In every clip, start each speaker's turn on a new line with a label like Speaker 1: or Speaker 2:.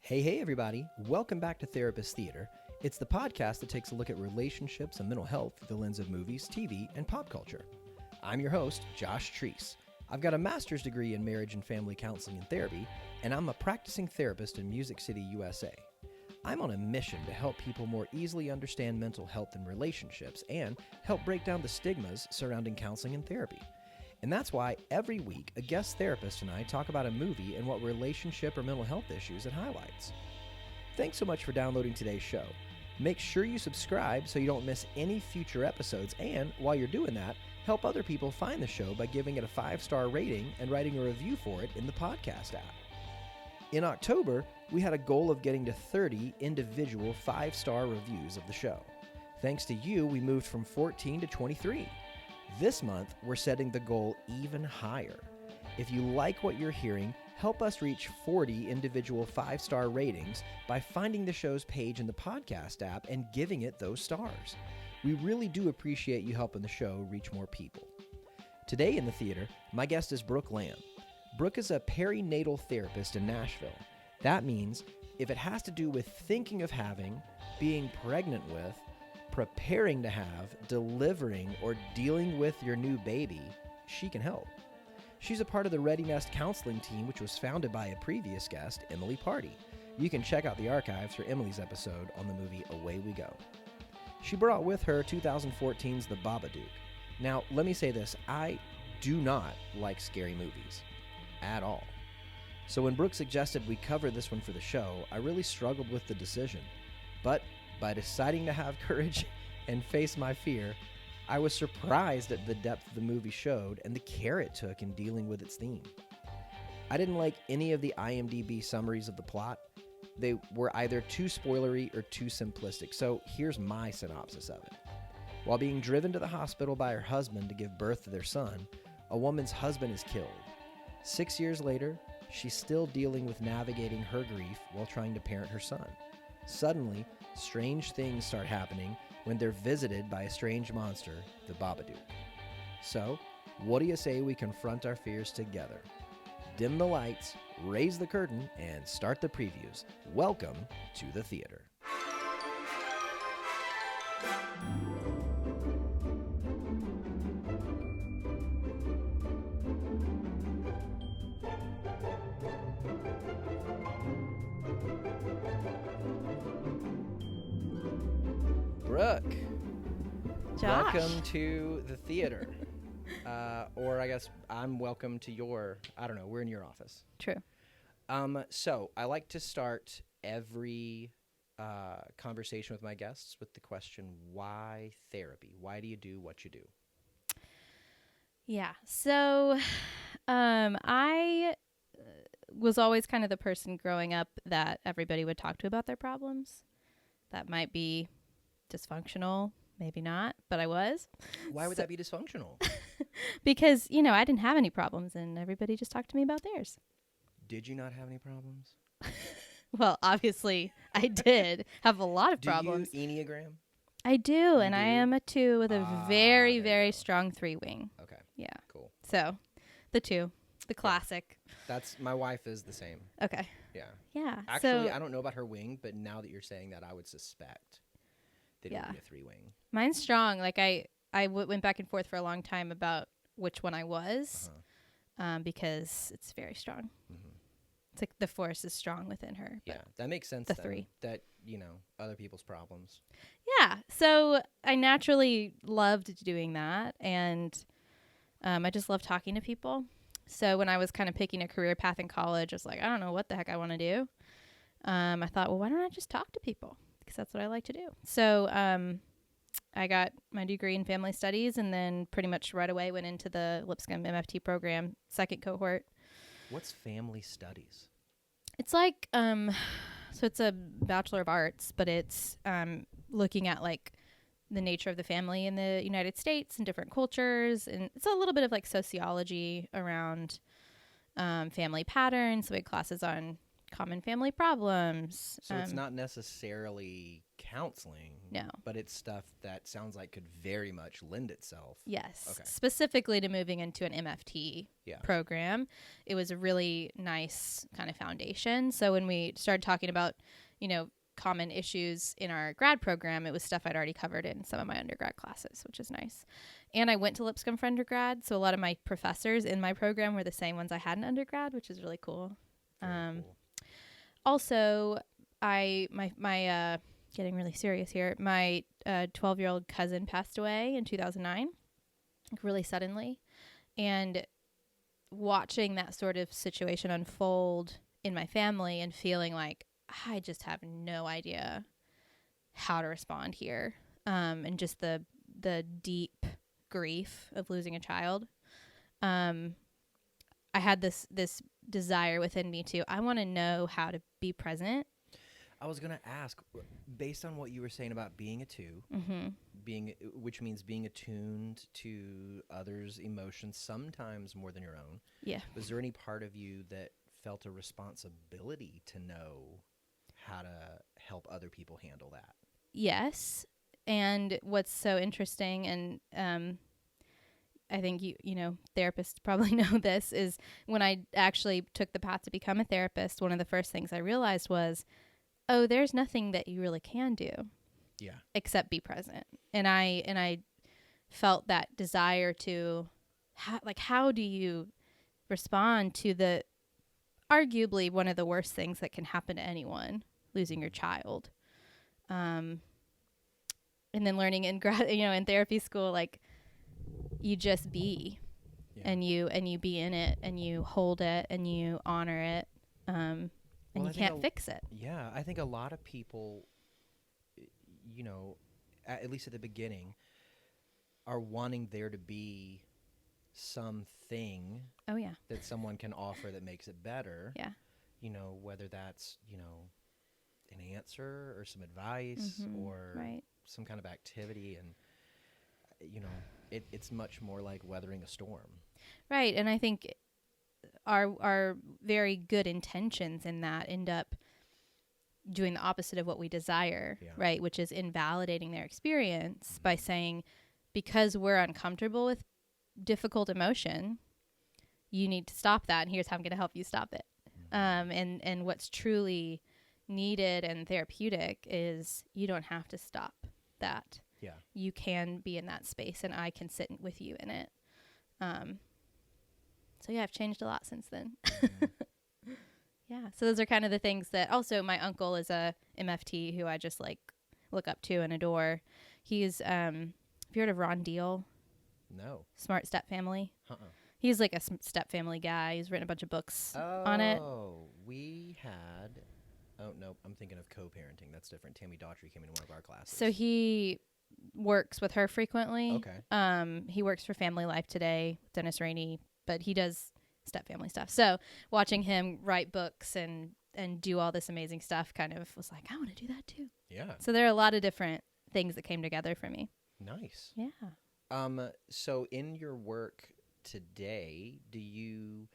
Speaker 1: Hey, everybody. Welcome back to Therapist Theater. It's the podcast that takes a look at relationships and mental health through the lens of movies, TV, and pop culture. I'm your host, Josh Treese. I've got a master's degree in marriage and family counseling and therapy, and I'm a practicing therapist in Music City, USA. I'm on a mission to help people more easily understand mental health and relationships and help break down the stigmas surrounding counseling and therapy. And that's why every week, a guest therapist and I talk about a movie and what relationship or mental health issues it highlights. Thanks so much for downloading today's show. Make sure you subscribe so you don't miss any future episodes, and while you're doing that, help other people find the show by giving it a 5-star rating and writing a review for it in the podcast app. In October, we had a goal of getting to 30 individual 5-star reviews of the show. Thanks to you, we moved from 14 to 23. This month, we're setting the goal even higher. If you like what you're hearing, help us reach 40 individual 5-star ratings by finding the show's page in the podcast app and giving it those stars. We really do appreciate you helping the show reach more people. Today in the theater, my guest is Brooke Lamb. Brooke is a perinatal therapist in Nashville. That means if it has to do with thinking of having, being pregnant with, preparing to have, delivering, or dealing with your new baby, she can help. She's a part of the Ready Nest counseling team, which was founded by a previous guest, Emily Party. You can check out the archives for Emily's episode on the movie Away We Go. She brought with her 2014's The Babadook. Now, let me say this, I do not like scary movies. At all. So when Brooke suggested we cover this one for the show, I really struggled with the decision. But by deciding to have courage and face my fear, I was surprised at the depth the movie showed and the care it took in dealing with its theme. I didn't like any of the IMDb summaries of the plot. They were either too spoilery or too simplistic, so here's my synopsis of it. While being driven to the hospital by her husband to give birth to their son, a woman's husband is killed. 6 years later, she's still dealing with navigating her grief while trying to parent her son. Suddenly, strange things start happening when they're visited by a strange monster, the Babadook. So, what do you say we confront our fears together? Dim the lights, raise the curtain, and start the previews. Welcome to the theater. Brooke,
Speaker 2: Josh.
Speaker 1: welcome to the theater. Or I guess I'm welcome to your, I don't know, we're in your office.
Speaker 2: True.
Speaker 1: So I like to start every conversation with my guests with the question, why therapy? Why do you do what you do?
Speaker 2: Yeah. So I was always kind of the person growing up that everybody would talk to about their problems. That might be dysfunctional, maybe not, but I was.
Speaker 1: Why would that be dysfunctional?
Speaker 2: Because, I didn't have any problems and everybody just talked to me about theirs.
Speaker 1: Did you not have any problems?
Speaker 2: Well, obviously I did have a lot of problems.
Speaker 1: Do you Enneagram?
Speaker 2: I do, and I am a 2 with a very,
Speaker 1: there
Speaker 2: very
Speaker 1: you go.
Speaker 2: strong 3-wing.
Speaker 1: Okay.
Speaker 2: Yeah.
Speaker 1: Cool.
Speaker 2: So, the 2, the classic.
Speaker 1: My wife is the same.
Speaker 2: Okay.
Speaker 1: Yeah.
Speaker 2: Yeah.
Speaker 1: Actually,
Speaker 2: so,
Speaker 1: I don't know about her wing, but now that you're saying that, I would suspect that it would be a 3-wing.
Speaker 2: Mine's strong. Like I went back and forth for a long time about which one I was, because it's very strong. Mm-hmm. It's like the force is strong within her.
Speaker 1: Yeah, that makes sense.
Speaker 2: The
Speaker 1: then,
Speaker 2: 3.
Speaker 1: That, other people's problems.
Speaker 2: Yeah. So I naturally loved doing that. And I just love talking to people. So when I was kind of picking a career path in college, I was like, I don't know what the heck I want to do. I thought, well, why don't I just talk to people? Because that's what I like to do. So I got my degree in family studies and then pretty much right away went into the Lipscomb MFT program, second cohort.
Speaker 1: What's family studies?
Speaker 2: It's like, so it's a Bachelor of Arts, but it's looking at like the nature of the family in the United States and different cultures. And it's a little bit of like sociology around family patterns. So we had classes on common family problems.
Speaker 1: So it's not necessarily counseling.
Speaker 2: No.
Speaker 1: But it's stuff that sounds like could very much lend itself.
Speaker 2: Yes.
Speaker 1: Okay.
Speaker 2: Specifically to moving into an MFT
Speaker 1: Yeah.
Speaker 2: program. It was a really nice kind of foundation. So when we started talking about, common issues in our grad program, it was stuff I'd already covered in some of my undergrad classes, which is nice. And I went to Lipscomb for undergrad, so a lot of my professors in my program were the same ones I had in undergrad, which is really cool.
Speaker 1: Very cool.
Speaker 2: Also, my getting really serious here. My 12-year-old cousin passed away in 2009, like really suddenly, and watching that sort of situation unfold in my family and feeling like I just have no idea how to respond here, and just the deep grief of losing a child. I had this desire within me too. I want to know how to be present.
Speaker 1: I was going to ask, based on what you were saying about being a two, which means being attuned to others' emotions, sometimes more than your own.
Speaker 2: Yeah.
Speaker 1: Was there any part of you that felt a responsibility to know how to help other people handle that?
Speaker 2: Yes. And what's so interesting, and I think therapists probably know this, is when I actually took the path to become a therapist, one of the first things I realized was, oh, there's nothing that you really can do.
Speaker 1: Yeah.
Speaker 2: Except be present. And I felt that desire to how do you respond to the arguably one of the worst things that can happen to anyone, losing your child. And then learning in in therapy school, like, you just be, and you be in it, and you hold it, and you honor it, and you can't fix it.
Speaker 1: Yeah, I think a lot of people, at least at the beginning, are wanting there to be something that someone can offer that makes it better.
Speaker 2: Yeah.
Speaker 1: Whether that's, an answer or some advice or some kind of activity. And, it's much more like weathering a storm.
Speaker 2: Right. And I think our very good intentions in that end up doing the opposite of what we desire, right? Which is invalidating their experience by saying, because we're uncomfortable with difficult emotion, you need to stop that, and here's how I'm going to help you stop it. And what's truly needed and therapeutic is you don't have to stop that.
Speaker 1: Yeah.
Speaker 2: You can be in that space, and I can sit with you in it. So I've changed a lot since then. Yeah. So those are kind of the things that, also my uncle is a MFT who I just look up to and adore. He's, have you heard of Ron Deal?
Speaker 1: No.
Speaker 2: Smart Step Family. He's like a step family guy. He's written a bunch of books on it.
Speaker 1: Oh, we had, no, I'm thinking of co-parenting. That's different. Tammy Daughtry came into one of our classes.
Speaker 2: So he works with her frequently.
Speaker 1: Okay.
Speaker 2: He works for Family Life Today, Dennis Rainey, but he does step family stuff. So watching him write books and do all this amazing stuff kind of was like, I want to do that too.
Speaker 1: Yeah.
Speaker 2: So there are a lot of different things that came together for me.
Speaker 1: Nice.
Speaker 2: Yeah.
Speaker 1: So in your work today, do you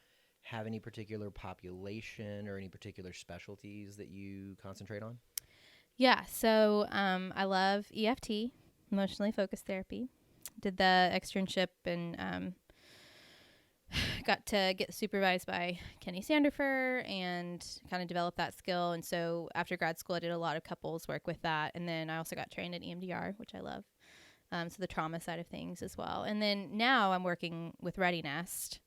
Speaker 1: have any particular population or any particular specialties that you concentrate on?
Speaker 2: Yeah. So I love EFT, emotionally focused therapy. Did the externship and got to get supervised by Kenny Sandifer and kind of develop that skill. And so after grad school, I did a lot of couples work with that. And then I also got trained in EMDR, which I love. So the trauma side of things as well. And then now I'm working with Ready Nest.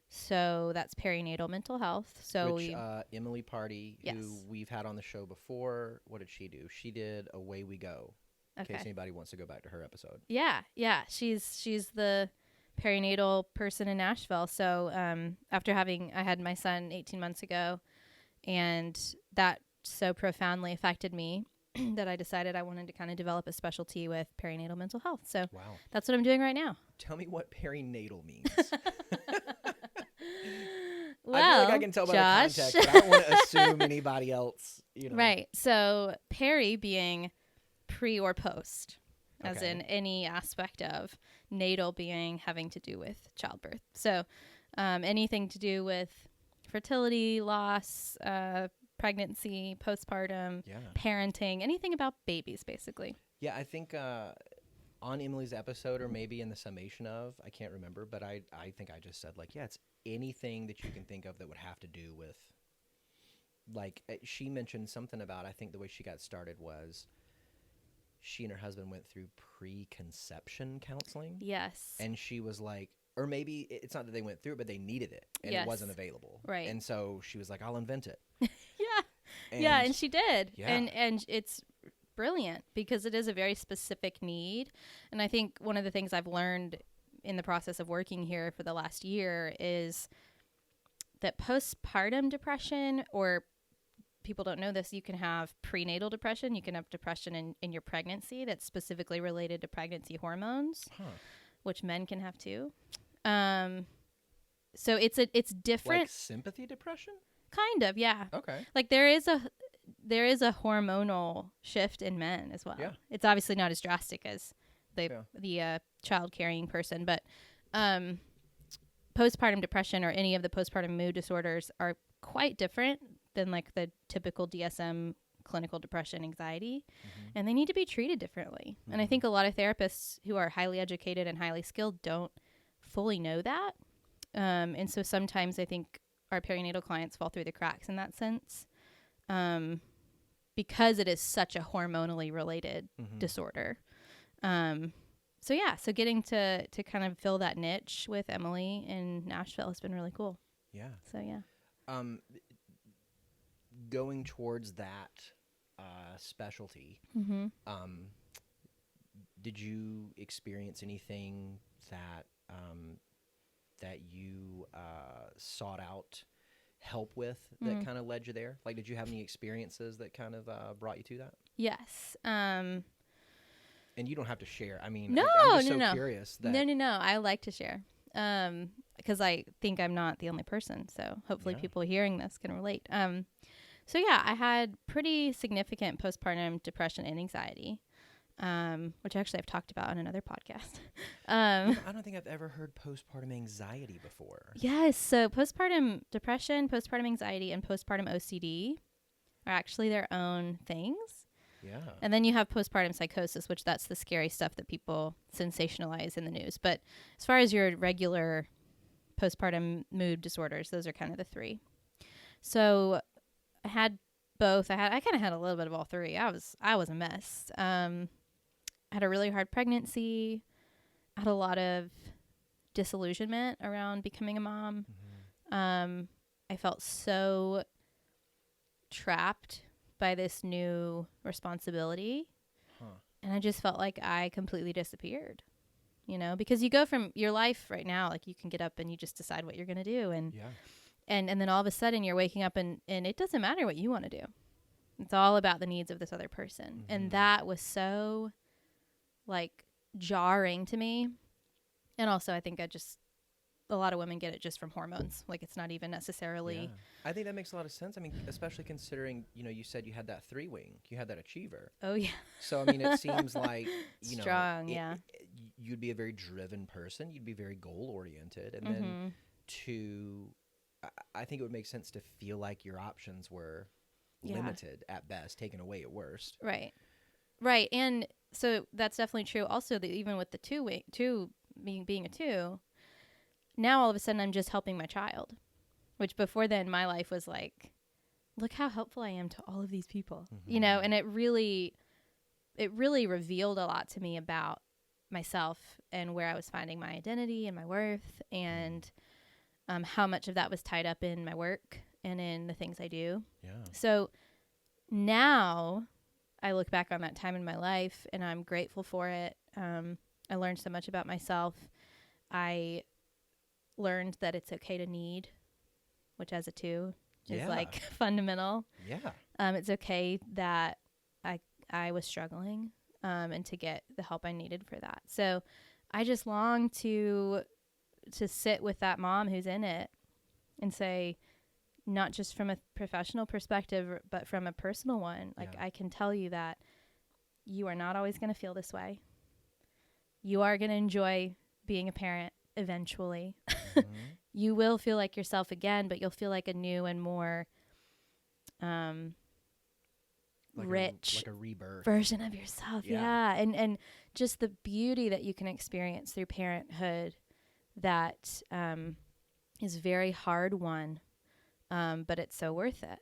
Speaker 2: So that's perinatal mental health. So
Speaker 1: which Emily Party, who we've had on the show before, what did she do? She did Away We Go. In case anybody wants to go back to her episode.
Speaker 2: Yeah. She's the perinatal person in Nashville. So after I had my son 18 months ago, and that so profoundly affected me that I decided I wanted to kind of develop a specialty with perinatal mental health. So that's what I'm doing right now.
Speaker 1: Tell me what perinatal means.
Speaker 2: Well,
Speaker 1: I feel like I can tell by
Speaker 2: Josh.
Speaker 1: the context, but I don't want to assume anybody else,
Speaker 2: Right. So peri being pre or post, as in any aspect of, natal being having to do with childbirth. So anything to do with fertility, loss, pregnancy, postpartum,
Speaker 1: Yeah.
Speaker 2: parenting, anything about babies, basically.
Speaker 1: Yeah, I think on Emily's episode, or maybe in the summation of, I can't remember, but I think I just said, like, yeah, it's anything that you can think of that would have to do with, like, she mentioned something about, I think the way she got started was she and her husband went through preconception counseling.
Speaker 2: Yes.
Speaker 1: And she was like, or maybe it's not that they went through it, but they needed it, and
Speaker 2: Yes.
Speaker 1: it wasn't available.
Speaker 2: Right.
Speaker 1: And so she was like, I'll invent it.
Speaker 2: Yeah. And she did.
Speaker 1: Yeah.
Speaker 2: And it's brilliant because it is a very specific need. And I think one of the things I've learned in the process of working here for the last year is that postpartum depression, or people don't know this, you can have prenatal depression. You can have depression in your pregnancy that's specifically related to pregnancy hormones, which men can have too. So it's different.
Speaker 1: Like sympathy depression?
Speaker 2: Kind of, yeah.
Speaker 1: Okay.
Speaker 2: Like there is a hormonal shift in men as well.
Speaker 1: Yeah.
Speaker 2: It's obviously not as drastic as the child carrying person, but postpartum depression or any of the postpartum mood disorders are quite different than like the typical DSM clinical depression, anxiety, and they need to be treated differently. And I think a lot of therapists who are highly educated and highly skilled don't fully know that. And so sometimes I think our perinatal clients fall through the cracks in that sense, because it is such a hormonally related disorder. So getting to kind of fill that niche with Emily in Nashville has been really cool.
Speaker 1: Yeah.
Speaker 2: So yeah.
Speaker 1: Going towards that specialty, did you experience anything that that you sought out help with that kind of led you there? Like, did you have any experiences that kind of brought you to that?
Speaker 2: Yes.
Speaker 1: And you don't have to share. I mean,
Speaker 2: no,
Speaker 1: I'm just
Speaker 2: no.
Speaker 1: curious. That
Speaker 2: No. I like to share. Because I think I'm not the only person. So hopefully people hearing this can relate. So yeah, I had pretty significant postpartum depression and anxiety, which actually I've talked about on another podcast.
Speaker 1: I don't think I've ever heard postpartum anxiety before.
Speaker 2: Yes. So postpartum depression, postpartum anxiety, and postpartum OCD are actually their own things.
Speaker 1: Yeah.
Speaker 2: And then you have postpartum psychosis, which that's the scary stuff that people sensationalize in the news. But as far as your regular postpartum mood disorders, those are kind of the three. So I had both. I kind of had a little bit of all three. I was a mess. I had a really hard pregnancy. I had a lot of disillusionment around becoming a mom. I felt so trapped by this new responsibility. And I just felt like I completely disappeared, because you go from your life right now, like you can get up and you just decide what you're going to do. And then all of a sudden you're waking up and it doesn't matter what you want to do. It's all about the needs of this other person. And that was so like jarring to me. And also I think a lot of women get it just from hormones. Like it's not even necessarily.
Speaker 1: Yeah. I think that makes a lot of sense. I mean, especially considering, you said you had that 3-wing, you had that achiever.
Speaker 2: Oh yeah.
Speaker 1: So, I mean, it seems like,
Speaker 2: strong,
Speaker 1: you'd be a very driven person. You'd be very goal oriented. And then I think it would make sense to feel like your options were limited at best, taken away at worst.
Speaker 2: Right. And so that's definitely true. Also, that even with the being a 2, now all of a sudden I'm just helping my child, which before then my life was like, look how helpful I am to all of these people, and it really revealed a lot to me about myself and where I was finding my identity and my worth, and how much of that was tied up in my work and in the things I do. Yeah. So now I look back on that time in my life and I'm grateful for it. I learned so much about myself. I learned that it's okay to need, which as a 2 is like fundamental. Yeah. It's okay that I was struggling, and to get the help I needed for that. So I just long to sit with that mom who's in it and say, not just from a professional perspective, but from a personal one. Like I can tell you that you are not always going to feel this way. You are going to enjoy being a parent eventually. You will feel like yourself again, but you'll feel like a new and more rich
Speaker 1: like a rebirth
Speaker 2: version of yourself. Yeah. And just the beauty that you can experience through parenthood that is very hard won, but it's so worth it.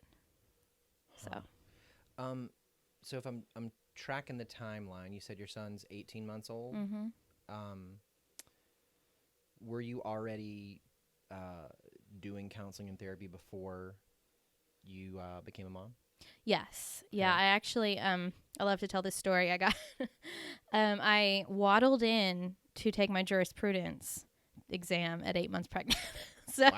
Speaker 1: So if I'm tracking the timeline, you said your son's 18 months old. Were you already doing counseling and therapy before you became a mom?
Speaker 2: Yes. Yeah. I actually, I love to tell this story. I got, I waddled in to take my jurisprudence exam at 8 months pregnant. So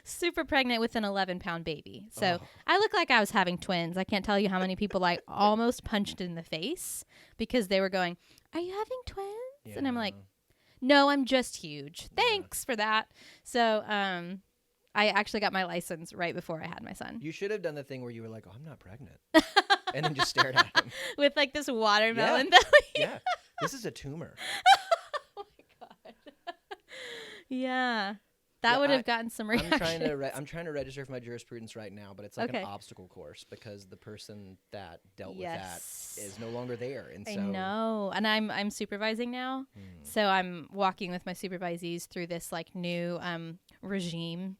Speaker 2: super pregnant with an 11-pound baby. So I look like I was having twins. I can't tell you how many people I almost punched in the face because they were going, "Are you having twins?" Yeah. And I'm like, "No, I'm just huge. Thanks for that." So, I actually got my license right before I had my son.
Speaker 1: You should have done the thing where you were like, "Oh, I'm not pregnant," and then just stared at him
Speaker 2: with like this watermelon belly.
Speaker 1: Yeah, this is a tumor.
Speaker 2: Oh my god. Yeah. That would have gotten some reaction.
Speaker 1: I'm trying to register for my jurisprudence right now, but it's like an obstacle course because the person that dealt with that is no longer there. And so I
Speaker 2: know. And I'm supervising now. So I'm walking with my supervisees through this like new regime,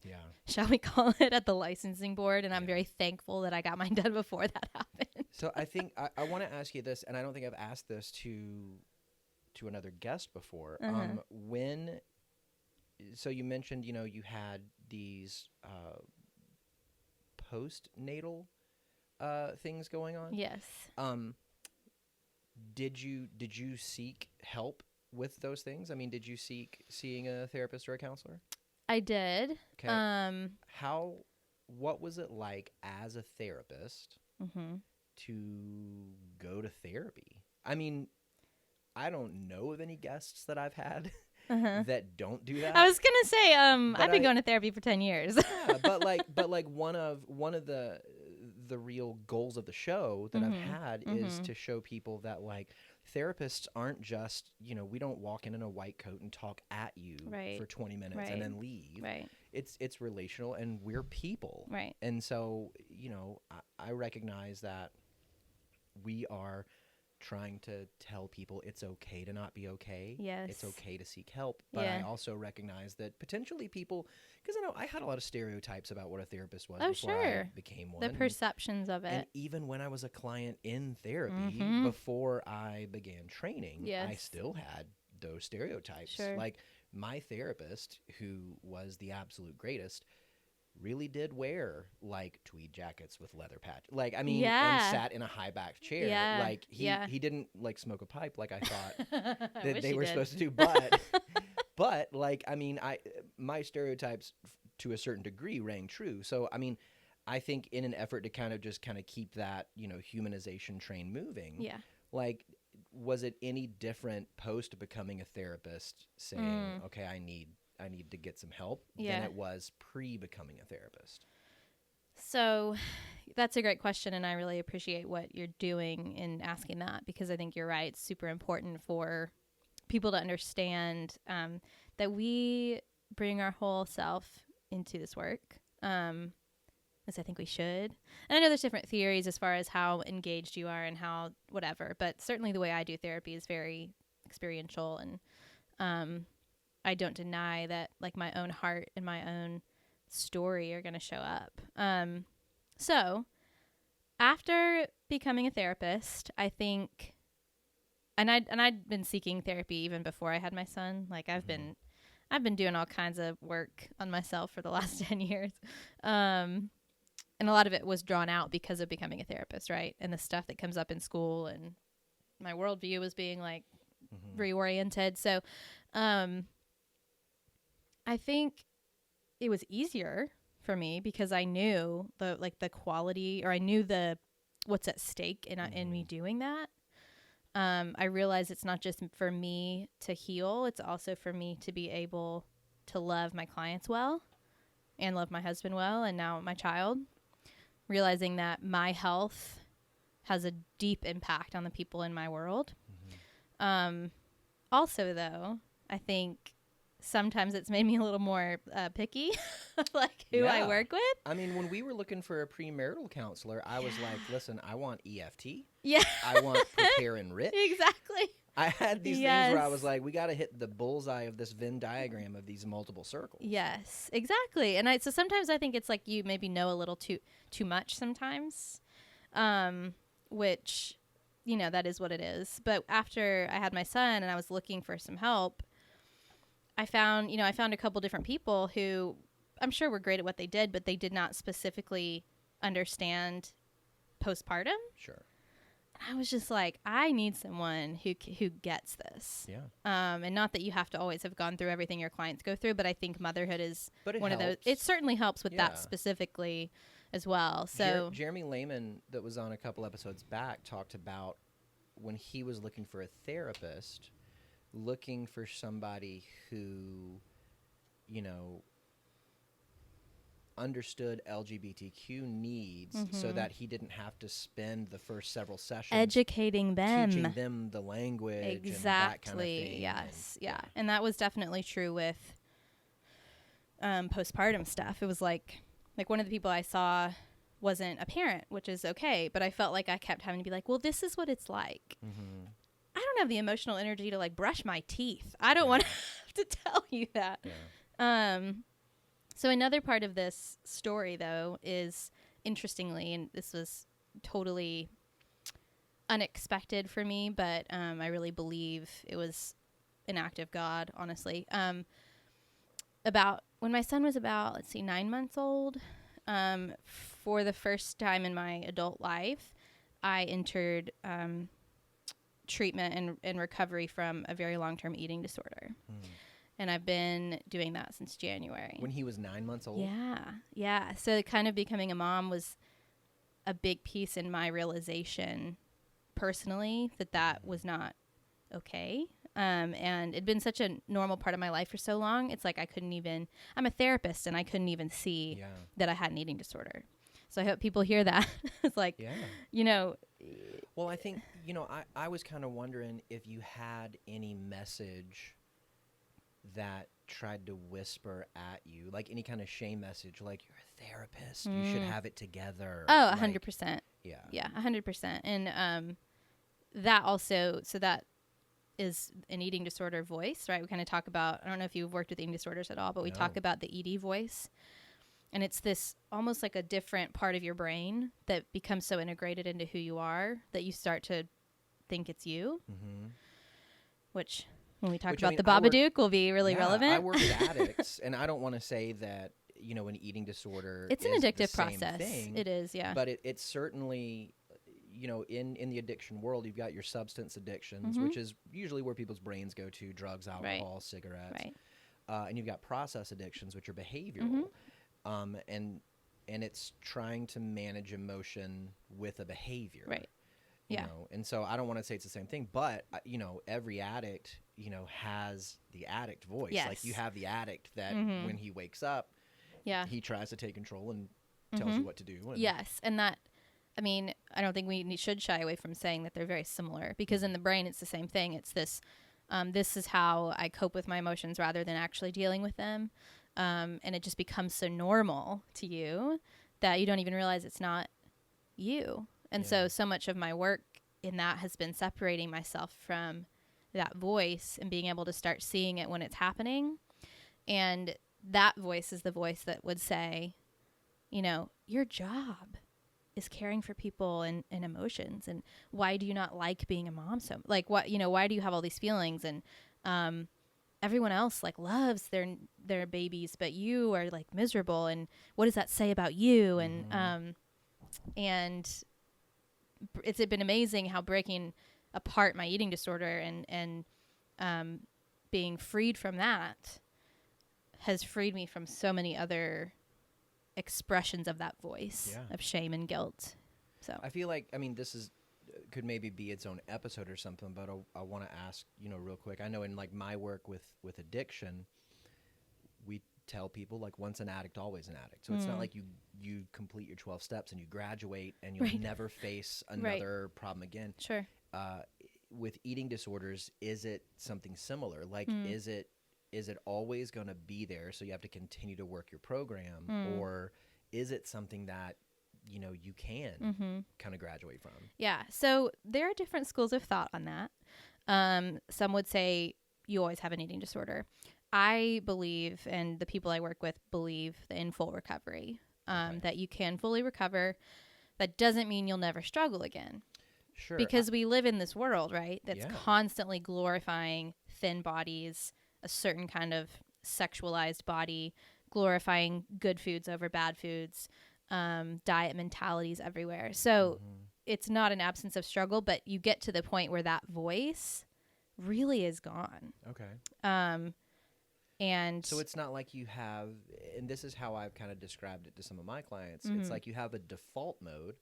Speaker 2: shall we call it, at the licensing board. And I'm very thankful that I got mine done before that happened.
Speaker 1: So I think I want to ask you this, and I don't think I've asked this to another guest before. So you mentioned, you had these postnatal things going on.
Speaker 2: Yes.
Speaker 1: Did you seek help with those things? I mean, did you seek seeing a therapist or a counselor?
Speaker 2: I did.
Speaker 1: Okay. What was it like as a therapist to go to therapy? I mean, I don't know of any guests that I've had that don't do that.
Speaker 2: I was gonna say, I've been going to therapy for 10 years.
Speaker 1: Yeah, but like one of the real goals of the show that I've had is to show people that like therapists aren't just, we don't walk in a white coat and talk at you for 20 minutes and then leave. Right. It's relational, and we're people. Right. And so, I recognize that we are trying to tell people it's okay to not be okay. Yes. It's okay to seek help. But I also recognize that potentially people, because I had a lot of stereotypes about what a therapist was before I became one.
Speaker 2: The perceptions of it.
Speaker 1: And even when I was a client in therapy, before I began training, I still had those stereotypes. Sure. Like my therapist, who was the absolute greatest, really did wear like tweed jackets with leather patch, and sat in a high backed chair. Yeah. Like he didn't like smoke a pipe like I thought that they were supposed to do. But my stereotypes to a certain degree rang true. So I think in an effort to kind of keep that humanization train moving. Yeah. Like, was it any different post becoming a therapist, saying, okay, I need to get some help than it was pre-becoming a therapist?
Speaker 2: So that's a great question, and I really appreciate what you're doing in asking that, because I think you're right. It's super important for people to understand that we bring our whole self into this work, as I think we should. And I know there's different theories as far as how engaged you are and how whatever, but certainly the way I do therapy is very experiential, and I don't deny that like my own heart and my own story are going to show up. So after becoming a therapist, I think, and I'd been seeking therapy even before I had my son. Like I've been doing all kinds of work on myself for the last 10 years. And a lot of it was drawn out because of becoming a therapist, right? And the stuff that comes up in school, and my worldview was being like reoriented. So, I think it was easier for me because I knew the quality, or I knew what's at stake in me doing that. I realized it's not just for me to heal, it's also for me to be able to love my clients well and love my husband well, and now my child, realizing that my health has a deep impact on the people in my world. Also though, I think sometimes it's made me a little more picky, like who I work with.
Speaker 1: I mean, when we were looking for a premarital counselor, I was like, listen, I want EFT.
Speaker 2: Yeah.
Speaker 1: I want prepare and rich.
Speaker 2: Exactly.
Speaker 1: I had these things where I was like, we got to hit the bullseye of this Venn diagram of these multiple circles.
Speaker 2: Yes, exactly. And so sometimes I think it's like you maybe know a little too much sometimes, which, that is what it is. But after I had my son and I was looking for some help, I found a couple different people who I'm sure were great at what they did, but they did not specifically understand postpartum.
Speaker 1: Sure.
Speaker 2: And I was just like, I need someone who gets this.
Speaker 1: Yeah.
Speaker 2: And not that you have to always have gone through everything your clients go through, but I think motherhood is one of those. It certainly helps with that specifically as well. So
Speaker 1: Jeremy Lehman, that was on a couple episodes back, talked about when he was looking for a therapist, looking for somebody who, understood LGBTQ needs so that he didn't have to spend the first several sessions
Speaker 2: educating them,
Speaker 1: teaching them the language
Speaker 2: exactly.
Speaker 1: and that kind of thing.
Speaker 2: Yes. Yeah. And that was definitely true with postpartum stuff. It was like one of the people I saw wasn't a parent, which is okay, but I felt like I kept having to be like, well, this is what it's like.
Speaker 1: Mm-hmm.
Speaker 2: I don't have the emotional energy to like brush my teeth. I don't want to have to tell you that.
Speaker 1: Yeah.
Speaker 2: So another part of this story, though, is interestingly, and this was totally unexpected for me, but I really believe it was an act of God, honestly. About when my son was about, 9 months old, for the first time in my adult life, I entered treatment and recovery from a very long-term eating disorder. And I've been doing that since January.
Speaker 1: When he was 9 months old?
Speaker 2: Yeah. So kind of becoming a mom was a big piece in my realization personally that was not okay. And it'd been such a normal part of my life for so long. It's like I'm a therapist and I couldn't even see that I had an eating disorder. So I hope people hear that. It's like,
Speaker 1: Well, I think, I was kind of wondering if you had any message that tried to whisper at you, like any kind of shame message, like you're a therapist, you should have it together.
Speaker 2: Oh, 100%.
Speaker 1: Yeah.
Speaker 2: Yeah, 100%. And that also, so that is an eating disorder voice, right? We kind of talk about, I don't know if you've worked with eating disorders at all, but we talk about the ED voice. And it's this almost like a different part of your brain that becomes so integrated into who you are that you start to think it's you, which when we talk about the Babadook will be really relevant.
Speaker 1: I work with addicts, and I don't want to say that, an eating disorder
Speaker 2: it's an addictive process.
Speaker 1: Thing,
Speaker 2: it is, yeah.
Speaker 1: But it's certainly, in the addiction world, you've got your substance addictions, which is usually where people's brains go to, drugs, alcohol, cigarettes.
Speaker 2: Right.
Speaker 1: And you've got process addictions, which are behavioral. And it's trying to manage emotion with a behavior.
Speaker 2: Right.
Speaker 1: And so I don't want to say it's the same thing, but every addict, has the addict voice.
Speaker 2: Yes.
Speaker 1: Like you have the addict that when he wakes up, he tries to take control and tells you what to do.
Speaker 2: Yes. And that, I don't think we should shy away from saying that they're very similar, because in the brain, it's the same thing. It's this, this is how I cope with my emotions rather than actually dealing with them. And it just becomes so normal to you that you don't even realize it's not you. And so much of my work in that has been separating myself from that voice and being able to start seeing it when it's happening. And that voice is the voice that would say, your job is caring for people and emotions. And why do you not like being a mom? So like, what, why do you have all these feelings? And, everyone else like loves their babies, but you are like miserable. And what does that say about you? And it's been amazing how breaking apart my eating disorder and being freed from that has freed me from so many other expressions of that voice of shame and guilt. So
Speaker 1: I feel like, this is could maybe be its own episode or something, but I want to ask, real quick. I know in like my work with addiction, we tell people like once an addict, always an addict. So it's not like you complete your 12 steps and you graduate and you'll never face another problem again.
Speaker 2: Sure.
Speaker 1: With eating disorders, is it something similar? Like, is it, is it always going to be there so you have to continue to work your program, or is it something that you can kind of graduate from?
Speaker 2: Yeah. So there are different schools of thought on that. Some would say you always have an eating disorder. I believe, and the people I work with believe, in full recovery, that you can fully recover. That doesn't mean you'll never struggle again.
Speaker 1: Sure.
Speaker 2: Because we live in this world, right, that's
Speaker 1: Yeah.
Speaker 2: constantly glorifying thin bodies, a certain kind of sexualized body, glorifying good foods over bad foods, diet mentalities everywhere. So it's not an absence of struggle, but you get to the point where that voice really is gone.
Speaker 1: Okay.
Speaker 2: And
Speaker 1: so it's not like you have, and this is how I've kind of described it to some of my clients. It's like you have a default mode,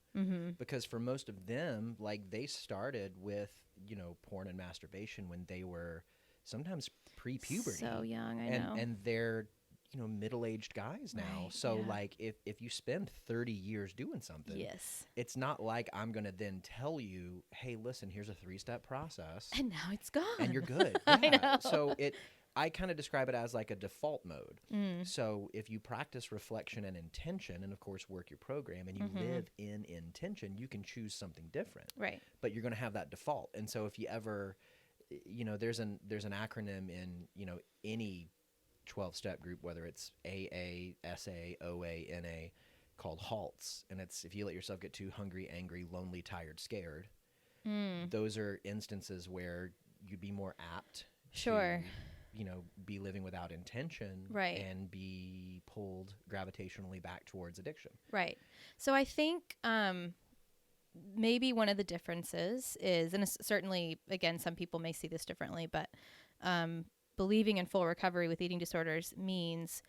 Speaker 1: because for most of them, like, they started with, porn and masturbation when they were sometimes pre-puberty.
Speaker 2: So young, I know.
Speaker 1: And they're, middle-aged guys now.
Speaker 2: Right,
Speaker 1: So
Speaker 2: yeah.
Speaker 1: like if you spend 30 years doing something,
Speaker 2: Yes.
Speaker 1: it's not like I'm going to then tell you, hey, listen, here's a 3-step process.
Speaker 2: And now it's gone.
Speaker 1: And you're good.
Speaker 2: I
Speaker 1: Yeah.
Speaker 2: know.
Speaker 1: So I kind of describe it as like a default mode. So if you practice reflection and intention, and of course work your program, and you live in intention, you can choose something different.
Speaker 2: Right.
Speaker 1: But you're going to have that default. And so if you ever, there's an acronym in, any 12-step group, whether it's AA, SA, OA, NA, called HALTS. And it's, if you let yourself get too hungry, angry, lonely, tired, scared, those are instances where you'd be more apt
Speaker 2: Sure.
Speaker 1: to, be living without intention,
Speaker 2: Right.
Speaker 1: and be pulled gravitationally back towards addiction.
Speaker 2: Right. So I think maybe one of the differences is, and certainly, again, some people may see this differently, but believing in full recovery with eating disorders means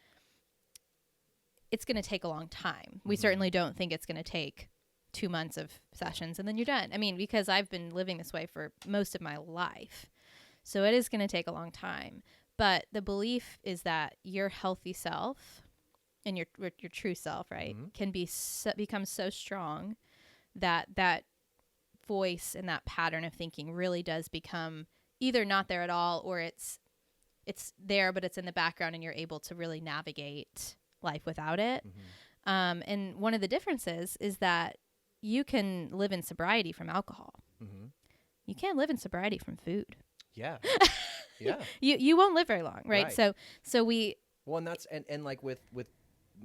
Speaker 2: it's going to take a long time. We certainly don't think it's going to take 2 months of sessions and then you're done. I mean, because I've been living this way for most of my life. So it is going to take a long time. But the belief is that your healthy self and your true self, right, can be become so strong that that voice and that pattern of thinking really does become either not there at all, or it's there, but it's in the background, and you're able to really navigate life without it. And one of the differences is that you can live in sobriety from alcohol. You can't live in sobriety from food.
Speaker 1: Yeah. Yeah.
Speaker 2: You won't live very long, right?
Speaker 1: Right.
Speaker 2: So we
Speaker 1: Well, and that's, and like with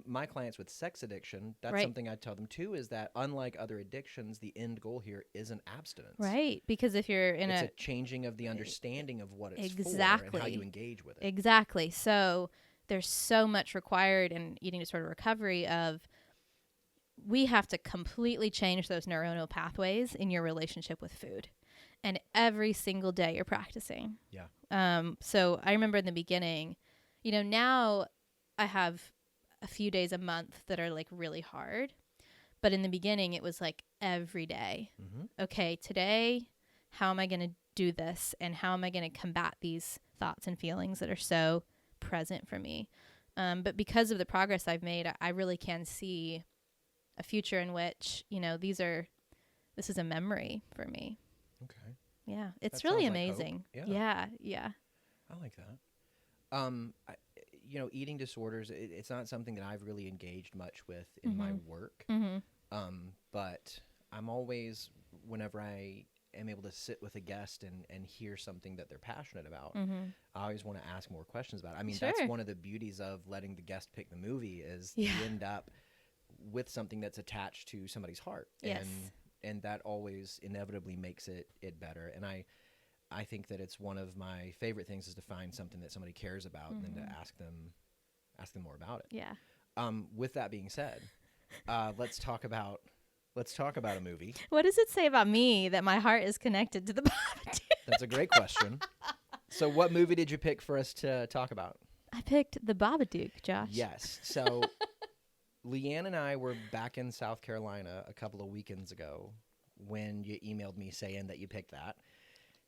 Speaker 1: my clients with sex addiction, that's
Speaker 2: Right.
Speaker 1: something I tell them too, is that unlike other addictions, the end goal here isn't abstinence.
Speaker 2: right, because if you're in
Speaker 1: It's a changing of the understanding of what it's for and
Speaker 2: Exactly.
Speaker 1: how you engage with it.
Speaker 2: Exactly. So there's so much required in eating disorder recovery of we have to completely change those neuronal pathways in your relationship with food. And every single day you're practicing.
Speaker 1: Yeah.
Speaker 2: So I remember in the beginning, now I have a few days a month that are like really hard. But in the beginning it was like every day. Okay, today, how am I going to do this? And how am I going to combat these thoughts and feelings that are so present for me? But because of the progress I've made, I really can see a future in which, this is a memory for me.
Speaker 1: Okay.
Speaker 2: Yeah, it's
Speaker 1: That
Speaker 2: really
Speaker 1: sounds like hope.
Speaker 2: amazing.
Speaker 1: Yeah.
Speaker 2: Yeah.
Speaker 1: I like that. Eating disorders, it's not something that I've really engaged much with in my work. But I'm always, whenever I am able to sit with a guest and hear something that they're passionate about, I always want to ask more questions about it. I mean, that's
Speaker 2: Sure.
Speaker 1: one of the beauties of letting the guest pick the movie, is
Speaker 2: Yeah.
Speaker 1: you end up with something that's attached to somebody's heart.
Speaker 2: Yes.
Speaker 1: And that always inevitably makes it better. And I think that it's one of my favorite things, is to find something that somebody cares about and then to ask them more about it.
Speaker 2: Yeah.
Speaker 1: With that being said, let's talk about a movie.
Speaker 2: What does it say about me that my heart is connected to the Babadook?
Speaker 1: That's a great question. So what movie did you pick for us to talk about?
Speaker 2: I picked the Babadook, Josh.
Speaker 1: Yes. So Leigh-Ann and I were back in South Carolina a couple of weekends ago when you emailed me saying that you picked that.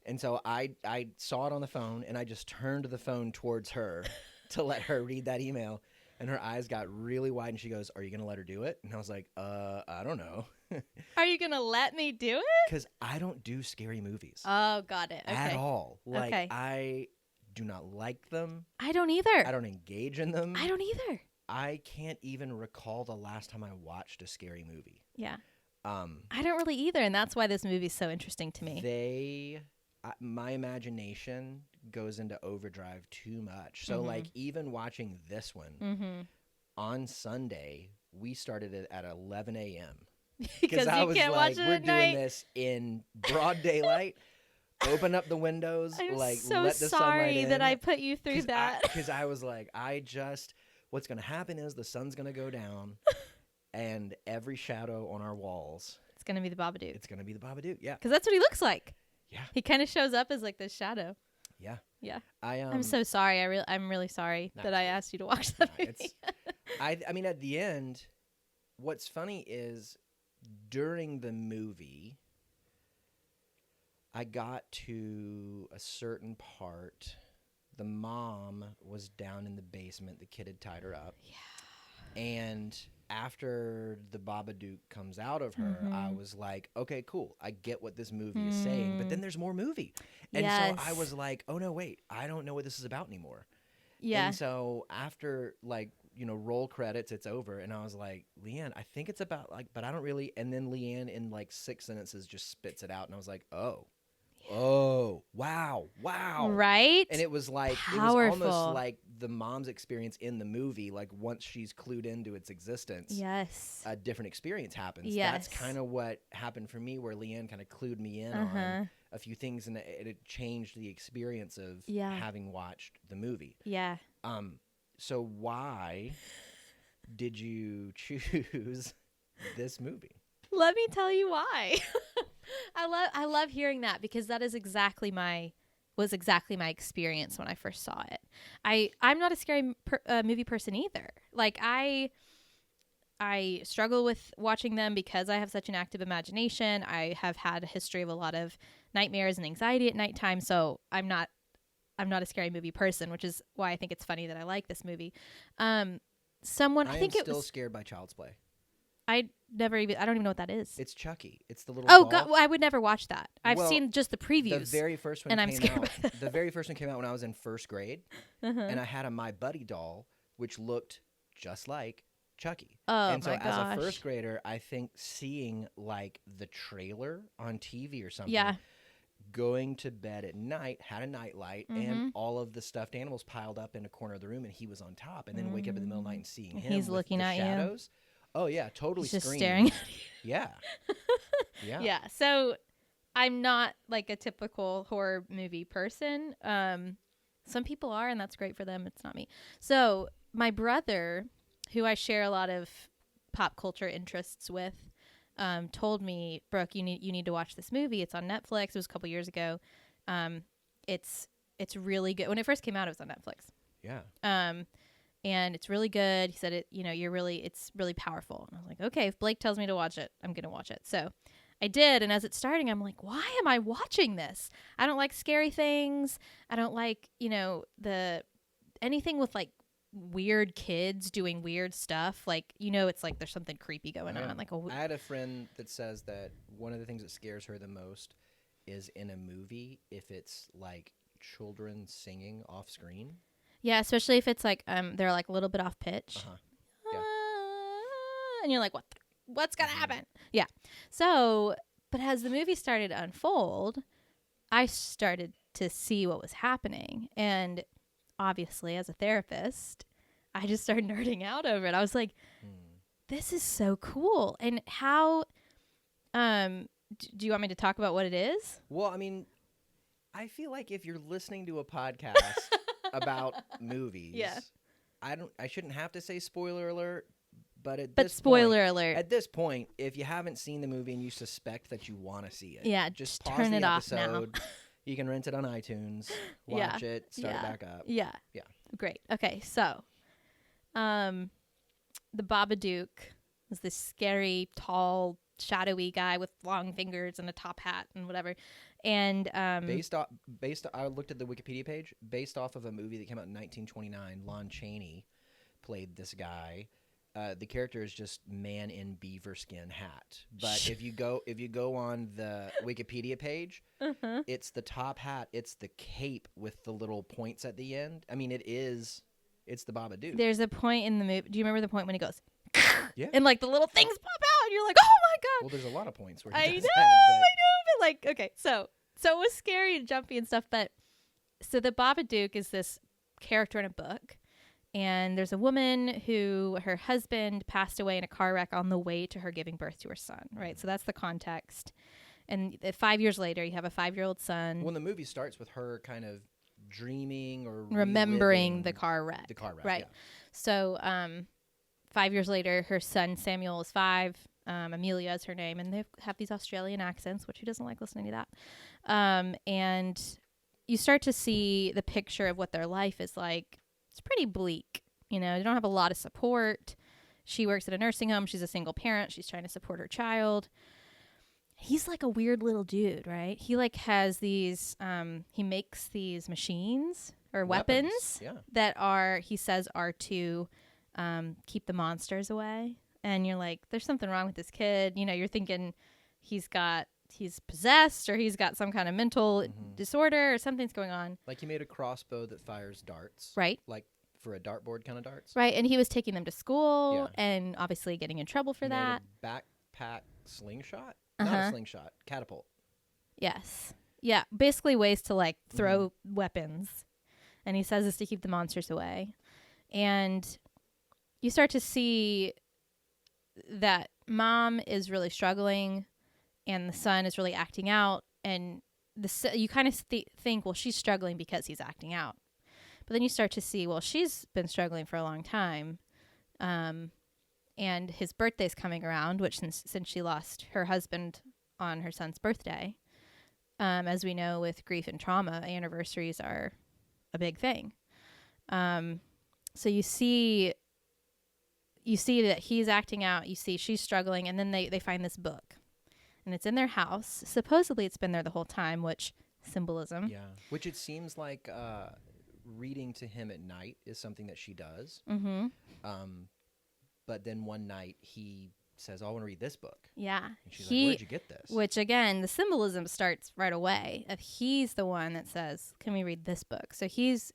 Speaker 1: And so I saw it on the phone, and I just turned the phone towards her to let her read that email. And her eyes got really wide, and she goes, "Are you going to let her do it?" And I was like, I don't know.
Speaker 2: Are you going to let me do it?
Speaker 1: Because I don't do scary movies
Speaker 2: Oh, got it. Okay.
Speaker 1: at all. Like,
Speaker 2: Okay.
Speaker 1: I do not like them.
Speaker 2: I don't either.
Speaker 1: I don't engage in them.
Speaker 2: I don't either.
Speaker 1: I can't even recall the last time I watched a scary movie.
Speaker 2: Yeah. I don't really either, and that's why this movie's so interesting to me.
Speaker 1: My imagination goes into overdrive too much. So, like, even watching this one on Sunday, we started it at 11 a.m.
Speaker 2: Because I was
Speaker 1: like,
Speaker 2: watch it
Speaker 1: we're
Speaker 2: at
Speaker 1: doing
Speaker 2: night.
Speaker 1: this in broad daylight. Open up the windows.
Speaker 2: I'm
Speaker 1: like,
Speaker 2: so
Speaker 1: let the sunlight
Speaker 2: sorry
Speaker 1: in.
Speaker 2: that I put you through that.
Speaker 1: Because I was like, what's going to happen is the sun's going to go down, and every shadow on our walls.
Speaker 2: It's going to be the Babadook.
Speaker 1: It's going to be the Babadook, yeah.
Speaker 2: Because that's what he looks like.
Speaker 1: Yeah.
Speaker 2: He kind of shows up as like this shadow.
Speaker 1: Yeah.
Speaker 2: Yeah.
Speaker 1: I'm
Speaker 2: so sorry. I'm really sorry that I asked you to watch that movie.
Speaker 1: I mean, at the end, what's funny is during the movie, I got to a certain part. The mom was down in the basement. The kid had tied her up. Yeah. And after the Babadook comes out of her, I was like, okay, cool. I get what this movie is saying. But then there's more movie. And so I was like, oh, no, wait. I don't know what this is about anymore. Yeah. And so after, like, roll credits, it's over. And I was like, Leigh-Ann, I think it's about, like, but I don't really. And then Leigh-Ann in, like, 6 sentences just spits it out. And I was like, oh. Oh, wow.
Speaker 2: Right?
Speaker 1: And it was like,
Speaker 2: Powerful.
Speaker 1: It was almost like the mom's experience in the movie. Like, once she's clued into its existence,
Speaker 2: yes,
Speaker 1: a different experience happens.
Speaker 2: Yes.
Speaker 1: That's kind of what happened for me, where Leigh-Ann kind of clued me in on a few things, and it changed the experience of having watched the movie.
Speaker 2: Yeah.
Speaker 1: So why did you choose this movie?
Speaker 2: Let me tell you why. I love hearing that, because that is exactly my experience when I first saw it. I'm not a scary movie person either. Like, I struggle with watching them because I have such an active imagination. I have had a history of a lot of nightmares and anxiety at nighttime, so I'm not a scary movie person, which is why I think it's funny that I like this movie. I am still
Speaker 1: scared by Child's Play.
Speaker 2: I don't even know what that is.
Speaker 1: It's Chucky. It's the little
Speaker 2: doll.
Speaker 1: God,
Speaker 2: well, I would never watch that. I've seen just the previews.
Speaker 1: The very first one
Speaker 2: I'm scared by that.
Speaker 1: The very first one came out when I was in first grade, and I had a My Buddy doll, which looked just like Chucky.
Speaker 2: Oh,
Speaker 1: and so
Speaker 2: my gosh.
Speaker 1: as a first grader, I think seeing, like, the trailer on TV or something, going to bed at night, had a nightlight, and all of the stuffed animals piled up in a corner of the room, and he was on top, and then wake up in the middle of the night and seeing him
Speaker 2: He's
Speaker 1: with
Speaker 2: looking
Speaker 1: the
Speaker 2: at
Speaker 1: shadows. Oh, yeah, totally.
Speaker 2: He's just
Speaker 1: screaming.
Speaker 2: staring at you.
Speaker 1: Yeah. Yeah.
Speaker 2: Yeah. So I'm not like a typical horror movie person. Some people are, and that's great for them. It's not me. So my brother, who I share a lot of pop culture interests with, told me, Brooke, you need to watch this movie. It's on Netflix. It was a couple years ago. It's really good. When it first came out, it was on Netflix.
Speaker 1: Yeah.
Speaker 2: And it's really good. He said it's really powerful. And I was like, okay, if Blake tells me to watch it, I'm going to watch it. So I did. And as it's starting, I'm like, why am I watching this? I don't like scary things. I don't like, anything with, like, weird kids doing weird stuff. Like, it's like there's something creepy going on. Like,
Speaker 1: I had a friend that says that one of the things that scares her the most is in a movie if it's, like, children singing off screen.
Speaker 2: Yeah, especially if it's like they're like a little bit off pitch.
Speaker 1: Yeah.
Speaker 2: And you're like, what's gonna happen? Yeah. So, but as the movie started to unfold, I started to see what was happening, and obviously, as a therapist, I just started nerding out over it. I was like, this is so cool. And how? Do you want me to talk about what it is?
Speaker 1: Well, I mean, I feel like if you're listening to a podcast about movies, I shouldn't have to say spoiler alert, but at this point, if you haven't seen the movie and you suspect that you want to see it, just pause
Speaker 2: turn
Speaker 1: the
Speaker 2: it
Speaker 1: episode.
Speaker 2: off now.
Speaker 1: You can rent it on iTunes, watch it, start it back up.
Speaker 2: Yeah. Great. Okay, so the Babadook is this scary, tall, shadowy guy with long fingers and a top hat and whatever. And
Speaker 1: based off, I looked at the Wikipedia page. Based off of a movie that came out in 1929, Lon Chaney played this guy. the character is just man in beaver skin hat. But if you go on the Wikipedia page, it's the top hat. It's the cape with the little points at the end. I mean, it's the Babadook.
Speaker 2: There's a point in the movie. Do you remember the point when he goes,
Speaker 1: yeah,
Speaker 2: and like the little things pop out, and you're like, oh my god.
Speaker 1: Well, there's a lot of points where
Speaker 2: I
Speaker 1: he
Speaker 2: know,
Speaker 1: does that,
Speaker 2: but like, okay, so it was scary and jumpy and stuff. But so the Babadook is this character in a book. And there's a woman who her husband passed away in a car wreck on the way to her giving birth to her son, right? So that's the context. And 5 years later, you have a 5-year-old son.
Speaker 1: Well, the movie starts with her kind of dreaming or
Speaker 2: remembering the car wreck. Right.
Speaker 1: Yeah.
Speaker 2: So 5 years later, her son Samuel is 5. Amelia is her name. And they have these Australian accents, which who doesn't like listening to that? And you start to see the picture of what their life is like. It's pretty bleak. You know, they don't have a lot of support. She works at a nursing home. She's a single parent. She's trying to support her child. He's like a weird little dude, right? He like has these, he makes these machines or weapons that he says are to keep the monsters away. And you're like, there's something wrong with this kid. You know, you're thinking he's possessed or he's got some kind of mental disorder or something's going on.
Speaker 1: Like he made a crossbow that fires darts.
Speaker 2: Right.
Speaker 1: Like for a dartboard kind of darts.
Speaker 2: Right. And he was taking them to school and obviously getting in trouble for that.
Speaker 1: Made a backpack slingshot? Not a slingshot. Catapult.
Speaker 2: Yes. Yeah. Basically ways to like throw weapons. And he says this to keep the monsters away. And you start to see that mom is really struggling and the son is really acting out, and you kind of think, well, she's struggling because he's acting out. But then you start to see, well, she's been struggling for a long time, and his birthday's coming around, which since she lost her husband on her son's birthday, as we know with grief and trauma, anniversaries are a big thing. So you see that he's acting out, you see she's struggling, and then they find this book. And it's in their house. Supposedly it's been there the whole time, which symbolism.
Speaker 1: Yeah. Which it seems like reading to him at night is something that she does.
Speaker 2: Mm-hmm.
Speaker 1: But then one night he says, I want to read this book.
Speaker 2: Yeah.
Speaker 1: And she's like, where'd you get this?
Speaker 2: Which, again, the symbolism starts right away. He's the one that says, can we read this book? So he's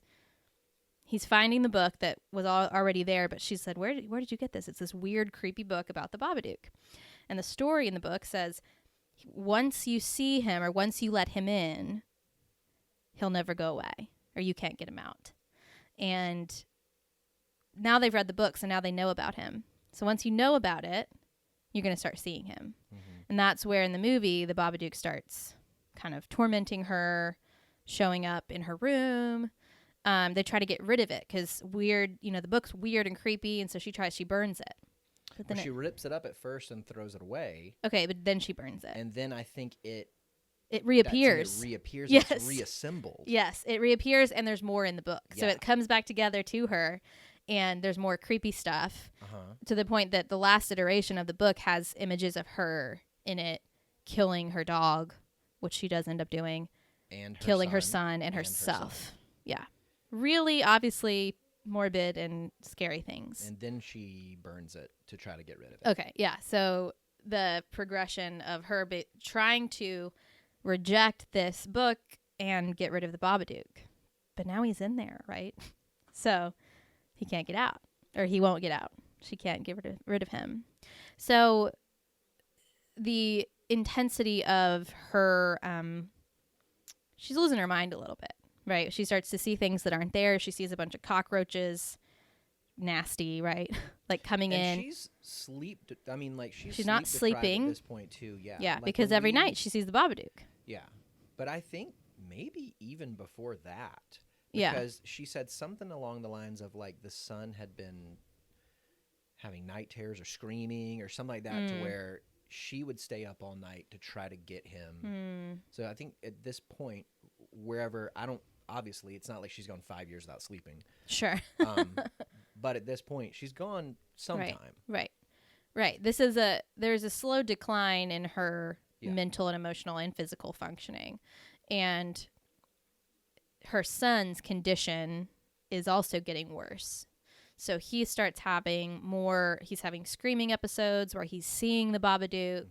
Speaker 2: finding the book that was already there, but she said, where did you get this? It's this weird, creepy book about the Babadook. And the story in the book says, once you see him or once you let him in, he'll never go away or you can't get him out. And now they've read the book, so now they know about him. So once you know about it, you're going to start seeing him. Mm-hmm. And that's where in the movie, the Babadook starts kind of tormenting her, showing up in her room. They try to get rid of it because the book's weird and creepy, and so she burns it. But then
Speaker 1: she rips it up at first and throws it away.
Speaker 2: Okay, but then she burns it.
Speaker 1: And then I think it
Speaker 2: reappears.
Speaker 1: It reappears.
Speaker 2: Yes.
Speaker 1: And it's reassembled.
Speaker 2: Yes, it reappears, and there's more in the book. Yeah. So it comes back together to her, and there's more creepy stuff to the point that the last iteration of the book has images of her in it killing her dog, which she does end up doing,
Speaker 1: and
Speaker 2: killing her son and herself. Yeah. Really, obviously morbid and scary things.
Speaker 1: And then she burns it to try to get rid of it.
Speaker 2: Okay, yeah. So the progression of her trying to reject this book and get rid of the Babadook. But now he's in there, right? So he can't get out. Or he won't get out. She can't get rid of him. So the intensity of her, she's losing her mind a little bit. Right. She starts to see things that aren't there. She sees a bunch of cockroaches. Nasty, right? Like coming in.
Speaker 1: She's she's
Speaker 2: not sleeping
Speaker 1: at this point too. Yeah.
Speaker 2: Yeah,
Speaker 1: like
Speaker 2: because every night she sees the Babadook.
Speaker 1: Yeah. But I think maybe even before that.
Speaker 2: Yeah.
Speaker 1: Because she said something along the lines of like the son had been having night terrors or screaming or something like that to where she would stay up all night to try to get him. So I think at this point, obviously, it's not like she's gone 5 years without sleeping.
Speaker 2: Sure.
Speaker 1: But at this point, she's gone sometime.
Speaker 2: Right. There's a slow decline in her mental and emotional and physical functioning. And her son's condition is also getting worse. So he starts having he's having screaming episodes where he's seeing the Babadook.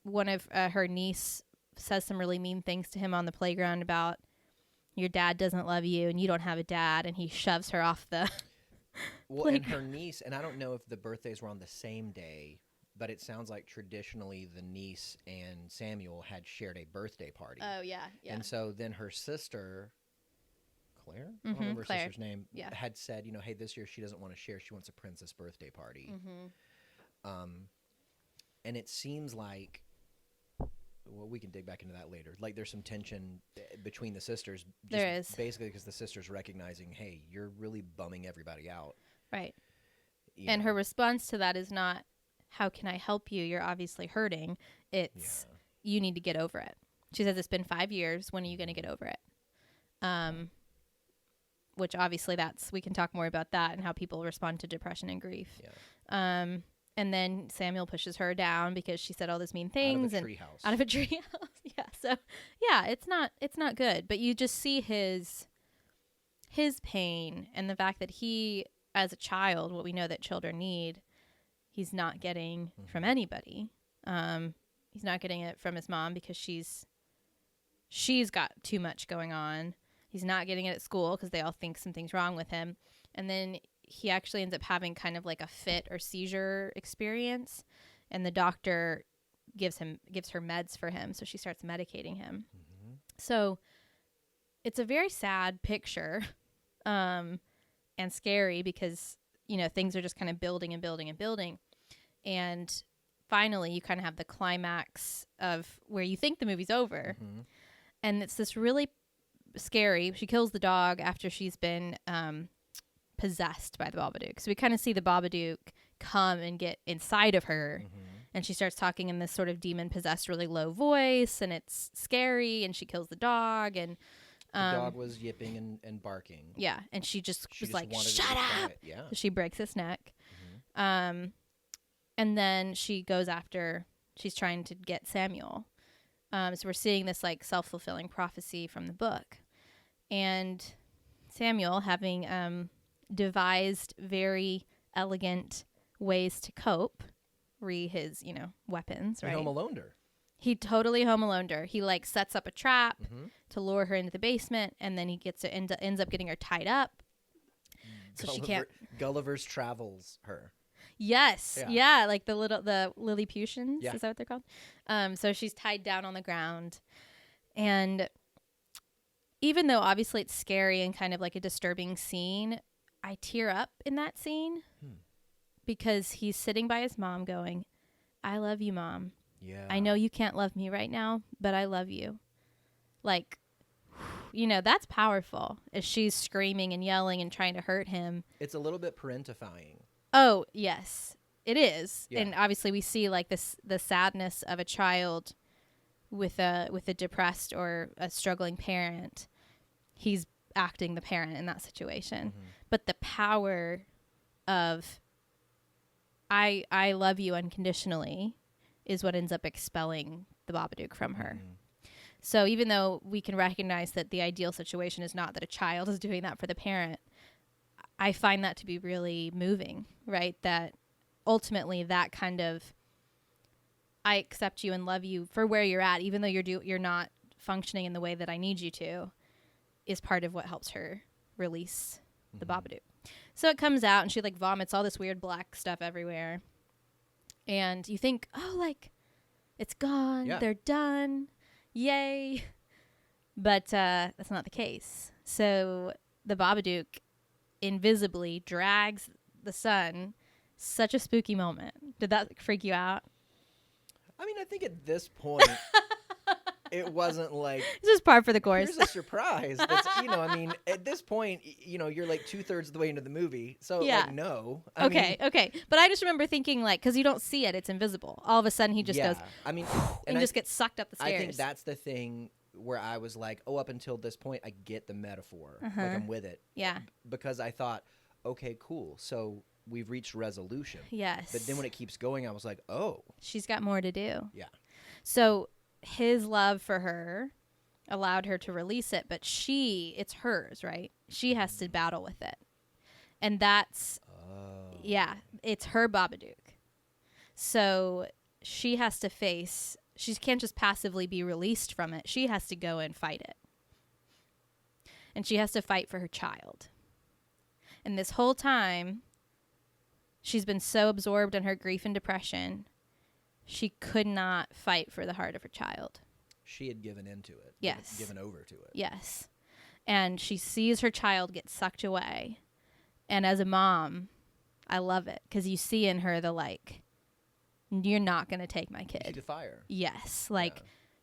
Speaker 2: One of her niece says some really mean things to him on the playground about your dad doesn't love you and you don't have a dad, and he shoves her off the
Speaker 1: Well, and her niece, and I don't know if the birthdays were on the same day, but it sounds like traditionally the niece and Samuel had shared a birthday party.
Speaker 2: Oh, yeah.
Speaker 1: And so then her sister, Claire? I don't remember her
Speaker 2: Claire.
Speaker 1: sister's name,
Speaker 2: Yeah.
Speaker 1: had said, hey, this year she doesn't want to share. She wants a princess birthday party. And it seems like, well, we can dig back into that later. Like there's some tension between the sisters.
Speaker 2: There is.
Speaker 1: Basically because the sister's recognizing, hey, you're really bumming everybody out.
Speaker 2: Right. And her response to that is not, how can I help you? You're obviously hurting. It's, you need to get over it. She says, it's been 5 years. When are you going to get over it? Which obviously we can talk more about that and how people respond to depression and grief.
Speaker 1: Yeah.
Speaker 2: And then Samuel pushes her down because she said all these mean things. Out of a treehouse. Yeah. So yeah, it's not good. But you just see his pain and the fact that he, as a child, what we know that children need, he's not getting from anybody. He's not getting it from his mom because she's got too much going on. He's not getting it at school because they all think something's wrong with him. And then he actually ends up having kind of like a fit or seizure experience, and the doctor gives her meds for him, so she starts medicating him. So it's a very sad picture, and scary because things are just kind of building and building and building, and finally you kind of have the climax of where you think the movie's over, and it's this really scary. She kills the dog after she's been possessed by the Babadook. So we kind of see the Babadook come and get inside of her, and she starts talking in this sort of demon-possessed, really low voice, and it's scary, and she kills the dog, and
Speaker 1: the dog was yipping and barking.
Speaker 2: Yeah, and she just was like, shut up!
Speaker 1: Yeah.
Speaker 2: So she breaks its neck. And then she goes after, she's trying to get Samuel. So we're seeing this like self-fulfilling prophecy from the book. And Samuel, having devised very elegant ways to cope, his weapons, right?
Speaker 1: Home Alone-er.
Speaker 2: He totally Home Alone-er. He like sets up a trap to lure her into the basement, and then he ends up getting her tied up, so she can't.
Speaker 1: Gulliver's Travels her.
Speaker 2: Yes, yeah, like the Lilliputians.
Speaker 1: Yeah.
Speaker 2: Is that what they're called? So she's tied down on the ground, and even though obviously it's scary and kind of like a disturbing scene, I tear up in that scene because he's sitting by his mom going, I love you, Mom.
Speaker 1: Yeah.
Speaker 2: I know you can't love me right now, but I love you. Like, that's powerful as she's screaming and yelling and trying to hurt him.
Speaker 1: It's a little bit parentifying.
Speaker 2: Oh, yes, it is.
Speaker 1: Yeah.
Speaker 2: And obviously we see like the sadness of a child with a depressed or a struggling parent. He's acting the parent in that situation. But the power of I love you unconditionally is what ends up expelling the Babadook from her. So even though we can recognize that the ideal situation is not that a child is doing that for the parent, I find that to be really moving, right? That ultimately that kind of, I accept you and love you for where you're at, even though you're not functioning in the way that I need you to, is part of what helps her release the Babadook. So it comes out and she like vomits all this weird black stuff everywhere. And you think, oh, like, it's gone. Yeah. They're done. Yay. But that's not the case. So the Babadook invisibly drags the son. Such a spooky moment. Did that freak you out?
Speaker 1: I mean, I think at this point, it wasn't like...
Speaker 2: This is par for the course.
Speaker 1: Here's a surprise. That's, I mean, at this point, you're like 2/3 of the way into the movie. So, like, no.
Speaker 2: Okay. But I just remember thinking, like, because you don't see it, it's invisible. All of a sudden, he just goes...
Speaker 1: I mean...
Speaker 2: and just gets sucked up the stairs.
Speaker 1: I think that's the thing where I was like, oh, up until this point, I get the metaphor. Like, I'm with it.
Speaker 2: Yeah.
Speaker 1: Because I thought, okay, cool. So... we've reached resolution.
Speaker 2: Yes.
Speaker 1: But then when it keeps going, I was like, oh.
Speaker 2: She's got more to do.
Speaker 1: Yeah.
Speaker 2: So his love for her, allowed her to release it, but it's hers, right? She has to battle with it. And that's, it's her Babadook. So she has to she can't just passively be released from it. She has to go and fight it. And she has to fight for her child. And this whole time, she's been so absorbed in her grief and depression, she could not fight for the heart of her child.
Speaker 1: She had given into it.
Speaker 2: Yes.
Speaker 1: Given over to it.
Speaker 2: Yes. And she sees her child get sucked away. And as a mom, I love it because you see in her you're not going to take my kid.
Speaker 1: She's a fire.
Speaker 2: Yes.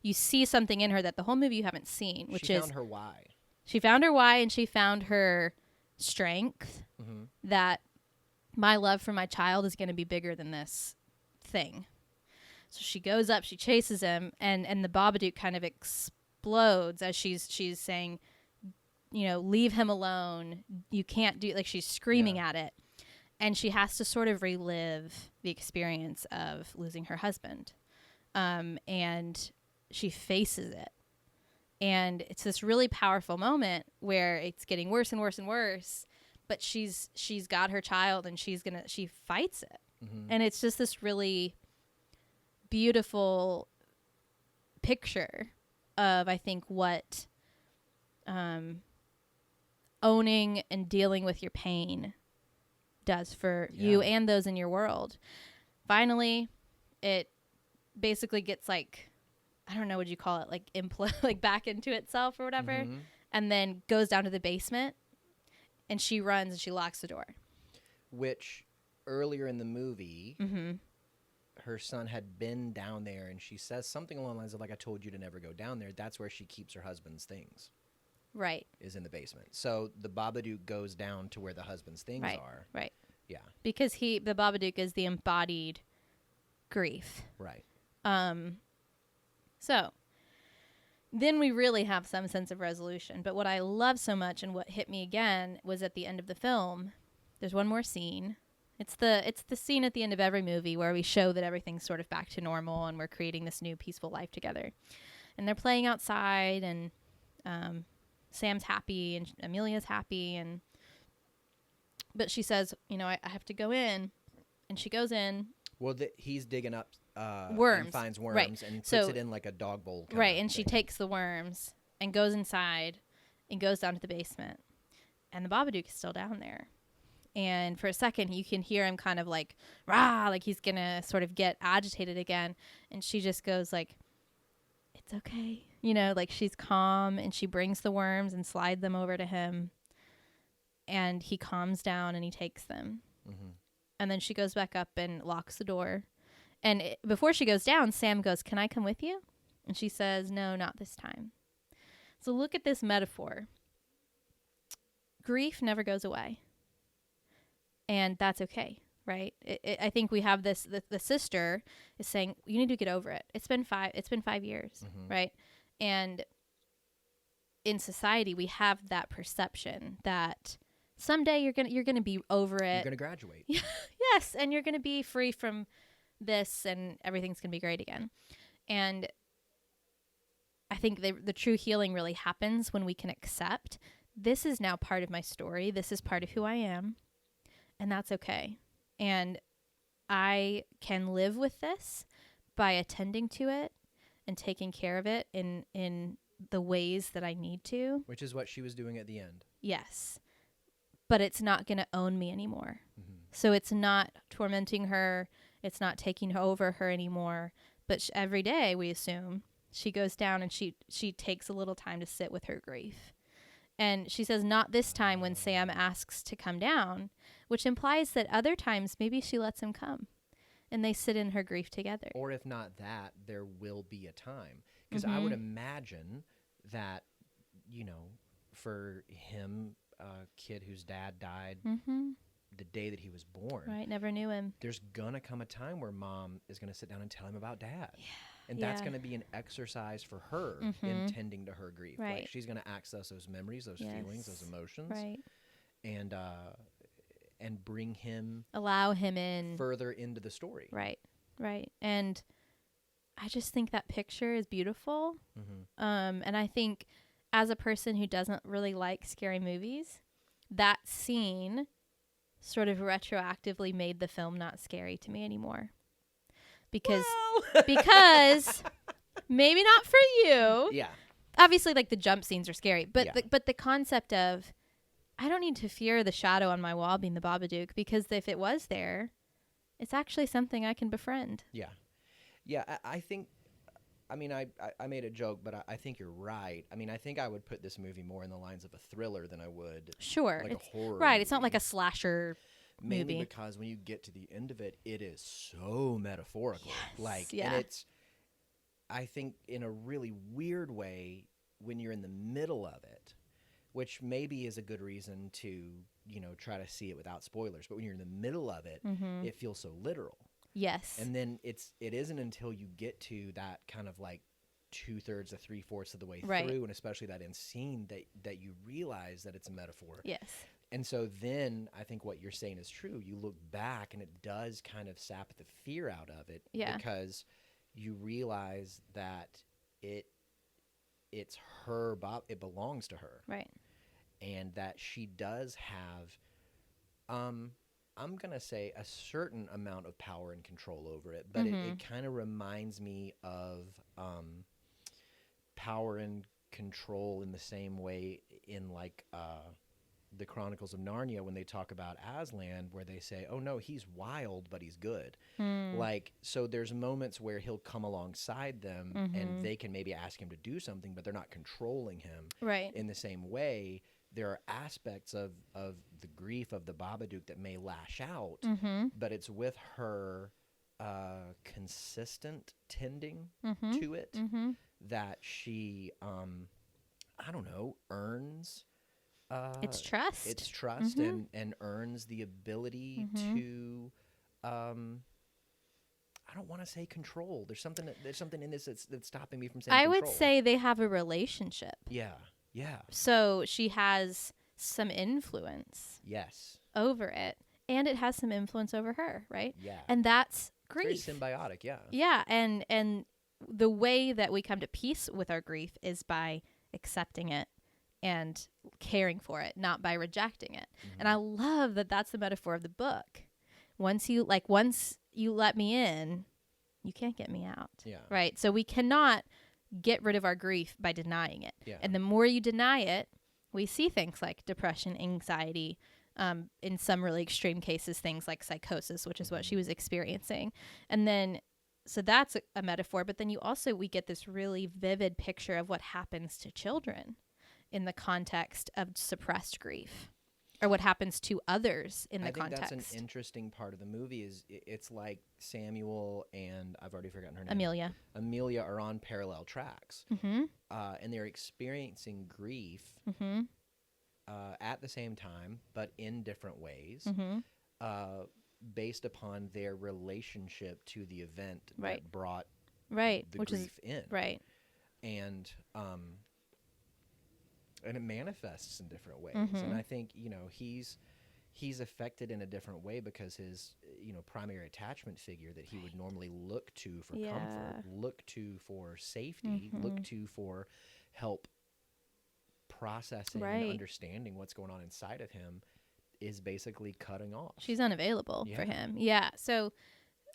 Speaker 2: You see something in her that the whole movie you haven't seen, which
Speaker 1: she found her why.
Speaker 2: She found her why, and she found her strength that my love for my child is going to be bigger than this thing. So she goes up, she chases him, and the Babadook kind of explodes as she's saying, leave him alone. You can't do, she's screaming at it. And she has to sort of relive the experience of losing her husband. And she faces it. And it's this really powerful moment where it's getting worse and worse and worse, but she's got her child and she fights it. And it's just this really beautiful picture of, I think, what owning and dealing with your pain does for you and those in your world. Finally, it basically gets I don't know what you call it, back into itself or whatever, and then goes down to the basement, and she runs and she locks the door. Which
Speaker 1: earlier in the movie, her son had been down there, and she says something along the lines of, I told you to never go down there. That's where she keeps her husband's things.
Speaker 2: Right.
Speaker 1: Is in the basement. So the Babadook goes down to where the husband's things are.
Speaker 2: Right.
Speaker 1: Yeah.
Speaker 2: Because the Babadook is the embodied grief.
Speaker 1: Right.
Speaker 2: So then we really have some sense of resolution. But what I love so much and what hit me again was at the end of the film, there's one more scene. It's the scene at the end of every movie where we show that everything's sort of back to normal and we're creating this new peaceful life together. And they're playing outside, and Sam's happy and Amelia's happy, but she says, I have to go in, and she goes in.
Speaker 1: Well, he's digging up
Speaker 2: worms,
Speaker 1: and finds worms,
Speaker 2: right,
Speaker 1: and puts it in a dog bowl.
Speaker 2: Right, and she takes the worms and goes inside and goes down to the basement, and the Babadook is still down there. And for a second, you can hear him kind of rah, he's gonna sort of get agitated again, and she just goes it's okay. She's calm, and she brings the worms and slides them over to him, and he calms down and he takes them. And then she goes back up and locks the door. And before she goes down, Sam goes, "Can I come with you?" And she says, "No, not this time." So look at this metaphor. Grief never goes away. And that's okay. Right. I think we have this. The sister is saying, "You need to get over it. It's been 5 years, right?" And in society, we have that perception that someday you're gonna be over it.
Speaker 1: You're gonna graduate.
Speaker 2: Yes, and you're gonna be free from this, and everything's gonna be great again. And I think the true healing really happens when we can accept this is now part of my story. This is part of who I am, and that's okay. And I can live with this by attending to it and taking care of it in the ways that I need to.
Speaker 1: Which is what she was doing at the end.
Speaker 2: Yes. But it's not going to own me anymore. So it's not tormenting her. It's not taking over her anymore. But every day, we assume, she goes down and she takes a little time to sit with her grief. And she says, not this time when Sam asks to come down, which implies that other times maybe she lets him come and they sit in her grief together.
Speaker 1: Or if not that, there will be a time. Because I would imagine that, for him, a kid whose dad died the day that he was born.
Speaker 2: Right, never knew him.
Speaker 1: There's going to come a time where mom is going to sit down and tell him about dad. Yeah. And that's going to be an exercise for her in tending to her grief.
Speaker 2: Right.
Speaker 1: She's going to access those memories, those feelings, those emotions.
Speaker 2: Right.
Speaker 1: And bring him...
Speaker 2: Allow him in.
Speaker 1: Further into the story.
Speaker 2: Right, right. And I just think that picture is beautiful.
Speaker 1: Mm-hmm.
Speaker 2: And I think as a person who doesn't really like scary movies, that scene sort of retroactively made the film not scary to me anymore. Because maybe not for you.
Speaker 1: Yeah.
Speaker 2: Obviously, like, the jump scenes are scary, but
Speaker 1: Yeah.
Speaker 2: but the concept of, I don't need to fear the shadow on my wall being the Babadook, because if it was there, it's actually something I can befriend.
Speaker 1: Yeah. Yeah, I think, I mean, I made a joke, but I think you're right. I mean, I think I would put this movie more in the lines of a thriller than I would
Speaker 2: Sure.
Speaker 1: like
Speaker 2: It's,
Speaker 1: a horror
Speaker 2: right. It's not
Speaker 1: movie.
Speaker 2: like a slasher
Speaker 1: Mainly
Speaker 2: movie.
Speaker 1: because when you get to the end of it, it is so metaphorical.
Speaker 2: Yes,
Speaker 1: Like,
Speaker 2: yeah.
Speaker 1: and it's, I think, in a really weird way, when you're in the middle of it, which maybe is a good reason to, you know, try to see it without spoilers. But when you're in the middle of it, it feels so literal.
Speaker 2: Yes.
Speaker 1: And then it isn't until you get to that kind of like 2/3 to 3/4 of the way
Speaker 2: Right.
Speaker 1: through, and especially that end scene, that you realize that it's a metaphor.
Speaker 2: Yes.
Speaker 1: And so then I think what you're saying is true. You look back and it does kind of sap the fear out of it.
Speaker 2: Yeah.
Speaker 1: Because you realize that it's her, it belongs to her.
Speaker 2: Right.
Speaker 1: And that she does have, I'm going to say, a certain amount of power and control over it. But it kind of reminds me of power and control in the same way in like the Chronicles of Narnia, when they talk about Aslan, where they say, oh no, he's wild, but he's good. Like, so there's moments where he'll come alongside them and they can maybe ask him to do something, but they're not controlling him.
Speaker 2: Right.
Speaker 1: In the same way, there are aspects of the grief of the Babadook that may lash out, but it's with her consistent tending to it that she, I don't know, earns...
Speaker 2: it's trust.
Speaker 1: It's trust and earns the ability to, I don't want to say control. There's something in this that's stopping me from saying
Speaker 2: I
Speaker 1: control.
Speaker 2: would say they have a relationship.
Speaker 1: Yeah. Yeah.
Speaker 2: So she has some influence
Speaker 1: Yes.
Speaker 2: over it, and it has some influence over her, right?
Speaker 1: Yeah.
Speaker 2: And that's
Speaker 1: It's
Speaker 2: grief.
Speaker 1: very symbiotic, yeah.
Speaker 2: Yeah, and the way that we come to peace with our grief is by accepting it and caring for it, not by rejecting it. And I love that that's the metaphor of the book. Once you let me in, you can't get me out.
Speaker 1: Yeah.
Speaker 2: Right? So we cannot get rid of our grief by denying it.
Speaker 1: Yeah.
Speaker 2: And the more you deny it, we see things like depression, anxiety, in some really extreme cases, things like psychosis, which is what she was experiencing. And then, so that's a metaphor. But then we get this really vivid picture of what happens to children in the context of suppressed grief, or what happens to others in the context.
Speaker 1: I think that's an interesting part of the movie. Is it's like Samuel and I've already forgotten her name. Amelia are on parallel tracks, and they're experiencing grief at the same time, but in different ways, based upon their relationship to the event that brought the grief in.
Speaker 2: Right.
Speaker 1: And it manifests in different ways. And I think, you know, he's affected in a different way because his, you know, primary attachment figure that he would normally look to for comfort, look to for safety, look to for help processing and understanding what's going on inside of him, is basically cutting off.
Speaker 2: She's unavailable for him. Yeah. So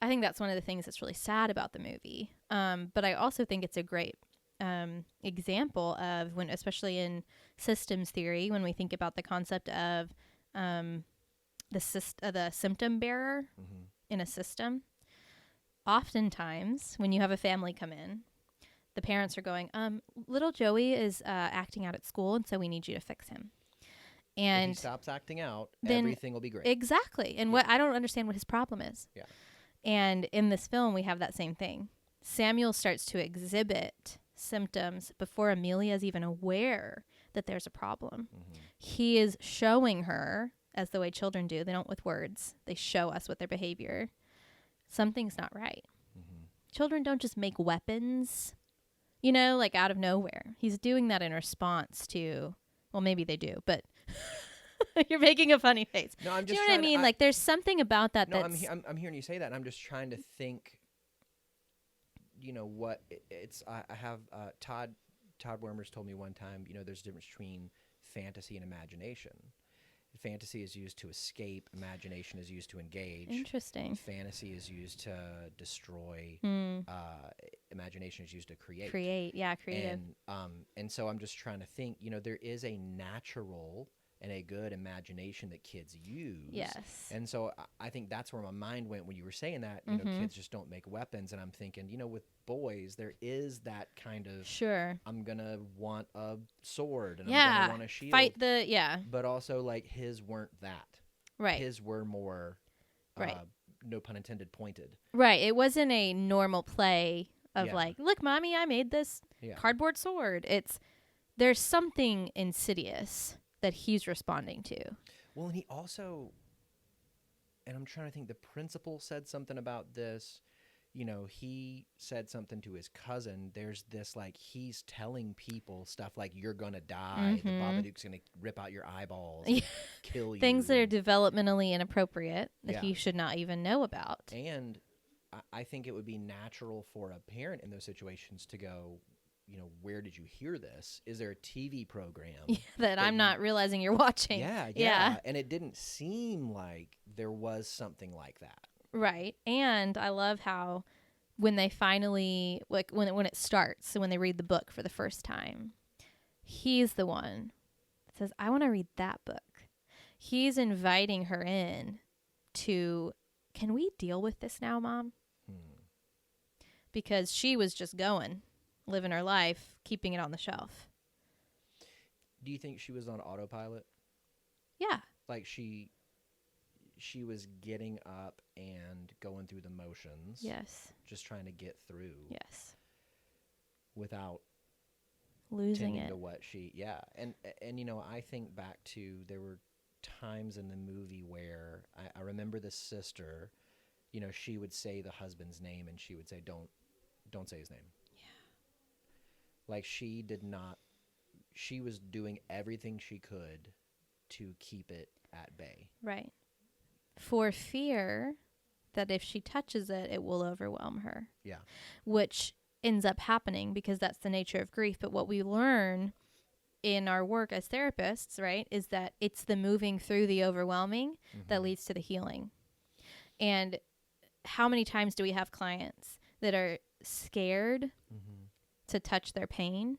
Speaker 2: I think that's one of the things that's really sad about the movie. But I also think it's a great example of when, especially in systems theory, when we think about the concept of the symptom bearer in a system. Oftentimes, when you have a family come in, the parents are going, little Joey is acting out at school, and so we need you to fix him. And
Speaker 1: if he stops acting out,
Speaker 2: then
Speaker 1: everything will be great.
Speaker 2: Exactly. And what I don't understand what his problem is.
Speaker 1: Yeah.
Speaker 2: And in this film, we have that same thing. Samuel starts to exhibit symptoms before Amelia is even aware that there's a problem. He is showing her, as the way children do, they don't with words, they show us with their behavior, something's not right. Children don't just make weapons, you know, like out of nowhere. He's doing that in response to, well, maybe they do, but you're making a funny face.
Speaker 1: No, I'm just
Speaker 2: do you know what I mean? Like, there's something about that
Speaker 1: no,
Speaker 2: that's...
Speaker 1: I'm hearing you say that, and I'm just trying to think you know, what it's, I have, Todd Wormers told me one time, you know, there's a difference between fantasy and imagination. Fantasy is used to escape. Imagination is used to engage.
Speaker 2: Interesting.
Speaker 1: Fantasy is used to destroy. Imagination is used to create.
Speaker 2: Creative.
Speaker 1: And so I'm just trying to think, you know, there is a natural and a good imagination that kids use.
Speaker 2: Yes.
Speaker 1: And so I think that's where my mind went when you were saying that, you know, kids just don't make weapons. And I'm thinking, you know, with boys, there is that kind of,
Speaker 2: Sure.
Speaker 1: I'm going to want a sword and I'm going to want a shield.
Speaker 2: Fight the, But
Speaker 1: also, like, his weren't that.
Speaker 2: Right.
Speaker 1: His were more, no pun intended, pointed.
Speaker 2: Right. It wasn't a normal play of
Speaker 1: Yeah.
Speaker 2: look, mommy, I made this cardboard sword. There's something insidious that he's responding to.
Speaker 1: Well, and he also, and I'm trying to think, the principal said something about this. You know, he said something to his cousin. There's this, like, he's telling people stuff like, you're going to die. The Babadook's going to rip out your eyeballs, and kill you.
Speaker 2: Things that are developmentally inappropriate that he should not even know about.
Speaker 1: And I think it would be natural for a parent in those situations to go, you know, where did you hear this? Is there a TV program
Speaker 2: that I'm not realizing you're watching?
Speaker 1: Yeah. And it didn't seem like there was something like that.
Speaker 2: Right. And I love how when they finally, like, when it starts, so when they read the book for the first time, he's the one that says, I want to read that book. He's inviting her in to, can we deal with this now, Mom? Because she was just going, living her life, keeping it on the shelf.
Speaker 1: Do you think she was on autopilot?
Speaker 2: Yeah.
Speaker 1: Like she was getting up and going through the motions.
Speaker 2: Yes.
Speaker 1: Just trying to get through.
Speaker 2: Yes.
Speaker 1: Without
Speaker 2: losing it.
Speaker 1: To what she, and you know, I think back to, there were times in the movie where I remember the sister, you know, she would say the husband's name and she would say, don't say his name. Yeah. Like, she was doing everything she could to keep it at bay.
Speaker 2: Right. For fear that if she touches it, it will overwhelm her.
Speaker 1: Yeah.
Speaker 2: Which ends up happening because that's the nature of grief. But what we learn in our work as therapists, right, is that it's the moving through the overwhelming that leads to the healing. And how many times do we have clients that are scared to touch their pain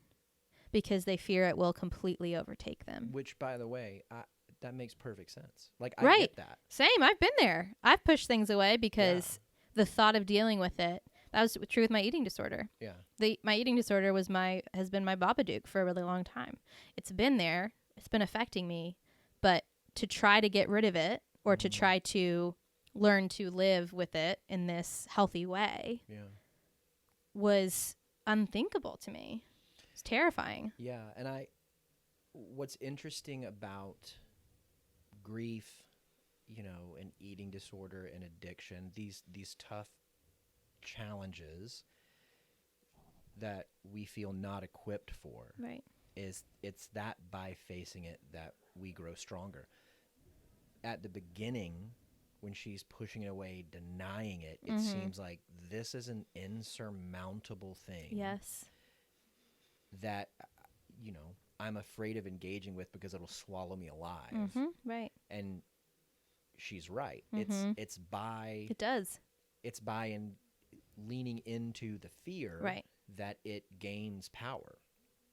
Speaker 2: because they fear it will completely overtake them?
Speaker 1: Which, by the way, that makes perfect sense. Like, I get that.
Speaker 2: Same. I've been there. I've pushed things away because the thought of dealing with it, that was true with my eating disorder.
Speaker 1: Yeah.
Speaker 2: My eating disorder has been my Babadook for a really long time. It's been there. It's been affecting me. But to try to get rid of it or to try to learn to live with it in this healthy way was unthinkable to me. It's terrifying.
Speaker 1: Yeah. And what's interesting about grief, you know, and eating disorder and addiction, these tough challenges that we feel not equipped for,
Speaker 2: right,
Speaker 1: it's that by facing it that we grow stronger. At the beginning, when she's pushing it away, denying it, it seems like this is an insurmountable thing.
Speaker 2: Yes.
Speaker 1: That, you know, I'm afraid of engaging with because it'll swallow me alive.
Speaker 2: Right.
Speaker 1: And she's right. It does. It's by leaning into the fear that it gains power.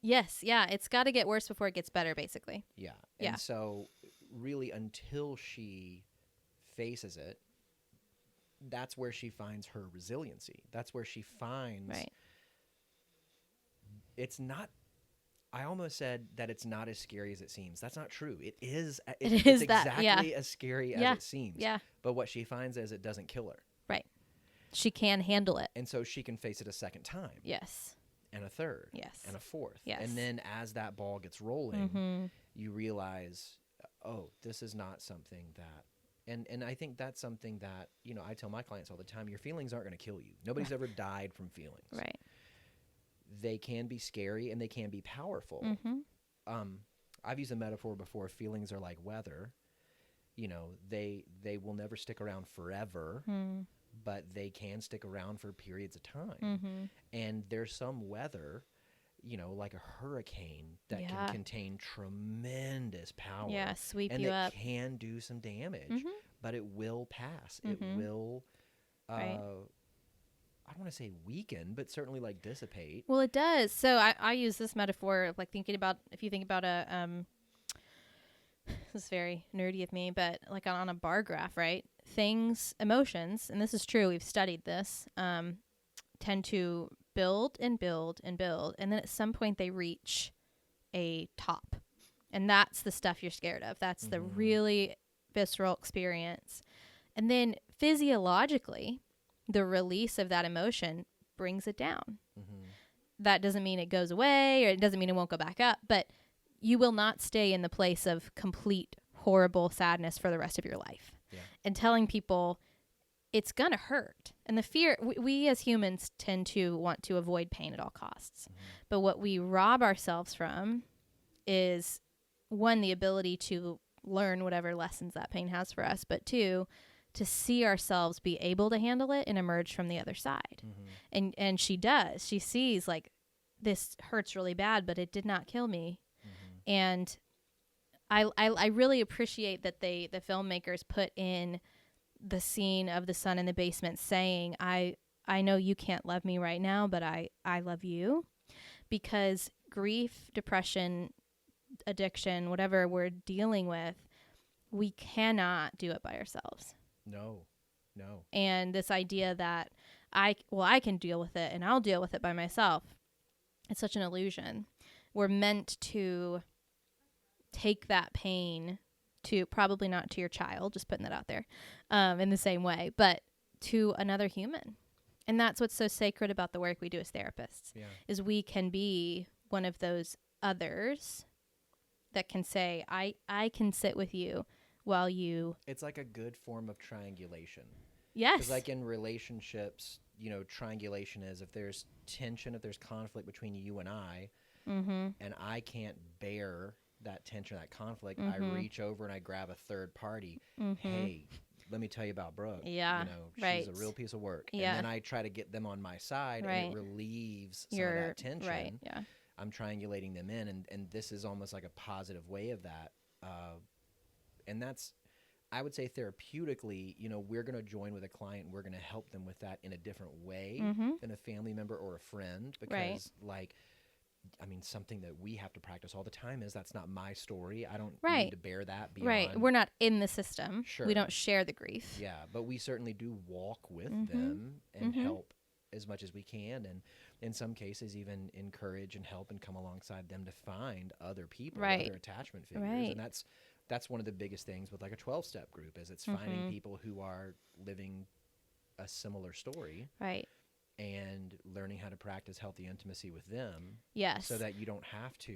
Speaker 2: Yes. Yeah. It's got to get worse before it gets better, basically.
Speaker 1: Yeah. And so really, until she faces it, that's where she finds her resiliency. That's where she finds it's not, I almost said that it's not as scary as it seems. That's not true. It's exactly as scary as it seems.
Speaker 2: Yeah.
Speaker 1: But what she finds is it doesn't kill her.
Speaker 2: Right. She can handle it.
Speaker 1: And so she can face it a second time.
Speaker 2: Yes.
Speaker 1: And a third.
Speaker 2: Yes.
Speaker 1: And a fourth.
Speaker 2: Yes.
Speaker 1: And then as that ball gets rolling, you realize, oh, this is not something that, and I think that's something that, you know, I tell my clients all the time, your feelings aren't going to kill you. Nobody's ever died from feelings.
Speaker 2: Right.
Speaker 1: They can be scary and they can be powerful. I've used a metaphor before. Feelings are like weather. You know, they will never stick around forever, but they can stick around for periods of time.
Speaker 2: Mm-hmm.
Speaker 1: And there's some weather, like a hurricane that can contain tremendous power.
Speaker 2: Yeah, sweep
Speaker 1: and
Speaker 2: you
Speaker 1: it
Speaker 2: up.
Speaker 1: can do some damage,
Speaker 2: Mm-hmm.
Speaker 1: but it will pass.
Speaker 2: Mm-hmm.
Speaker 1: It will,
Speaker 2: Right.
Speaker 1: I don't want to say weaken, but certainly like dissipate.
Speaker 2: Well, it does. So I use this metaphor of like thinking about, if you think about this is very nerdy of me, but like on a bar graph, right? Emotions, and this is true, we've studied this, tend to build and build and build. And then at some point they reach a top. And that's the stuff you're scared of. That's the really visceral experience. And then physiologically, the release of that emotion brings it down.
Speaker 1: Mm-hmm.
Speaker 2: That doesn't mean it goes away, or it doesn't mean it won't go back up, but you will not stay in the place of complete horrible sadness for the rest of your life.
Speaker 1: Yeah.
Speaker 2: And telling people it's going to hurt. And the fear, we as humans tend to want to avoid pain at all costs. Mm-hmm. But what we rob ourselves from is, one, the ability to learn whatever lessons that pain has for us, but two, to see ourselves be able to handle it and emerge from the other side. Mm-hmm. And she does. She sees like, this hurts really bad, but it did not kill me. Mm-hmm. And I really appreciate that the filmmakers put in the scene of the son in the basement saying, I know you can't love me right now, but I love you. Because grief, depression, addiction, whatever we're dealing with, we cannot do it by ourselves.
Speaker 1: No.
Speaker 2: And this idea that I can deal with it and I'll deal with it by myself, it's such an illusion. We're meant to take that pain to, probably not to your child, just putting that out there, in the same way, but to another human. And that's what's so sacred about the work we do as therapists, is we can be one of those others that can say, I can sit with you while you...
Speaker 1: It's like a good form of triangulation.
Speaker 2: Yes.
Speaker 1: Because like in relationships, triangulation is if there's tension, if there's conflict between you and I, mm-hmm. and I can't bear that tension, that conflict, mm-hmm. I reach over and I grab a third party. Mm-hmm. Hey, let me tell you about Brooke.
Speaker 2: Yeah,
Speaker 1: she's a real piece of work. Yeah. And then I try to get them on my side, and it relieves some of that tension.
Speaker 2: Right, yeah.
Speaker 1: I'm triangulating them in, and this is almost like a positive way of that. And that's, I would say therapeutically, we're going to join with a client and we're going to help them with that in a different way mm-hmm. than a family member or a friend. Because something that we have to practice all the time is that's not my story. I don't need to bear that beyond.
Speaker 2: Right. We're not in the system.
Speaker 1: Sure.
Speaker 2: We don't share the grief.
Speaker 1: Yeah, but we certainly do walk with
Speaker 2: mm-hmm.
Speaker 1: them and
Speaker 2: mm-hmm.
Speaker 1: help as much as we can, and in some cases even encourage and help and come alongside them to find other people, other attachment figures. And that's one of the biggest things with like a 12-step group, is it's finding mm-hmm. people who are living a similar story.
Speaker 2: Right.
Speaker 1: And learning how to practice healthy intimacy with them.
Speaker 2: Yes.
Speaker 1: So that you don't have to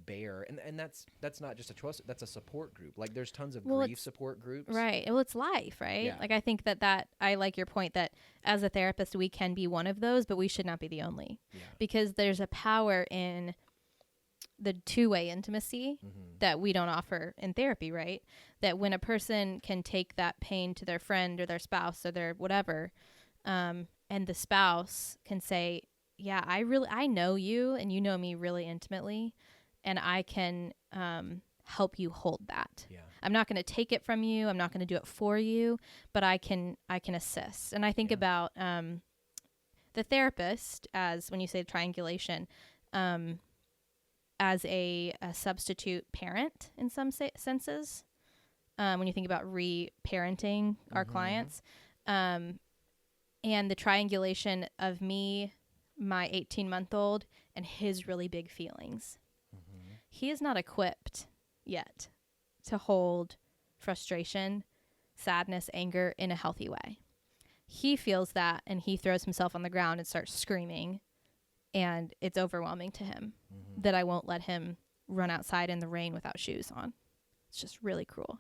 Speaker 1: bear, and that's not just a choice, that's a support group. Like there's tons of grief support groups.
Speaker 2: Right. Well, it's life, right?
Speaker 1: Yeah.
Speaker 2: Like I think that I like your point that as a therapist we can be one of those, but we should not be the only. Yeah. Because there's a power in the two-way intimacy mm-hmm. that we don't offer in therapy, right? That when a person can take that pain to their friend or their spouse or their whatever, and the spouse can say, yeah, I know you and you know me really intimately, and I can help you hold that. Yeah. I'm not going to take it from you. I'm not going to do it for you, but I can assist. And I think about the therapist as, when you say triangulation, as a substitute parent in some senses. When you think about re-parenting our mm-hmm. clients, and the triangulation of me, my 18-month-old, and his really big feelings. Mm-hmm. He is not equipped yet to hold frustration, sadness, anger in a healthy way. He feels that, and he throws himself on the ground and starts screaming, and it's overwhelming to him mm-hmm. that I won't let him run outside in the rain without shoes on. It's just really cruel,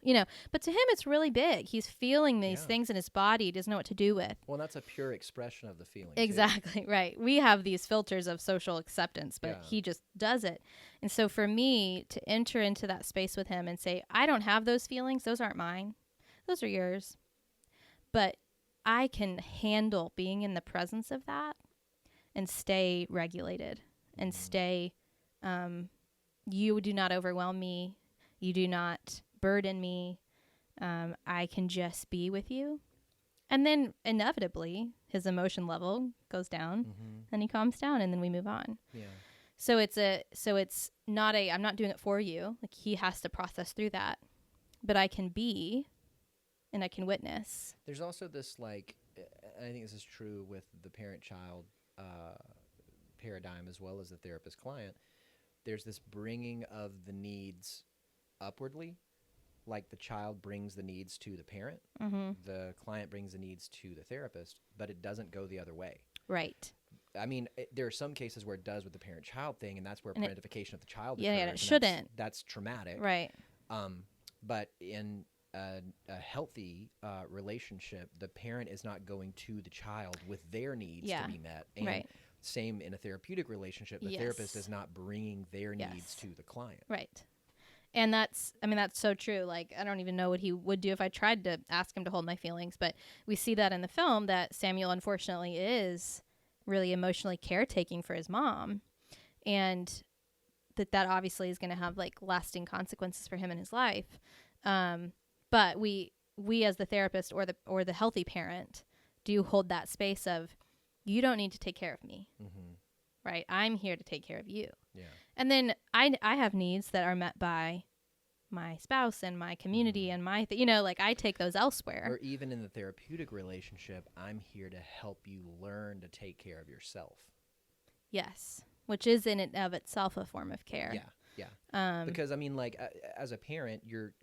Speaker 2: but to him it's really big. He's feeling these things in his body he doesn't know what to do with.
Speaker 1: Well, that's a pure expression of the feeling.
Speaker 2: Exactly. Too. Right. We have these filters of social acceptance, but he just does it. And so for me to enter into that space with him and say, I don't have those feelings. Those aren't mine. Those are yours. But I can handle being in the presence of that and stay regulated and stay, you do not overwhelm me. You do not burden me. I can just be with you. And then inevitably his emotion level goes down and he calms down and then we move on.
Speaker 1: Yeah.
Speaker 2: So it's not I'm not doing it for you. Like he has to process through that, but I can be and I can witness.
Speaker 1: There's also this, like, I think this is true with the parent-child paradigm as well as the therapist-client. There's this bringing of the needs upwardly. Like the child brings the needs to the parent, the client brings the needs to the therapist, but it doesn't go the other way.
Speaker 2: Right.
Speaker 1: I mean, there are some cases where it does with the parent-child thing, and that's where parentification of the child occurs.
Speaker 2: Yeah, and it shouldn't.
Speaker 1: That's traumatic.
Speaker 2: Right.
Speaker 1: But in a healthy relationship, the parent is not going to the child with their needs to be met. And same in a therapeutic relationship, the therapist is not bringing their needs to the client.
Speaker 2: Right. And that's so true. Like, I don't even know what he would do if I tried to ask him to hold my feelings. But we see that in the film that Samuel, unfortunately, is really emotionally caretaking for his mom. And that obviously is going to have, like, lasting consequences for him in his life. But we as the therapist or the healthy parent do hold that space of, you don't need to take care of me. Right? I'm here to take care of you. Yeah. And then I have needs that are met by my spouse and my community and my, like I take those elsewhere.
Speaker 1: Or even in the therapeutic relationship, I'm here to help you learn to take care of yourself.
Speaker 2: Yes. Which is in and of itself a form of care.
Speaker 1: Yeah. Yeah. Because, I mean, like, as a parent, you're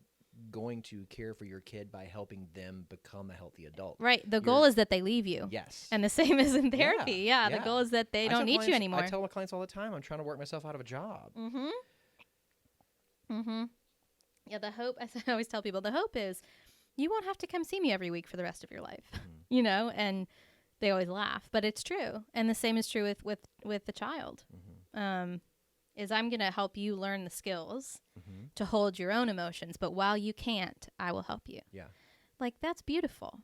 Speaker 1: going to care for your kid by helping them become a healthy adult.
Speaker 2: Right. The goal is that they leave you.
Speaker 1: Yes.
Speaker 2: And the same as in therapy. Yeah. The goal is that they don't need you anymore.
Speaker 1: I tell my clients all the time, I'm trying to work myself out of a job.
Speaker 2: Yeah, the hope, as I always tell people, the hope is you won't have to come see me every week for the rest of your life, and they always laugh, but it's true. And the same is true with the child. Is I'm going to help you learn the skills to hold your own emotions, but while you can't, I will help you. Yeah. Like, that's beautiful,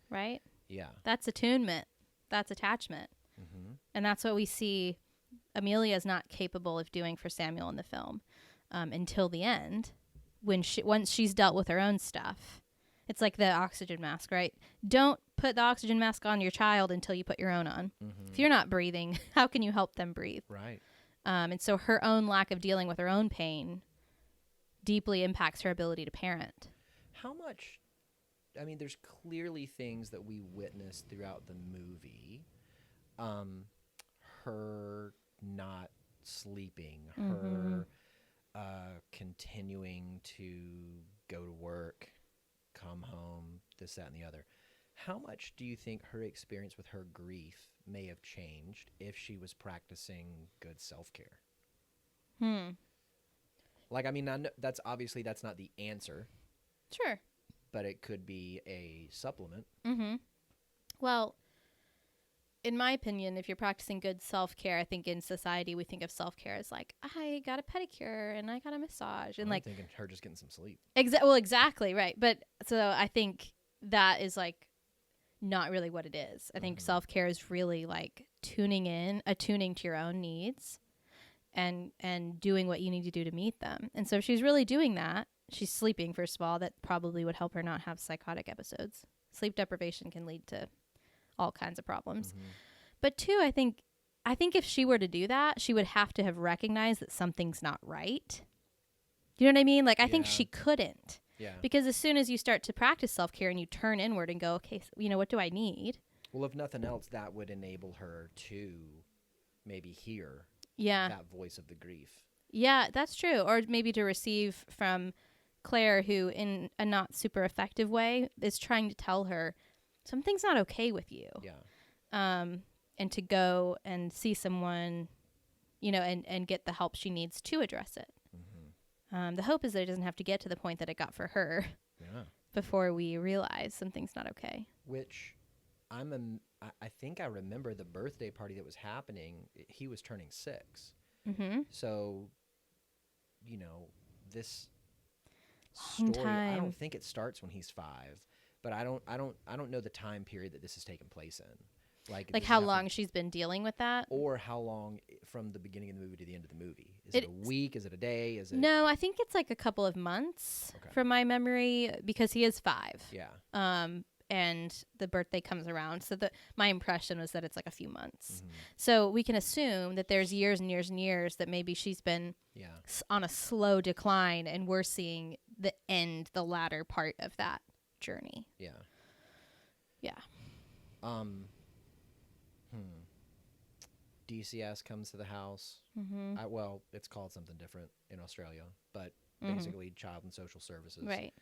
Speaker 2: right? Yeah. That's attunement. That's attachment. And that's what we see Amelia is not capable of doing for Samuel in the film until the end, once she's dealt with her own stuff. It's like the oxygen mask, right? Don't put the oxygen mask on your child until you put your own on. If you're not breathing, how can you help them breathe? Right. And so her own lack of dealing with her own pain deeply impacts her ability to parent.
Speaker 1: How much, I mean, there's clearly things that we witness throughout the movie. Her not sleeping, her continuing to go to work, come home, this, that, and the other. How much do you think her experience with her grief may have changed if she was practicing good self-care? Like, I mean, that's not the answer.
Speaker 2: Sure.
Speaker 1: But it could be a supplement.
Speaker 2: Well, in my opinion, if you're practicing good self-care, I think in society we think of self-care as like, I got a pedicure and I got a massage. And
Speaker 1: I'm thinking her just getting some sleep.
Speaker 2: Well, exactly, right. But so I think that is like not really what it is. I think self-care is really like attuning to your own needs and doing what you need to do to meet them. And so if she's really doing that, she's sleeping, first of all. That probably would help her not have psychotic episodes. Sleep deprivation can lead to all kinds of problems. But two, I think if she were to do that, she would have to have recognized that something's not right. You know what I mean? Like, I think she couldn't. Yeah. Because as soon as you start to practice self-care and you turn inward and go, okay, so, what do I need?
Speaker 1: Well, if nothing else, that would enable her to maybe hear that voice of the grief.
Speaker 2: Yeah, that's true. Or maybe to receive from Claire, who in a not super effective way is trying to tell her something's not okay with you. Yeah. And to go and see someone, and get the help she needs to address it. The hope is that it doesn't have to get to the point that it got for her before we realize something's not okay.
Speaker 1: Which I think I remember the birthday party that was happening. He was turning 6. So, this story, I don't think it starts when he's 5. but I don't know the time period that this has taken place in.
Speaker 2: Like
Speaker 1: this
Speaker 2: how
Speaker 1: happened-
Speaker 2: long she's been dealing with that?
Speaker 1: or how long from the beginning of the movie to the end of the movie? Is it a week? Is it a day? Is it
Speaker 2: No, I think it's like a couple of months
Speaker 1: Okay.
Speaker 2: from my memory, because he is 5.
Speaker 1: Yeah.
Speaker 2: And the birthday comes around. So my impression was that it's like a few months.
Speaker 1: Mhm.
Speaker 2: So we can assume that there's years and years and years that maybe she's been
Speaker 1: Yeah.
Speaker 2: on a slow decline, and we're seeing the latter part of that journey.
Speaker 1: Yeah.
Speaker 2: Yeah.
Speaker 1: DCS comes to the house.
Speaker 2: Mm-hmm.
Speaker 1: Well, it's called something different in Australia, but
Speaker 2: Mhm.
Speaker 1: basically Child and Social Services.
Speaker 2: Right.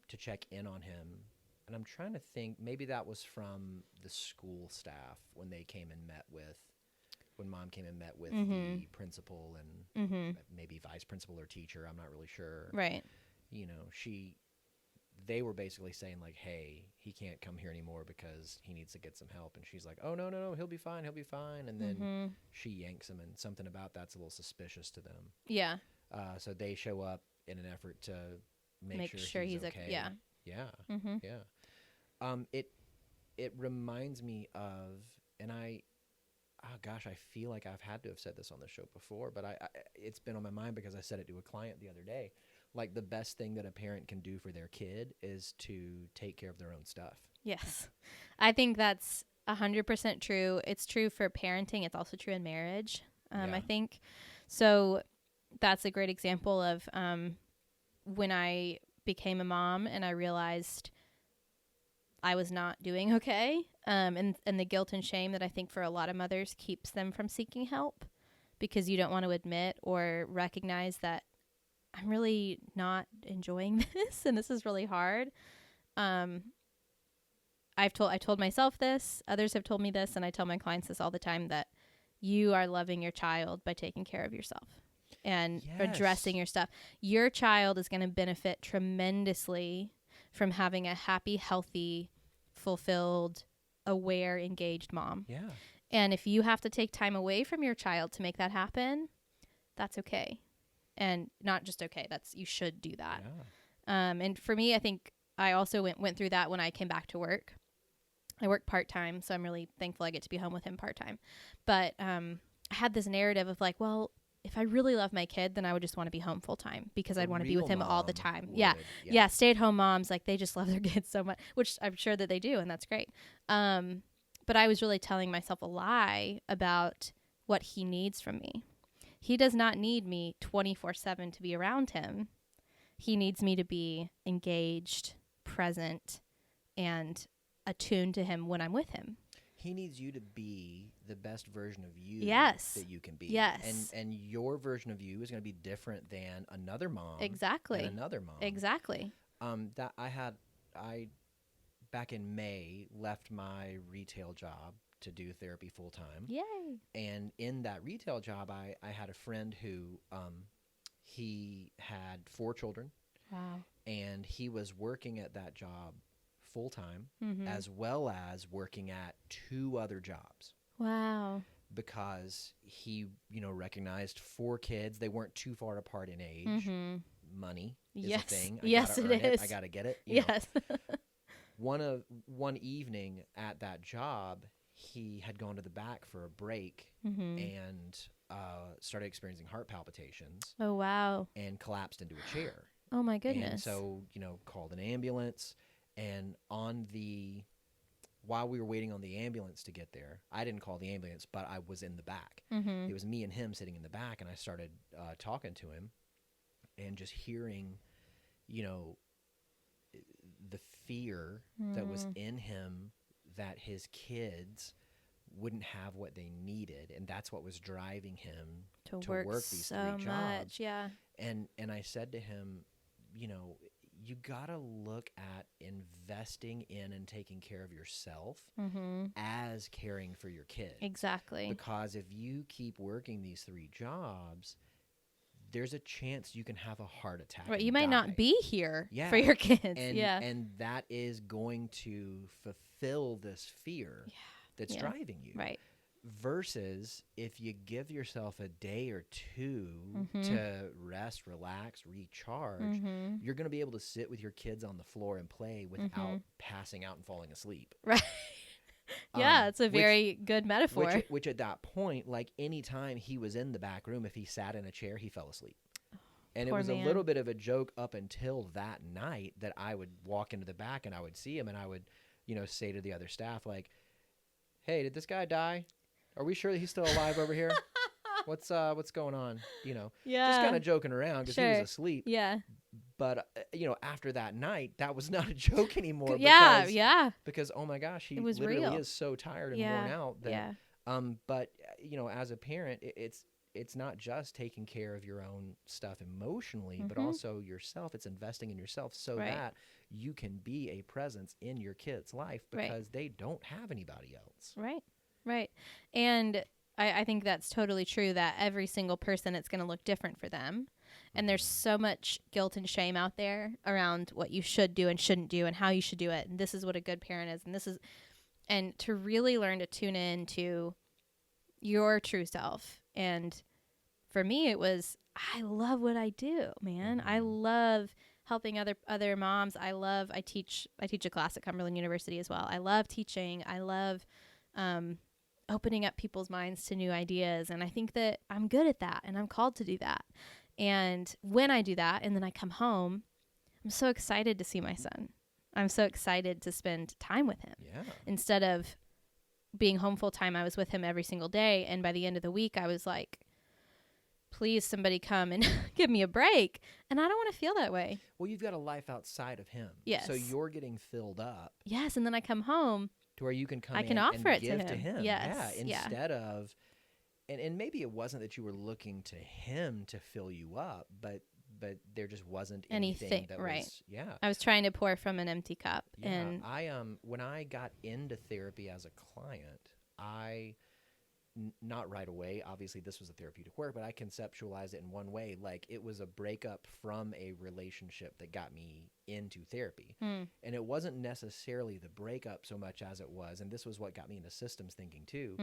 Speaker 1: To check in on him. And I'm trying to think, maybe that was from the school staff when Mom came and met with
Speaker 2: Mhm.
Speaker 1: the principal and
Speaker 2: Mm-hmm.
Speaker 1: maybe vice principal or teacher. I'm not really sure.
Speaker 2: Right.
Speaker 1: You know, they were basically saying like, hey, he can't come here anymore because he needs to get some help. And she's like, oh, no, he'll be fine. And then
Speaker 2: Mm-hmm.
Speaker 1: she yanks him, and something about that's a little suspicious to them.
Speaker 2: Yeah.
Speaker 1: So they show up in an effort to make
Speaker 2: sure he's
Speaker 1: okay.
Speaker 2: yeah.
Speaker 1: Yeah.
Speaker 2: Mm-hmm.
Speaker 1: Yeah. It reminds me of, and I feel like I've had to have said this on the show before, but it's been on my mind because I said it to a client the other day. Like, the best thing that a parent can do for their kid is to take care of their own stuff.
Speaker 2: Yes. I think that's 100% true. It's true for parenting. It's also true in marriage.
Speaker 1: Yeah.
Speaker 2: I think. So that's a great example of when I became a mom and I realized I was not doing okay. And the guilt and shame that I think for a lot of mothers keeps them from seeking help, because you don't want to admit or recognize that I'm really not enjoying this and this is really hard. I told myself this, others have told me this, and I tell my clients this all the time, that you are loving your child by taking care of yourself and addressing your stuff. Your child is going to benefit tremendously from having a happy, healthy, fulfilled, aware, engaged mom.
Speaker 1: Yeah.
Speaker 2: And if you have to take time away from your child to make that happen, that's okay. And not just okay, you should do that.
Speaker 1: Yeah.
Speaker 2: And for me, I think I also went through that when I came back to work. I work part-time, so I'm really thankful I get to be home with him part-time. But I had this narrative of like, well, if I really love my kid, then I would just want to be home full-time because I'd want to be with him all the time. Yeah, stay-at-home moms, like, they just love their kids so much, which I'm sure that they do, and that's great. But I was really telling myself a lie about what he needs from me. He does not need me 24/7 to be around him. He needs me to be engaged, present, and attuned to him when I'm with him.
Speaker 1: He needs you to be the best version of you that you can be.
Speaker 2: Yes.
Speaker 1: And your version of you is going to be different than another mom.
Speaker 2: Exactly.
Speaker 1: And another mom.
Speaker 2: Exactly.
Speaker 1: That I back in May left my retail job to do therapy full time.
Speaker 2: Yay.
Speaker 1: And in that retail job, I had a friend who he had 4 children.
Speaker 2: Wow.
Speaker 1: And he was working at that job full time,
Speaker 2: Mm-hmm.
Speaker 1: as well as working at 2 other jobs.
Speaker 2: Wow.
Speaker 1: Because he, recognized 4 kids. They weren't too far apart in age.
Speaker 2: Mm-hmm.
Speaker 1: Money is
Speaker 2: Yes.
Speaker 1: a thing.
Speaker 2: Yes, it is.
Speaker 1: I gotta get it.
Speaker 2: Yes.
Speaker 1: One evening at that job, he had gone to the back for a break
Speaker 2: Mm-hmm.
Speaker 1: and started experiencing heart palpitations
Speaker 2: Oh, wow.
Speaker 1: and collapsed into a chair.
Speaker 2: Oh, my goodness.
Speaker 1: And so, called an ambulance. And while we were waiting on the ambulance to get there, I didn't call the ambulance, but I was in the back.
Speaker 2: Mm-hmm.
Speaker 1: It was me and him sitting in the back, and I started talking to him and just hearing, the fear that was in him that his kids wouldn't have what they needed, and that's what was driving him to work these
Speaker 2: so
Speaker 1: 3 jobs.
Speaker 2: much. Yeah.
Speaker 1: And I said to him, you gotta look at investing in and taking care of yourself
Speaker 2: Mm-hmm.
Speaker 1: as caring for your kid.
Speaker 2: Exactly.
Speaker 1: Because if you keep working these 3 jobs, there's a chance you can have a heart attack.
Speaker 2: Right.
Speaker 1: and
Speaker 2: You might
Speaker 1: die.
Speaker 2: not be here
Speaker 1: Yeah.
Speaker 2: for your kids.
Speaker 1: And,
Speaker 2: yeah.
Speaker 1: and that is going to fulfill this fear that's
Speaker 2: Yeah.
Speaker 1: driving you.
Speaker 2: Right.
Speaker 1: versus if you give yourself a day or two to rest, relax, recharge, you're going to be able to sit with your kids on the floor and play without passing out and falling asleep.
Speaker 2: Right. Yeah, it's a very good metaphor.
Speaker 1: Which at that point, like anytime he was in the back room, if he sat in a chair, he fell asleep. And it was a little bit of a joke up until that night that I would walk into the back and I would see him and I would, say to the other staff, like, hey, did this guy die? Are we sure that he's still alive over here? What's going on? Just kind of joking around because he was asleep.
Speaker 2: Yeah.
Speaker 1: But, after that night, that was not a joke anymore. Because, oh my gosh, he literally is so tired and worn out. That, but, as a parent, it's not just taking care of your own stuff emotionally, but also yourself. It's investing in yourself so that you can be a presence in your kid's life because they don't have anybody else.
Speaker 2: Right. And I think that's totally true that every single person, it's going to look different for them. And there's so much guilt and shame out there around what you should do and shouldn't do and how you should do it. And this is what a good parent is. And to really learn to tune in to your true self. And for me, it was, I love what I do, man. I love helping other moms. I teach a class at Cumberland University as well. I love teaching. I love opening up people's minds to new ideas. And I think that I'm good at that and I'm called to do that. And when I do that and then I come home, I'm so excited to see my son. I'm so excited to spend time with him.
Speaker 1: Yeah.
Speaker 2: Instead of being home full time, I was with him every single day. And by the end of the week, I was like, please somebody come and give me a break. And I don't want to feel that way.
Speaker 1: Well, you've got a life outside of him.
Speaker 2: Yes.
Speaker 1: So you're getting filled up.
Speaker 2: Yes. And then I come home.
Speaker 1: To where you can come
Speaker 2: I
Speaker 1: in
Speaker 2: can offer
Speaker 1: and
Speaker 2: it
Speaker 1: give
Speaker 2: to him.
Speaker 1: Yeah, instead of, and maybe it wasn't that you were looking to him to fill you up, but there just wasn't anything that was,
Speaker 2: I was trying to pour from an empty cup.
Speaker 1: Yeah,
Speaker 2: and
Speaker 1: when I got into therapy as a client, not right away, obviously this was a therapeutic work, but I conceptualized it in one way, like it was a breakup from a relationship that got me into therapy. And it wasn't necessarily the breakup so much as it was, and this was what got me into systems thinking too,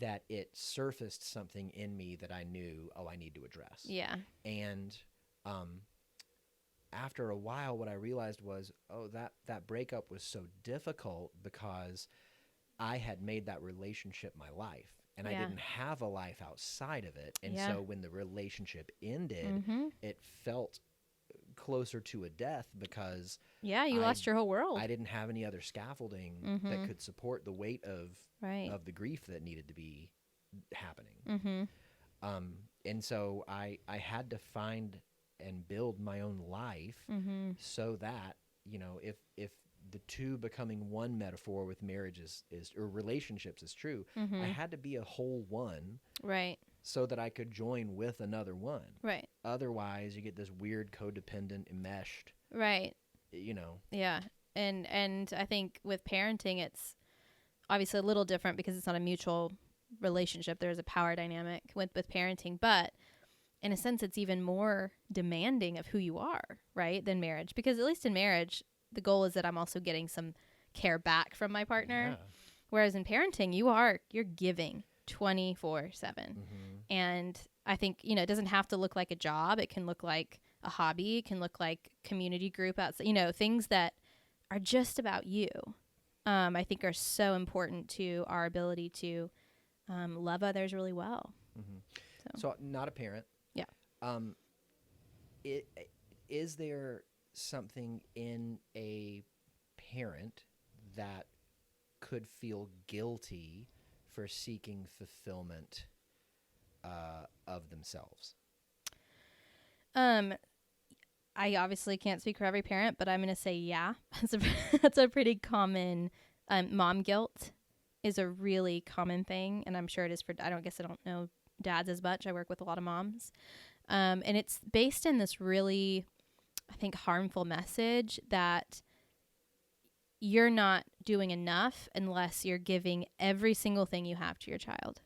Speaker 1: that it surfaced something in me that I knew, I need to address.
Speaker 2: Yeah.
Speaker 1: And after a while, what I realized was, that breakup was so difficult because I had made that relationship my life. And I didn't have a life outside of it. And so when the relationship ended, it felt closer to a death because
Speaker 2: you lost your whole world.
Speaker 1: I didn't have any other scaffolding that could support the weight of the grief that needed to be happening. And so I had to find and build my own life so that, if the two becoming one metaphor with marriage is or relationships is true, I had to be a whole one.
Speaker 2: Right.
Speaker 1: So that I could join with another one.
Speaker 2: Right.
Speaker 1: Otherwise, you get this weird codependent enmeshed.
Speaker 2: Right. Yeah. And I think with parenting, it's obviously a little different because it's not a mutual relationship. There's a power dynamic with parenting, but in a sense, it's even more demanding of who you are, right, than marriage. Because at least in marriage, the goal is that I'm also getting some care back from my partner. Yeah. Whereas in parenting, you're giving 24/7. And I think, it doesn't have to look like a job. It can look like a hobby. It can look like community group outside, things that are just about you. I think are so important to our ability to love others really well.
Speaker 1: So not a parent.
Speaker 2: Yeah.
Speaker 1: Is there something in a parent that could feel guilty for seeking fulfillment of themselves?
Speaker 2: I obviously can't speak for every parent, but I'm going to say that's a pretty common. Mom guilt is a really common thing, and I'm sure it is for. I don't know dads as much. I work with a lot of moms, and it's based in this really, I think, harmful message that you're not doing enough unless you're giving every single thing you have to your child.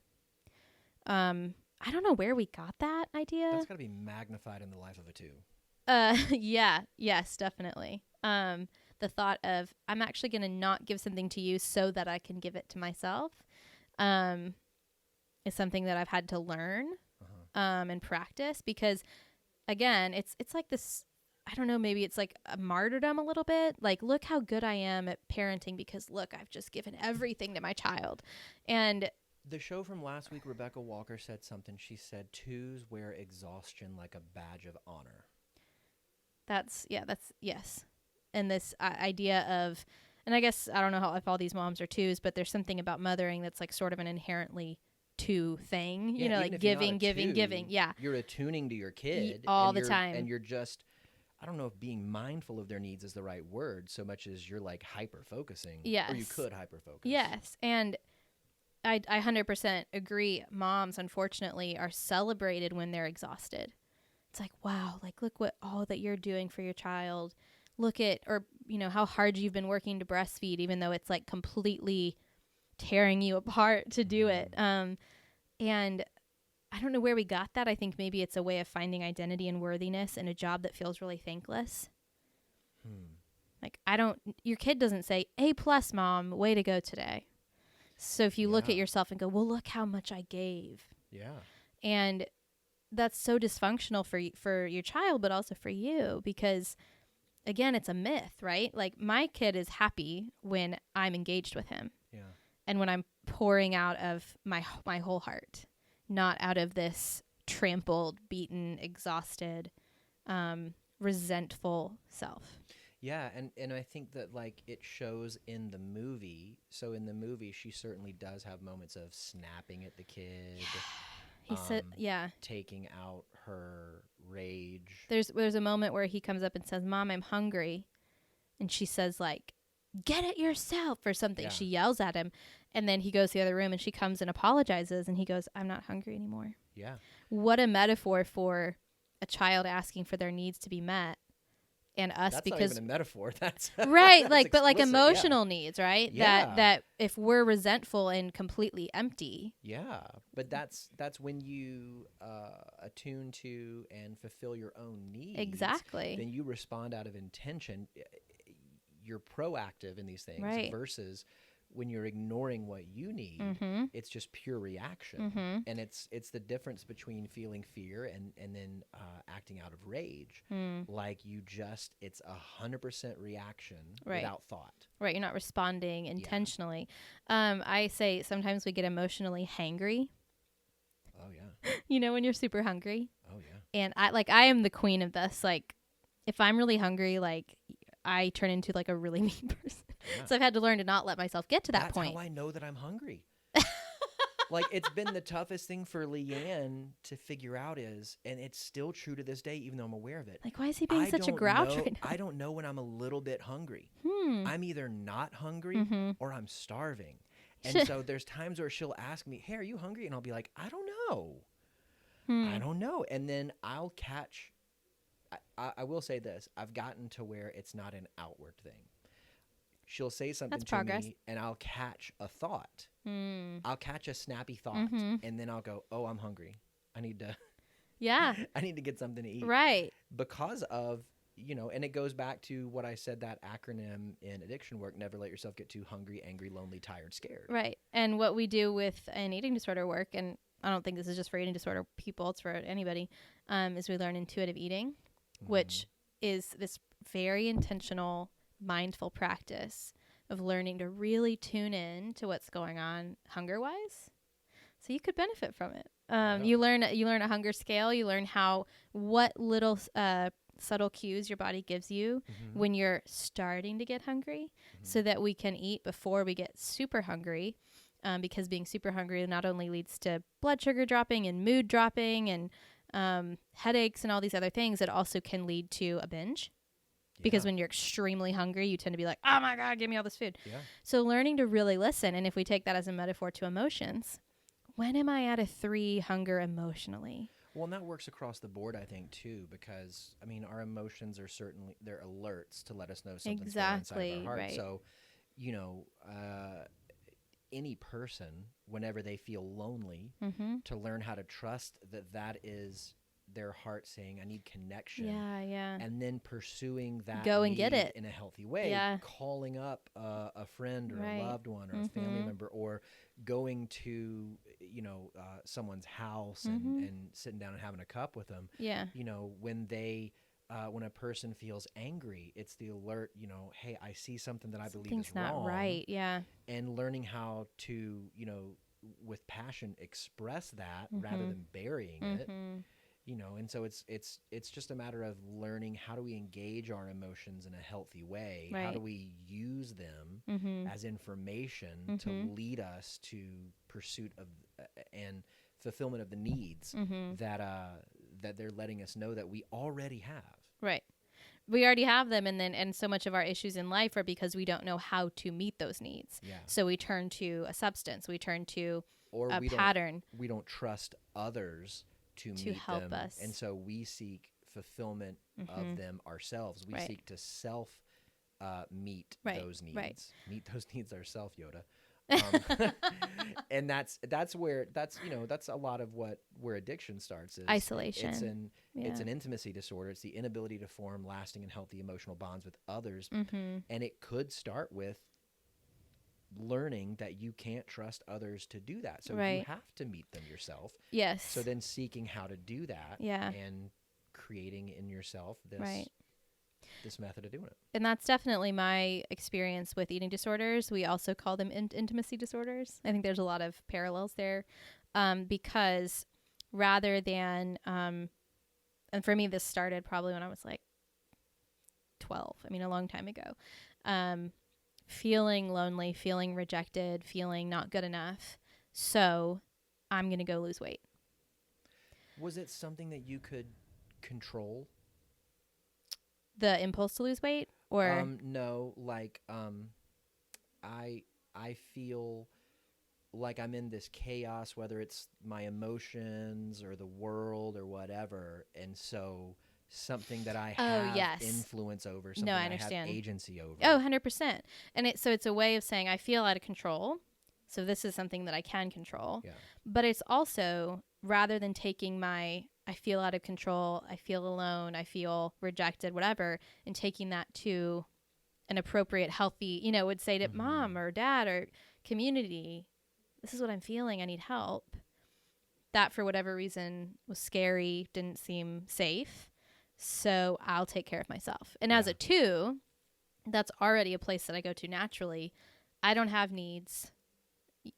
Speaker 2: I don't know where we got that idea.
Speaker 1: That's got to be magnified in the life of a two.
Speaker 2: Yes, definitely. The thought of, I'm actually going to not give something to you so that I can give it to myself. is something that I've had to learn and practice, because again, it's like this, I don't know, maybe it's like a martyrdom a little bit. Like, look how good I am at parenting because look, I've just given everything to my child. And
Speaker 1: the show from last week, Rebecca Walker said something. She said, twos wear exhaustion like a badge of honor. That's yes. And this idea of, and I guess, I don't know if all these moms are twos, but there's something about mothering that's like sort of an inherently two thing, you know, like giving. Yeah. You're attuning to your kid
Speaker 2: all the time.
Speaker 1: And you're just, I don't know if being mindful of their needs is the right word so much as you're like hyper-focusing.
Speaker 2: Yes.
Speaker 1: Or you could hyper-focus.
Speaker 2: Yes. And I 100% agree. Moms, unfortunately, are celebrated when they're exhausted. It's like, wow, like, look what all that you're doing for your child. Look at, or, you know, how hard you've been working to breastfeed, even though it's like completely tearing you apart to do it. And I don't know where we got that. I think maybe it's a way of finding identity and worthiness in a job that feels really thankless. Like, your kid doesn't say, A+, mom, way to go today. So if you look at yourself and go, well, look how much I gave.
Speaker 1: Yeah.
Speaker 2: And that's so dysfunctional for your child, but also for you, because again, it's a myth, right? Like, my kid is happy when I'm engaged with him.
Speaker 1: Yeah.
Speaker 2: And when I'm pouring out of my whole heart, not out of this trampled, beaten, exhausted, resentful self.
Speaker 1: Yeah, and I think that, like, it shows in the movie. So in the movie, she certainly does have moments of snapping at the kid.
Speaker 2: He said,
Speaker 1: taking out her rage.
Speaker 2: There's a moment where he comes up and says, Mom, I'm hungry. And she says, like, get it yourself or something. Yeah. She yells at him. And then he goes to the other room and she comes and apologizes. And he goes, I'm not hungry anymore.
Speaker 1: Yeah.
Speaker 2: What a metaphor for a child asking for their needs to be met. And us,
Speaker 1: that's
Speaker 2: because
Speaker 1: not even a metaphor. That's
Speaker 2: right,
Speaker 1: that's
Speaker 2: like
Speaker 1: explicit,
Speaker 2: but like emotional needs, right?
Speaker 1: Yeah.
Speaker 2: That if we're resentful and completely empty.
Speaker 1: Yeah, but that's when you attune to and fulfill your own needs.
Speaker 2: Exactly.
Speaker 1: Then you respond out of intention. You're proactive in these things,
Speaker 2: right,
Speaker 1: versus when you're ignoring what you need, it's just pure reaction. And it's the difference between feeling fear and then acting out of rage. Like, it's 100% reaction without thought.
Speaker 2: Right, you're not responding intentionally. I say sometimes we get emotionally hangry.
Speaker 1: Oh, yeah.
Speaker 2: You know, when you're super hungry.
Speaker 1: Oh, yeah.
Speaker 2: And I am the queen of this. Like, if I'm really hungry, like, I turn into like a really mean person. Yeah. So I've had to learn to not let myself get to that point.
Speaker 1: That's how I know that I'm hungry. Like, it's been the toughest thing for Leigh-Ann to figure out and it's still true to this day, even though I'm aware of it.
Speaker 2: Like, why is he being such a grouch right now?
Speaker 1: I don't know when I'm a little bit hungry. I'm either not hungry or I'm starving. And so there's times where she'll ask me, hey, are you hungry? And I'll be like, I don't know. I don't know. And then I'll catch... I will say this. I've gotten to where it's not an outward thing. She'll say something to me, and I'll catch a thought. I'll catch a snappy thought, and then I'll go, oh, I'm hungry. I need to I need to get something to eat.
Speaker 2: Right.
Speaker 1: Because of, and it goes back to what I said, that acronym in addiction work, never let yourself get too hungry, angry, lonely, tired, scared.
Speaker 2: Right. And what we do with an eating disorder work, and I don't think this is just for eating disorder people, it's for anybody, is we learn intuitive eating. Which is this very intentional, mindful practice of learning to really tune in to what's going on hunger-wise. So you could benefit from it. You learn a hunger scale. You learn what little subtle cues your body gives you when you're starting to get hungry, so that we can eat before we get super hungry. Because being super hungry not only leads to blood sugar dropping and mood dropping and headaches and all these other things, it also can lead to a binge. Because when you're extremely hungry, you tend to be like, oh my God, give me all this food. Yeah. So learning to really listen. And if we take that as a metaphor to emotions, when am I at a 3 hunger emotionally?
Speaker 1: Well, and that works across the board, I think, too, because, I mean, our emotions are certainly, they're alerts to let us know something's going on inside of our heart. Right. So, any person, whenever they feel lonely, to learn how to trust that is their heart saying, I need connection.
Speaker 2: Yeah.
Speaker 1: And then pursuing that
Speaker 2: Go and get
Speaker 1: need
Speaker 2: it
Speaker 1: in a healthy way,
Speaker 2: Yeah.
Speaker 1: calling up a friend or
Speaker 2: Right.
Speaker 1: a loved one or a
Speaker 2: Mm-hmm.
Speaker 1: family member, or going to, someone's house and sitting down and having a cup with them.
Speaker 2: Yeah.
Speaker 1: When a person feels angry, it's the alert, hey, I see something that I believe
Speaker 2: Something's
Speaker 1: is
Speaker 2: not
Speaker 1: wrong.
Speaker 2: right. Yeah.
Speaker 1: And learning how to, with passion express that rather than burying it. And so it's just a matter of learning, how do we engage our emotions in a healthy way?
Speaker 2: Right.
Speaker 1: How do we use them as information to lead us to pursuit of and fulfillment of the needs that they're letting us know that we already have.
Speaker 2: Right. We already have them, and so much of our issues in life are because we don't know how to meet those needs.
Speaker 1: Yeah.
Speaker 2: So we turn to a substance, we turn to
Speaker 1: Or
Speaker 2: a
Speaker 1: we
Speaker 2: pattern.
Speaker 1: We don't trust others to meet
Speaker 2: help
Speaker 1: them,
Speaker 2: us.
Speaker 1: and so we seek fulfillment of them ourselves. We seek to meet those needs.
Speaker 2: Right.
Speaker 1: Meet those needs ourselves, Yoda. And that's a lot of where addiction starts, is
Speaker 2: Isolation.
Speaker 1: It's an intimacy disorder. It's the inability to form lasting and healthy emotional bonds with others. And it could start with learning that you can't trust others to do that. So you have to meet them yourself.
Speaker 2: Yes.
Speaker 1: So then seeking how to do that and creating in yourself this method of doing it.
Speaker 2: And that's definitely my experience with eating disorders. We also call them intimacy disorders. I think there's a lot of parallels there, because rather than, and for me, this started probably when I was like 12. I mean, a long time ago. Feeling lonely, feeling rejected, feeling not good enough. So I'm going to go lose weight.
Speaker 1: Was it something that you could control?
Speaker 2: The impulse to lose weight? Or
Speaker 1: no, like I feel like I'm in this chaos, whether it's my emotions or the world or whatever, and so something that I have influence over, something
Speaker 2: I
Speaker 1: I
Speaker 2: understand.
Speaker 1: have agency over.
Speaker 2: Oh, 100%. And so it's a way of saying I feel out of control, so this is something that I can control.
Speaker 1: Yeah.
Speaker 2: But it's also, rather than taking I feel out of control, I feel alone, I feel rejected, whatever, and taking that to an appropriate, healthy, would say to mom or dad or community, this is what I'm feeling, I need help. That, for whatever reason, was scary, didn't seem safe. So I'll take care of myself. And as a 2, that's already a place that I go to naturally. I don't have needs.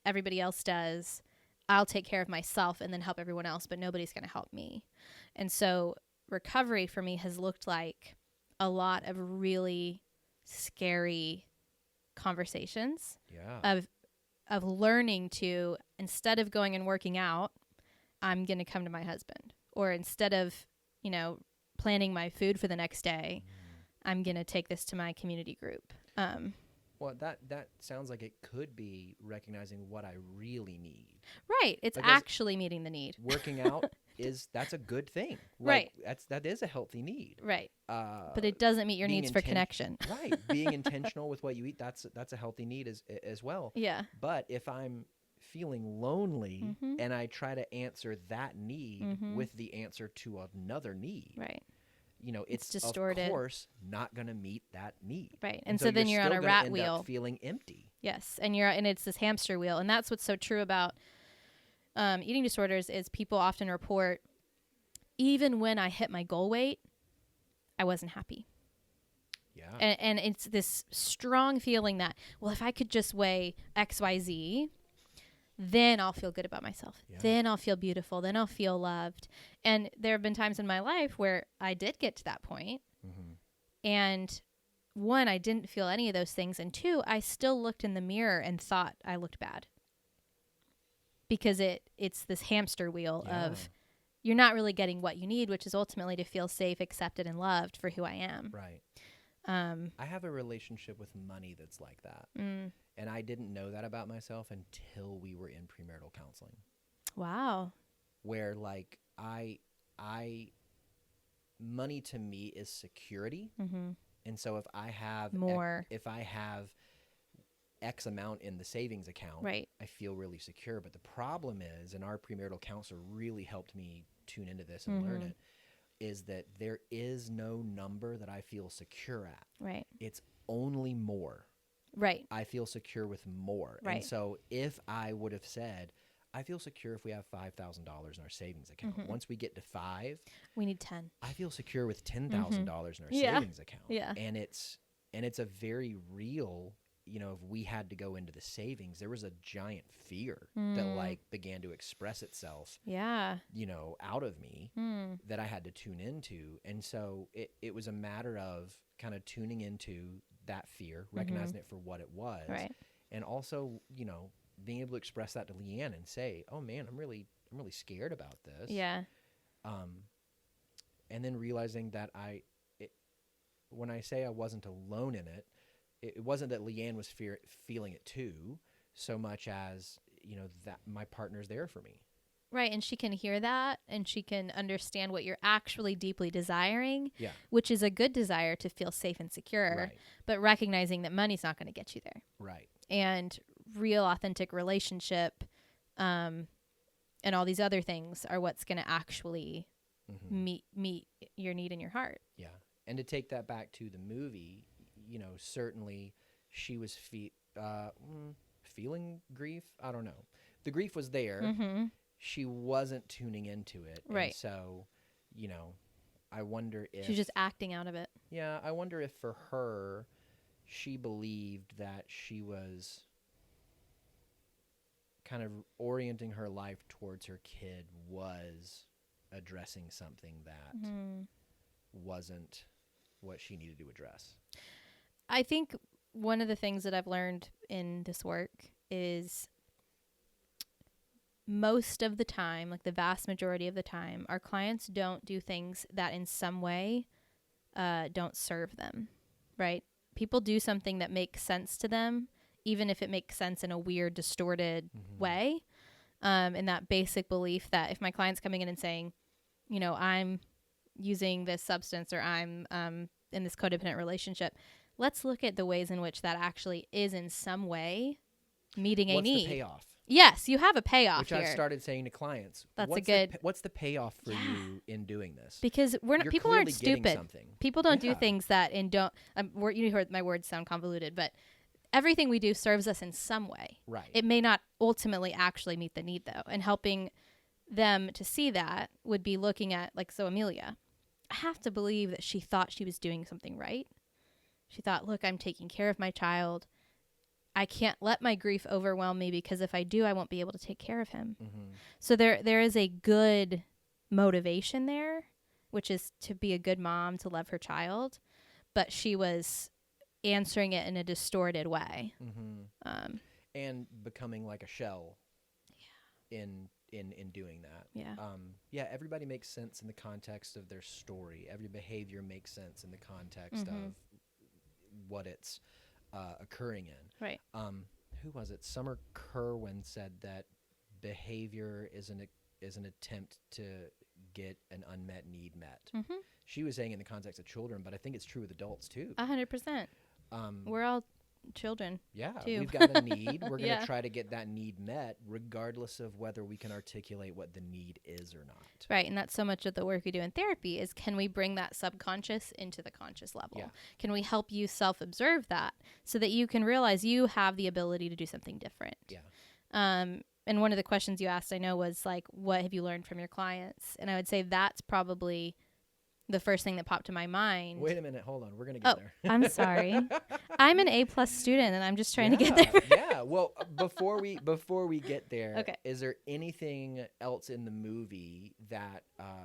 Speaker 2: Everybody else does. I'll take care of myself and then help everyone else, but nobody's going to help me. And so recovery for me has looked like a lot of really scary conversations of learning to, instead of going and working out, I'm going to come to my husband. Or instead of, planning my food for the next day, I'm going to take this to my community group.
Speaker 1: Well, that sounds like it could be recognizing what I really need.
Speaker 2: Right. It's
Speaker 1: because
Speaker 2: actually meeting the need.
Speaker 1: Working out that's a good thing.
Speaker 2: Right.
Speaker 1: That is a healthy need.
Speaker 2: Right. But it doesn't meet your needs for connection.
Speaker 1: Right. Being intentional with what you eat, that's a healthy need as well.
Speaker 2: Yeah.
Speaker 1: But if I'm feeling lonely and I try to answer that need with the answer to another need.
Speaker 2: Right.
Speaker 1: It's
Speaker 2: distorted.
Speaker 1: Of course not going to meet that need.
Speaker 2: Right. And so then you're on a rat wheel.
Speaker 1: Up feeling empty.
Speaker 2: Yes. And it's this hamster wheel. And that's what's so true about eating disorders is people often report, even when I hit my goal weight, I wasn't happy.
Speaker 1: Yeah.
Speaker 2: And it's this strong feeling that, well, if I could just weigh XYZ, then I'll feel good about myself. Yeah. Then I'll feel beautiful. Then I'll feel loved. And there have been times in my life where I did get to that point. And 1, I didn't feel any of those things. And 2, I still looked in the mirror and thought I looked bad. Because it's this hamster wheel of you're not really getting what you need, which is ultimately to feel safe, accepted, and loved for who I am.
Speaker 1: Right. I have a relationship with money that's like that. And I didn't know that about myself until we were in premarital counseling.
Speaker 2: Wow.
Speaker 1: Where like money to me is security. And so if I have
Speaker 2: more,
Speaker 1: if I have X amount in the savings account,
Speaker 2: right,
Speaker 1: I feel really secure. But the problem is, and our premarital counselor really helped me tune into this and learn it, is that there is no number that I feel secure at.
Speaker 2: Right.
Speaker 1: It's only more.
Speaker 2: Right.
Speaker 1: I feel secure with more.
Speaker 2: Right.
Speaker 1: And so if I would have said, I feel secure if we have $5,000 in our savings account. Once we get to 5,
Speaker 2: we need 10.
Speaker 1: I feel secure with $10,000 in our savings account.
Speaker 2: Yeah.
Speaker 1: And it's a very real, if we had to go into the savings, there was a giant fear that like began to express itself.
Speaker 2: Yeah.
Speaker 1: Out of me that I had to tune into. And so it was a matter of kind of tuning into that fear, recognizing it for what it was.
Speaker 2: Right.
Speaker 1: And also, being able to express that to Leigh-Ann and say, "Oh man, I'm really scared about this."
Speaker 2: Yeah.
Speaker 1: And then realizing that when I say I wasn't alone in it, it wasn't that Leigh-Ann was feeling it too, so much as that my partner's there for me.
Speaker 2: Right, and she can hear that, and she can understand what you're actually deeply desiring,
Speaker 1: Yeah.
Speaker 2: which is a good desire to feel safe and secure,
Speaker 1: Right.
Speaker 2: but recognizing that money's not going to get you there.
Speaker 1: Right.
Speaker 2: And real authentic relationship and all these other things are what's going to actually meet your need in your heart.
Speaker 1: Yeah. And to take that back to the movie, certainly she was feeling grief. I don't know. The grief was there. She wasn't tuning into it.
Speaker 2: Right.
Speaker 1: And so, I wonder if
Speaker 2: She's just acting out of it.
Speaker 1: Yeah, I wonder if for her, she believed that she was kind of orienting her life towards her kid was addressing something that wasn't what she needed to address.
Speaker 2: I think one of the things that I've learned in this work is most of the time, like the vast majority of the time, our clients don't do things that in some way don't serve them, right? People do something that makes sense to them, even if it makes sense in a weird, distorted way. And that basic belief that if my client's coming in and saying, I'm using this substance or I'm in this codependent relationship, let's look at the ways in which that actually is in some way meeting a need.
Speaker 1: What's the payoff?
Speaker 2: Yes, you have a payoff
Speaker 1: Which
Speaker 2: here.
Speaker 1: I've started saying to clients.
Speaker 2: That's
Speaker 1: what's the payoff for you in doing this?
Speaker 2: Because people aren't stupid.
Speaker 1: Something.
Speaker 2: People don't do things that you heard my words sound convoluted, but everything we do serves us in some way.
Speaker 1: Right.
Speaker 2: It may not ultimately actually meet the need though. And helping them to see that would be looking at Amelia. I have to believe that she thought she was doing something right. She thought, look, I'm taking care of my child. I can't let my grief overwhelm me because if I do, I won't be able to take care of him. So there is a good motivation there, which is to be a good mom, to love her child. But she was answering it in a distorted way.
Speaker 1: And becoming like a shell in doing that.
Speaker 2: Yeah.
Speaker 1: Everybody makes sense in the context of their story. Every behavior makes sense in the context of what it's occurring in.
Speaker 2: Right.
Speaker 1: Who was it? Summer Kerwin said that behavior is an attempt to get an unmet need met. She was saying in the context of children, but I think it's true with adults too.
Speaker 2: 100%. We're all children.
Speaker 1: Yeah,
Speaker 2: too.
Speaker 1: we've got a need. We're going to try to get that need met regardless of whether we can articulate what the need is or not.
Speaker 2: Right, and that's so much of the work we do in therapy is can we bring that subconscious into the conscious level?
Speaker 1: Yeah.
Speaker 2: Can we help you self-observe that so that you can realize you have the ability to do something different?
Speaker 1: Yeah.
Speaker 2: And one of the questions you asked, I know, was like, what have you learned from your clients? And I would say that's probably the first thing that popped to my mind.
Speaker 1: Wait a minute. Hold on. We're going to get there.
Speaker 2: I'm sorry. I'm an A+ student, and I'm just trying to get there.
Speaker 1: Yeah. Well, before we get there,
Speaker 2: okay.
Speaker 1: Is there anything else in the movie that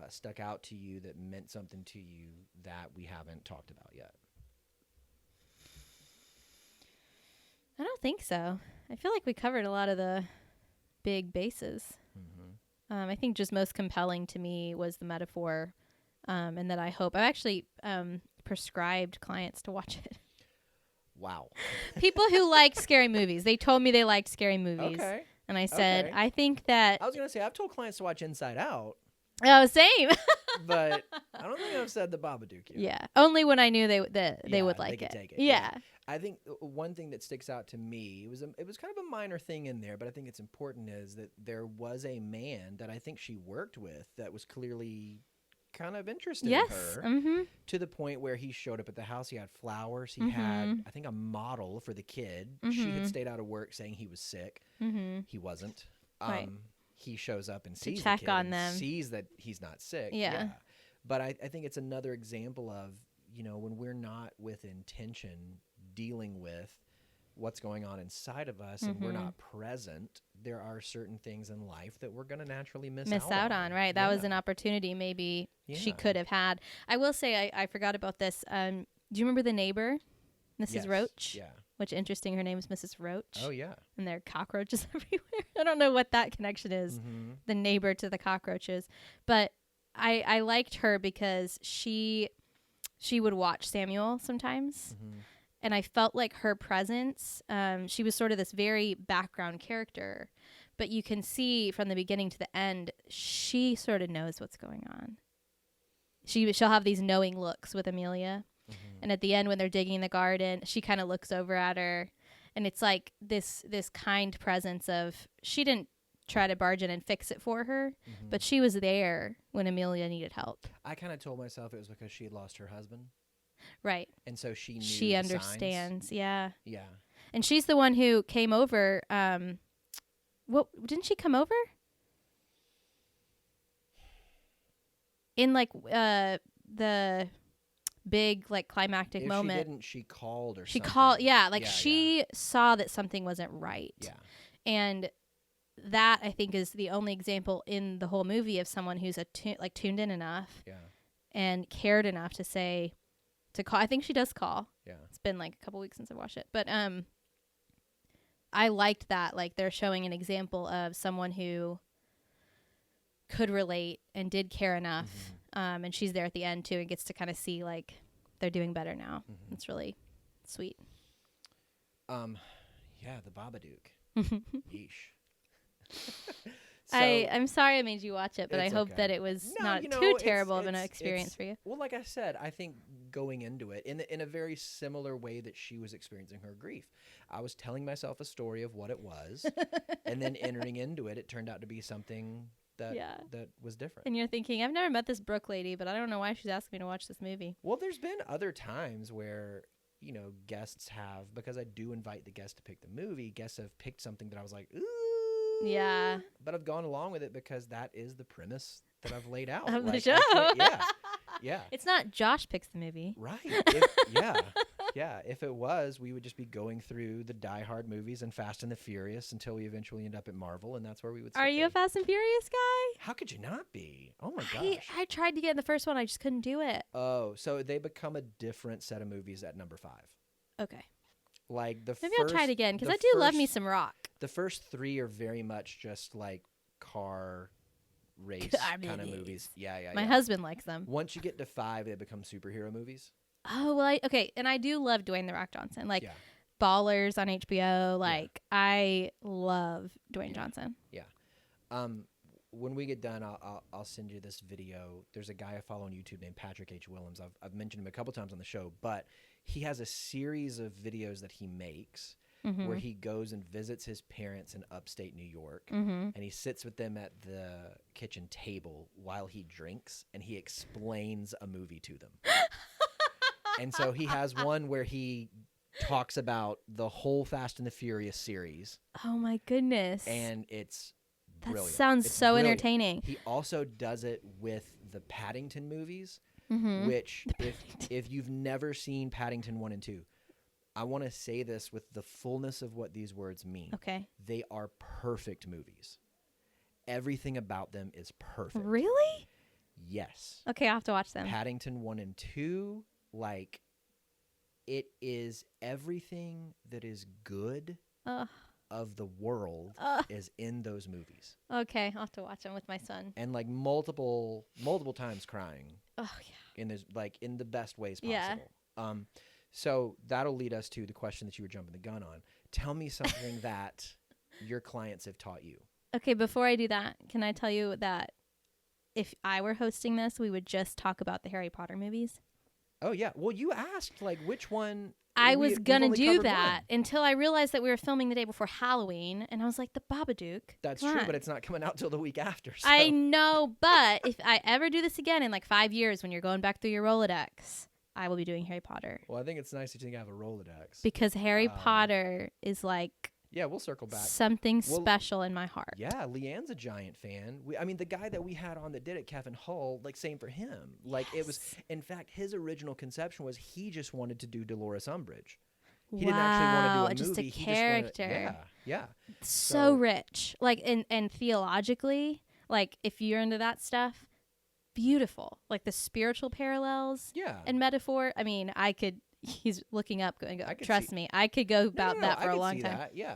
Speaker 1: stuck out to you that meant something to you that we haven't talked about yet?
Speaker 2: I don't think so. I feel like we covered a lot of the big bases. I think just most compelling to me was the metaphor. And that I've actually prescribed clients to watch it.
Speaker 1: Wow.
Speaker 2: People who like scary movies. They told me they liked scary movies.
Speaker 1: Okay.
Speaker 2: And I said, I think that...
Speaker 1: I was going to say, I've told clients to watch Inside Out.
Speaker 2: Oh, same.
Speaker 1: But I don't think I've said the Babadook yet.
Speaker 2: Yeah. Only when I knew they would like
Speaker 1: they could
Speaker 2: it.
Speaker 1: take it.
Speaker 2: Yeah.
Speaker 1: I think one thing that sticks out to me, it was kind of a minor thing in there, but I think it's important, is that there was a man that I think she worked with that was clearly kind of interested in her,
Speaker 2: Mm-hmm.
Speaker 1: to the point where he showed up at the house. He had flowers. He
Speaker 2: Mm-hmm.
Speaker 1: had, I think, a model for the kid. She
Speaker 2: Mm-hmm.
Speaker 1: had stayed out of work saying he was sick.
Speaker 2: Mm-hmm.
Speaker 1: He wasn't.
Speaker 2: Right.
Speaker 1: He shows up and
Speaker 2: To
Speaker 1: sees
Speaker 2: check
Speaker 1: the kid
Speaker 2: on
Speaker 1: and
Speaker 2: them.
Speaker 1: sees that he's not sick.
Speaker 2: Yeah.
Speaker 1: But I think it's another example of, when we're not with intention dealing with what's going on inside of us, and we're not present, there are certain things in life that we're going to naturally miss out on.
Speaker 2: Right. That was an opportunity maybe she could have had. I will say I forgot about this. Do you remember the neighbor, Mrs. Roach?
Speaker 1: Yeah.
Speaker 2: Which, interesting, her name is Mrs. Roach.
Speaker 1: Oh, yeah.
Speaker 2: And there are cockroaches everywhere. I don't know what that connection is, the neighbor to the cockroaches. But I liked her because she would watch Samuel sometimes.
Speaker 1: Mm-hmm.
Speaker 2: And I felt like her presence, she was sort of this very background character. But you can see from the beginning to the end, she sort of knows what's going on. She'll have these knowing looks with Amelia. Mm-hmm. And at the end, when they're digging the garden, she kind of looks over at her. And it's like this kind presence of, she didn't try to barge in and fix it for her, but she was there when Amelia needed help.
Speaker 1: I kind of told myself it was because she had lost her husband.
Speaker 2: Right.
Speaker 1: And so she knew
Speaker 2: she
Speaker 1: the
Speaker 2: understands.
Speaker 1: signs.
Speaker 2: Yeah.
Speaker 1: Yeah.
Speaker 2: And she's the one who came over. What didn't she come over? In like the big like climactic
Speaker 1: If
Speaker 2: moment.
Speaker 1: she didn't, she called or
Speaker 2: she
Speaker 1: something.
Speaker 2: called, she saw that something wasn't right.
Speaker 1: Yeah.
Speaker 2: And that, I think, is the only example in the whole movie of someone who's tuned in enough and cared enough to call. I think she does call.
Speaker 1: Yeah.
Speaker 2: It's been like a couple weeks since I watched it. But I liked that. Like, they're showing an example of someone who could relate and did care enough. And she's there at the end, too, and gets to kind of see, like, they're doing better now. It's really sweet.
Speaker 1: Yeah, the Babadook. Yeesh. So,
Speaker 2: I'm sorry I made you watch it, but I hope
Speaker 1: okay.
Speaker 2: that it was not
Speaker 1: you know,
Speaker 2: too terrible of an experience for you.
Speaker 1: Well, like I said, I think going into it in a very similar way that she was experiencing her grief, I was telling myself a story of what it was, and then entering into it, it turned out to be something that was different.
Speaker 2: And you're thinking, I've never met this Brooke lady, but I don't know why she's asking me to watch this movie.
Speaker 1: Well, there's been other times where, guests have, because I do invite the guests to pick the movie, guests have picked something that I was like, ooh.
Speaker 2: Yeah.
Speaker 1: But I've gone along with it because that is the premise that I've laid out.
Speaker 2: Of the
Speaker 1: Like,
Speaker 2: show.
Speaker 1: Yeah.
Speaker 2: It's not Josh picks the movie.
Speaker 1: Right. If it was, we would just be going through the Die Hard movies and Fast and the Furious until we eventually end up at Marvel, and that's where we would.
Speaker 2: Are you a Fast and Furious guy?
Speaker 1: How could you not be? Oh my gosh!
Speaker 2: I tried to get in the first one, I just couldn't do it.
Speaker 1: Oh, so they become a different set of movies at number 5.
Speaker 2: Okay.
Speaker 1: Like
Speaker 2: maybe I'll try it again because I do love me some rock.
Speaker 1: The first 3 are very much just like car race kind of movies. Yeah.
Speaker 2: My husband likes them.
Speaker 1: Once you get to 5, they become superhero movies.
Speaker 2: Oh, well, okay. And I do love Dwayne The Rock Johnson. Like, Ballers on HBO. Like, I love Dwayne Johnson.
Speaker 1: Yeah. When we get done, I'll send you this video. There's a guy I follow on YouTube named Patrick H. Willems. I've mentioned him a couple times on the show, but he has a series of videos that he makes where he goes and visits his parents in upstate New York, and he sits with them at the kitchen table while he drinks, and he explains a movie to them. And so he has one where he talks about the whole Fast and the Furious series.
Speaker 2: Oh, my goodness.
Speaker 1: And it's brilliant.
Speaker 2: That sounds so
Speaker 1: brilliant.
Speaker 2: Entertaining.
Speaker 1: He also does it with the Paddington movies, which if you've never seen Paddington 1 and 2, I want to say this with the fullness of what these words mean.
Speaker 2: Okay.
Speaker 1: They are perfect movies. Everything about them is perfect.
Speaker 2: Really?
Speaker 1: Yes.
Speaker 2: Okay, I'll have to watch them.
Speaker 1: Paddington 1 and 2, like, it is everything that is good of the world is in those movies.
Speaker 2: Okay, I'll have to watch them with my son.
Speaker 1: And like multiple times crying.
Speaker 2: Oh yeah.
Speaker 1: In the best ways possible. Yeah. So that'll lead us to the question that you were jumping the gun on. Tell me something that your clients have taught you.
Speaker 2: Okay, before I do that, can I tell you that if I were hosting this, we would just talk about the Harry Potter movies.
Speaker 1: Oh, yeah. Well, you asked, like, which one...
Speaker 2: I was going to
Speaker 1: only
Speaker 2: do
Speaker 1: covered
Speaker 2: that
Speaker 1: one.
Speaker 2: until I realized that we were filming the day before Halloween, and I was like, the Babadook.
Speaker 1: That's
Speaker 2: come
Speaker 1: true,
Speaker 2: on.
Speaker 1: but it's not coming out till the week after. So.
Speaker 2: I know, but if I ever do this again in like 5 years when you're going back through your Rolodex, I will be doing Harry Potter.
Speaker 1: Well, I think it's nice that you have a Rolodex.
Speaker 2: Because Harry Potter is like...
Speaker 1: Yeah, we'll circle back.
Speaker 2: Something special in my heart.
Speaker 1: Yeah, Leigh-Ann's a giant fan. I mean, the guy that we had on that did it, Kevin Hull, like, same for him. Like, it was, in fact, his original conception was he just wanted to do Dolores Umbridge. He didn't actually want to do a movie.
Speaker 2: Just a
Speaker 1: he
Speaker 2: character.
Speaker 1: Yeah.
Speaker 2: So rich. Like, and theologically, like, if you're into that stuff, beautiful. Like, the spiritual parallels and metaphor. I mean, he's looking up going, trust me, I could go about that for a long time.
Speaker 1: That. Yeah.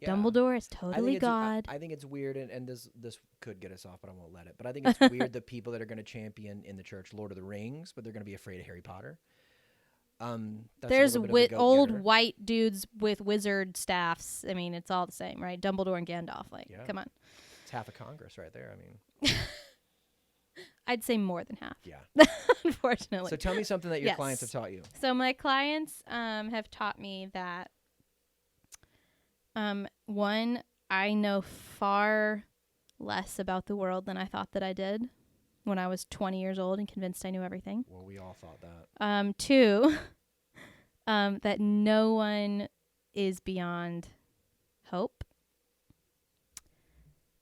Speaker 2: Dumbledore is totally God.
Speaker 1: I think it's weird, and this could get us off, but I won't let it. But I think it's weird the people that are going to champion in the church Lord of the Rings, but they're going to be afraid of Harry Potter.
Speaker 2: There's old white dudes with wizard staffs. I mean, it's all the same, right? Dumbledore and Gandalf. Like, come on.
Speaker 1: It's half of Congress right there. I mean,
Speaker 2: I'd say more than half.
Speaker 1: Yeah.
Speaker 2: Unfortunately.
Speaker 1: So tell me something that your clients have taught you.
Speaker 2: So my clients have taught me that, one, I know far less about the world than I thought that I did when I was 20 years old and convinced I knew everything.
Speaker 1: Well, we all thought that.
Speaker 2: Two, that no one is beyond hope.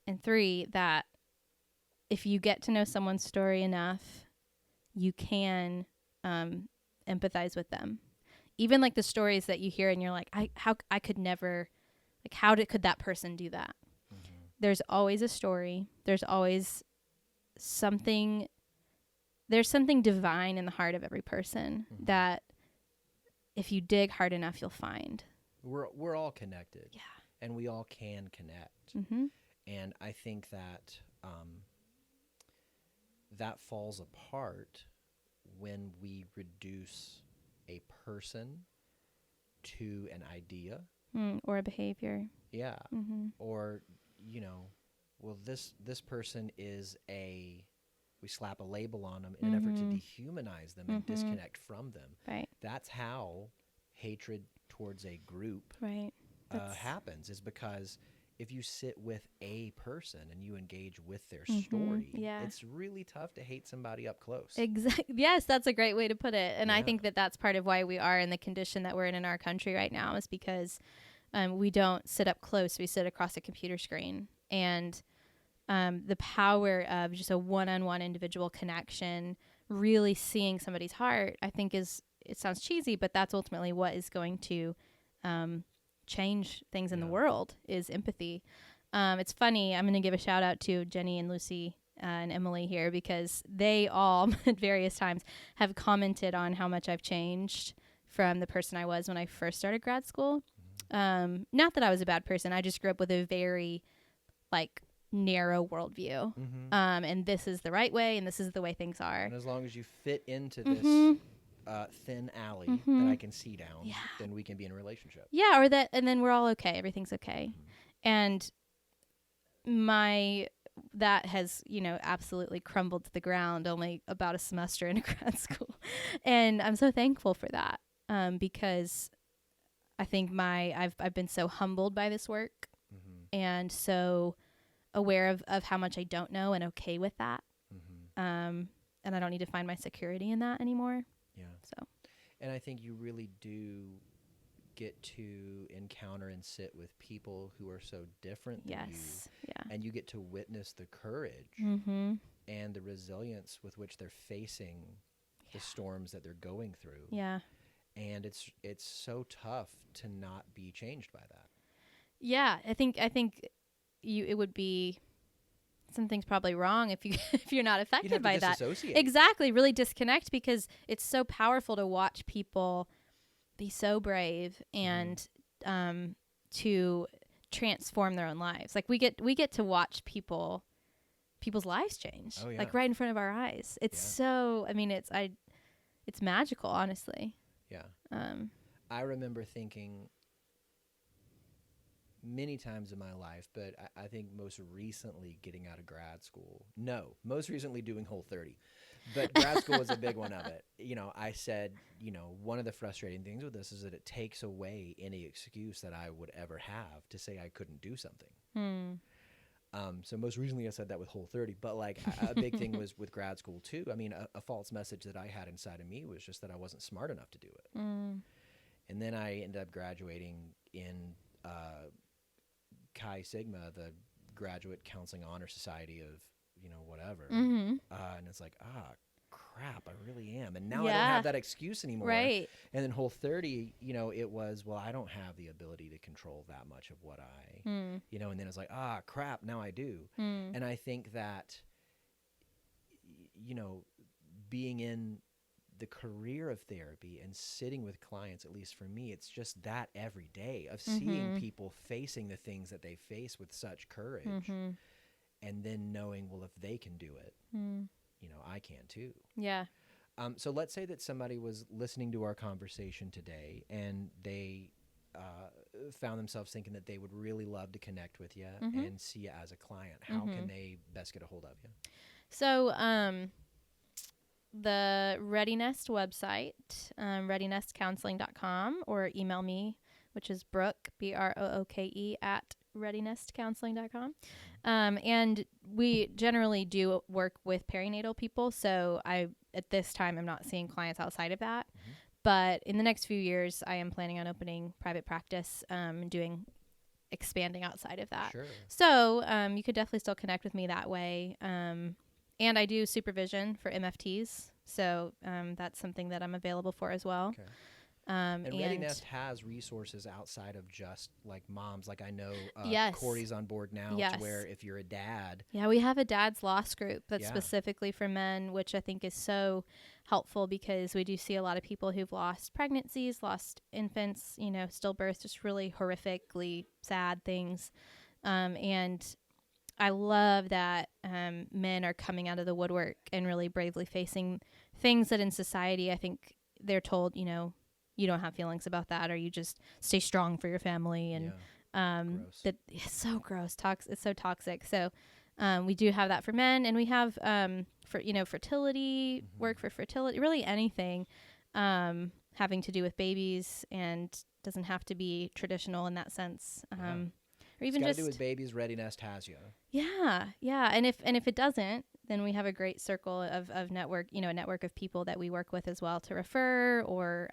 Speaker 2: And three, that if you get to know someone's story enough, you can empathize with them. Even like the stories that you hear and you're like, I could never, like, could that person do that? Mm-hmm. There's always a story. There's always something divine in the heart of every person that if you dig hard enough, you'll find.
Speaker 1: We're all connected.
Speaker 2: Yeah.
Speaker 1: And we all can connect.
Speaker 2: Mm-hmm.
Speaker 1: And I think that that falls apart when we reduce a person to an idea.
Speaker 2: Or a behavior.
Speaker 1: Yeah.
Speaker 2: Mm-hmm.
Speaker 1: Or, well, this person is we slap a label on them in an effort to dehumanize them and disconnect from them.
Speaker 2: Right.
Speaker 1: That's how hatred towards a group happens, is because if you sit with a person and you engage with their story, it's really tough to hate somebody up close.
Speaker 2: Exactly. Yes, that's a great way to put it. And I think that that's part of why we are in the condition that we're in our country right now, is because we don't sit up close. We sit across a computer screen. And the power of just a one-on-one individual connection, really seeing somebody's heart, I think it sounds cheesy, but that's ultimately what is going to change things in the world, is empathy. It's funny. I'm going to give a shout out to Jenny and Lucy and Emily here, because they all at various times have commented on how much I've changed from the person I was when I first started grad school. Not that I was a bad person. I just grew up with a very narrow worldview. And this is the right way, and this is the way things are. And
Speaker 1: as long as you fit into this thin alley that I can see down, then we can be in a relationship.
Speaker 2: Yeah, and then we're all okay. Everything's okay. And that has, absolutely crumbled to the ground only about a semester into grad school. And I'm so thankful for that, because I think I've been so humbled by this work and so aware of how much I don't know and okay with that. And I don't need to find my security in that anymore.
Speaker 1: Yeah.
Speaker 2: So.
Speaker 1: And I think you really do get to encounter and sit with people who are so different than you. Yeah. And you get to witness the courage and the resilience with which they're facing the storms that they're going through.
Speaker 2: Yeah.
Speaker 1: And it's so tough to not be changed by that.
Speaker 2: Yeah, I think it would be, something's probably wrong if you're not affected by that. Exactly, really disconnect, because it's so powerful to watch people be so brave and to transform their own lives. Like we get to watch people's lives change, like right in front of our eyes. It's so, I mean, it's magical, honestly.
Speaker 1: Yeah. I remember thinking many times in my life, but I think most recently getting out of grad school. No, most recently doing Whole30. But grad school was a big one of it. I said, one of the frustrating things with this is that it takes away any excuse that I would ever have to say I couldn't do something. So most recently I said that with Whole30, but like a big thing was with grad school too. I mean, a false message that I had inside of me was just that I wasn't smart enough to do it. And then I ended up graduating in Chi Sigma, the Graduate Counseling Honor Society of, whatever. And it's like, crap, I really am. And now I don't have that excuse anymore.
Speaker 2: Right.
Speaker 1: And then Whole30, it was, well, I don't have the ability to control that much of what and then it's like, crap, now I do. And I think that, being in the career of therapy and sitting with clients, at least for me, it's just that every day of seeing people facing the things that they face with such courage and then knowing, well, if they can do it, I can too.
Speaker 2: Yeah.
Speaker 1: So let's say that somebody was listening to our conversation today and they found themselves thinking that they would really love to connect with you and see you as a client. How can they best get a hold of you?
Speaker 2: So, the Ready Nest website, readynestcounseling.com, or email me, which is Brooke, Brooke, at readynestcounseling.com. And we generally do work with perinatal people. So at this time, I'm not seeing clients outside of that. But in the next few years, I am planning on opening private practice, expanding outside of that.
Speaker 1: Sure.
Speaker 2: So you could definitely still connect with me that way. And I do supervision for MFTs. So that's something that I'm available for as well.
Speaker 1: Okay. And Ready Nest has resources outside of just like moms. Like I know Corey's on board now to where if you're a dad.
Speaker 2: Yeah, we have a dad's loss group that's specifically for men, which I think is so helpful because we do see a lot of people who've lost pregnancies, lost infants, stillbirths, just really horrifically sad things. And I love that men are coming out of the woodwork and really bravely facing things that in society, I think they're told, you don't have feelings about that, or you just stay strong for your family. And that it's so gross. It's so toxic. So we do have that for men, and we have for fertility work for fertility, really anything having to do with babies, and doesn't have to be traditional in that sense. Or even
Speaker 1: it's
Speaker 2: just
Speaker 1: do with babies. Ready Nest has you.
Speaker 2: Yeah. And if it doesn't, then we have a great circle of network, a network of people that we work with as well to refer. Or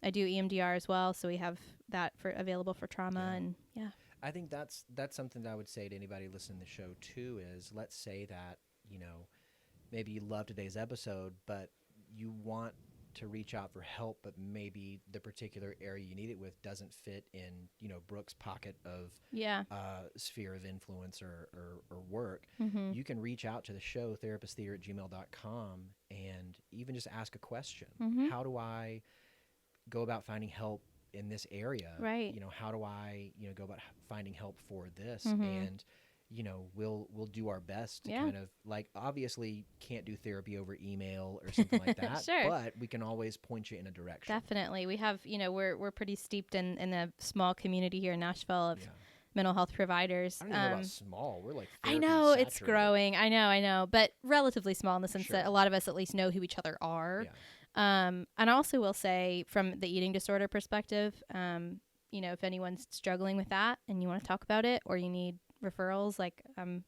Speaker 2: I do EMDR as well, so we have that available for trauma. And
Speaker 1: I think that's something that I would say to anybody listening to the show too. Is let's say that maybe you love today's episode, but you want to reach out for help, but maybe the particular area you need it with doesn't fit in, Brooke's pocket of sphere of influence or work. You can reach out to the show, therapisttheater@gmail.com, and even just ask a question. How do I go about finding help in this area?
Speaker 2: Right.
Speaker 1: How do I, go about finding help for this? And we'll do our best to kind of like, obviously can't do therapy over email or something like that,
Speaker 2: Sure.
Speaker 1: but we can always point you in a direction.
Speaker 2: Definitely. We have, we're pretty steeped in a small community here in Nashville of mental health providers.
Speaker 1: I don't know about small. We're like
Speaker 2: I know
Speaker 1: saturated.
Speaker 2: it's growing. I know, but relatively small in the sense that a lot of us at least know who each other are. And I also will say from the eating disorder perspective, if anyone's struggling with that and you want to talk about it, or you need referrals, like I'm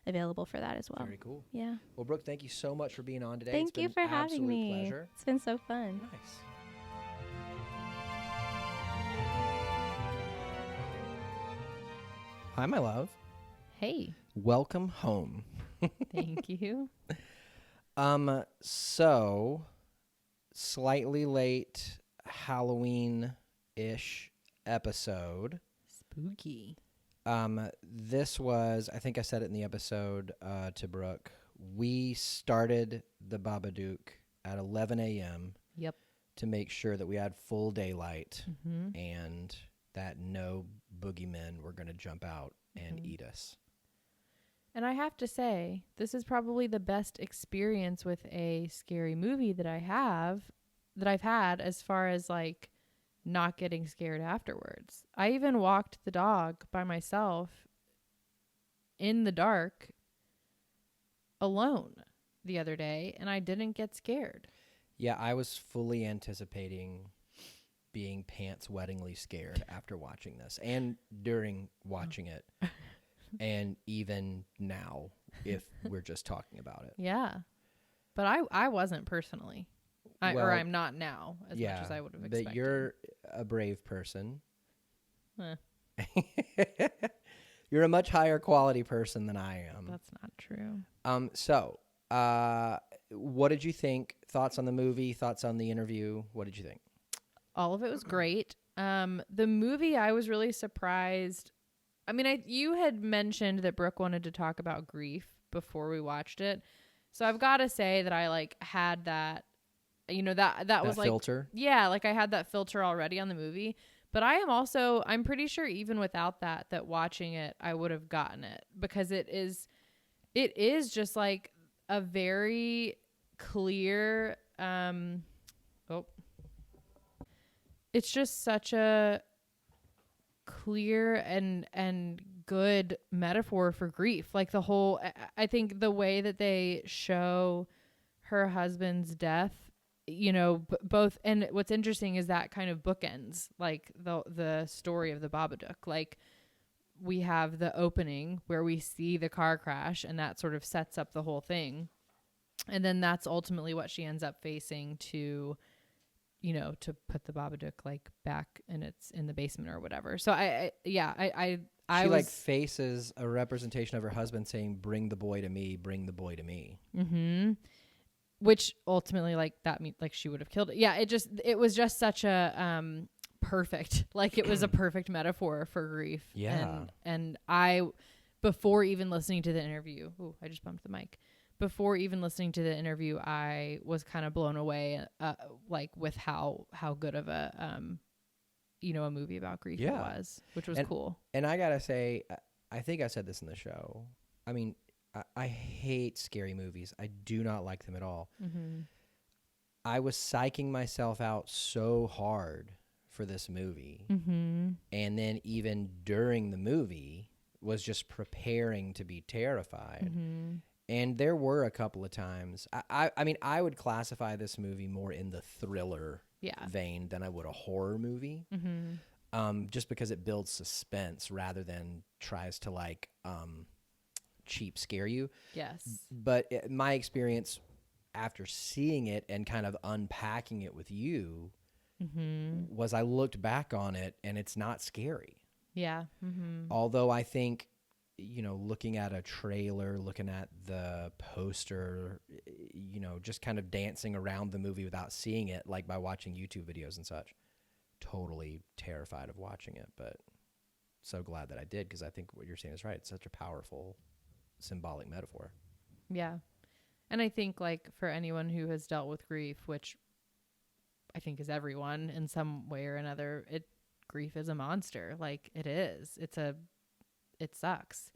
Speaker 2: available for that as well.
Speaker 1: Very cool.
Speaker 2: Yeah.
Speaker 1: Well, Brooke, thank you so much for being on today.
Speaker 2: Thank you for having me.
Speaker 1: Pleasure.
Speaker 2: It's been so fun.
Speaker 1: Nice. Hi, my love.
Speaker 2: Hey.
Speaker 1: Welcome home.
Speaker 2: Thank you.
Speaker 1: So slightly late Halloween-ish episode.
Speaker 2: Spooky.
Speaker 1: This was, I think I said it in the episode to Brooke. We started the Babadook at 11 a.m.
Speaker 2: Yep.
Speaker 1: to make sure that we had full daylight and that no boogeymen were going to jump out and eat us.
Speaker 3: And I have to say, this is probably the best experience with a scary movie that I've had as far as like not getting scared afterwards. I even walked the dog by myself in the dark alone the other day, and I didn't get scared.
Speaker 1: Yeah, I was fully anticipating being pants-wettingly scared after watching this and during watching it, and even now if we're just talking about it.
Speaker 3: Yeah. But I wasn't personally.
Speaker 1: Well,
Speaker 3: or I'm not now as much as I would have expected.
Speaker 1: But you're a brave person.
Speaker 3: Eh,
Speaker 1: You're a much higher quality person than I am.
Speaker 3: that's not true.
Speaker 1: So, what did you think? Thoughts on the movie? Thoughts on the interview? What did you think?
Speaker 3: All of it was great. The movie, I was really surprised. I mean, you had mentioned that Brooke wanted to talk about grief before we watched it. So I've got to say that I like had that, that was like
Speaker 1: filter.
Speaker 3: Yeah, like I had that filter already on the movie. But I'm pretty sure even without that watching it, I would have gotten it, because it is just like a very clear, it's just such a clear and good metaphor for grief. Like I think the way that they show her husband's death, both, and what's interesting is that kind of bookends like the story of the Babadook. Like we have the opening where we see the car crash, and that sort of sets up the whole thing, and then that's ultimately what she ends up facing to put the Babadook like back in the basement or whatever. So she
Speaker 1: like faces a representation of her husband saying, "Bring the boy to me, bring the boy to me."
Speaker 3: Mm-hmm. Which ultimately, like, that means like she would have killed it. Yeah, it was just such a perfect, like it was a perfect metaphor for grief.
Speaker 1: Yeah.
Speaker 3: And I, before even listening to the interview, I just bumped the mic. Before even listening to the interview, I was kind of blown away, like with how good of a a movie about grief it was, which was cool.
Speaker 1: And I gotta say, I think I said this in the show. I mean, I hate scary movies. I do not like them at all.
Speaker 3: Mm-hmm.
Speaker 1: I was psyching myself out so hard for this movie.
Speaker 3: Mm-hmm.
Speaker 1: And then even during the movie was just preparing to be terrified.
Speaker 3: Mm-hmm.
Speaker 1: And there were a couple of times. I mean, I would classify this movie more in the thriller vein than I would a horror movie.
Speaker 3: Mm-hmm.
Speaker 1: Just because it builds suspense rather than tries to like cheap scare you.
Speaker 3: Yes.
Speaker 1: But my experience after seeing it and kind of unpacking it with you was I looked back on it and it's not scary.
Speaker 3: Yeah. Mm-hmm.
Speaker 1: Although I think, looking at a trailer, looking at the poster, just kind of dancing around the movie without seeing it, like by watching YouTube videos and such, totally terrified of watching it. But so glad that I did, because I think what you're saying is right. It's such a powerful symbolic metaphor.
Speaker 3: Yeah. And I think like for anyone who has dealt with grief, which I think is everyone in some way or another, grief is a monster. Like it is. It sucks.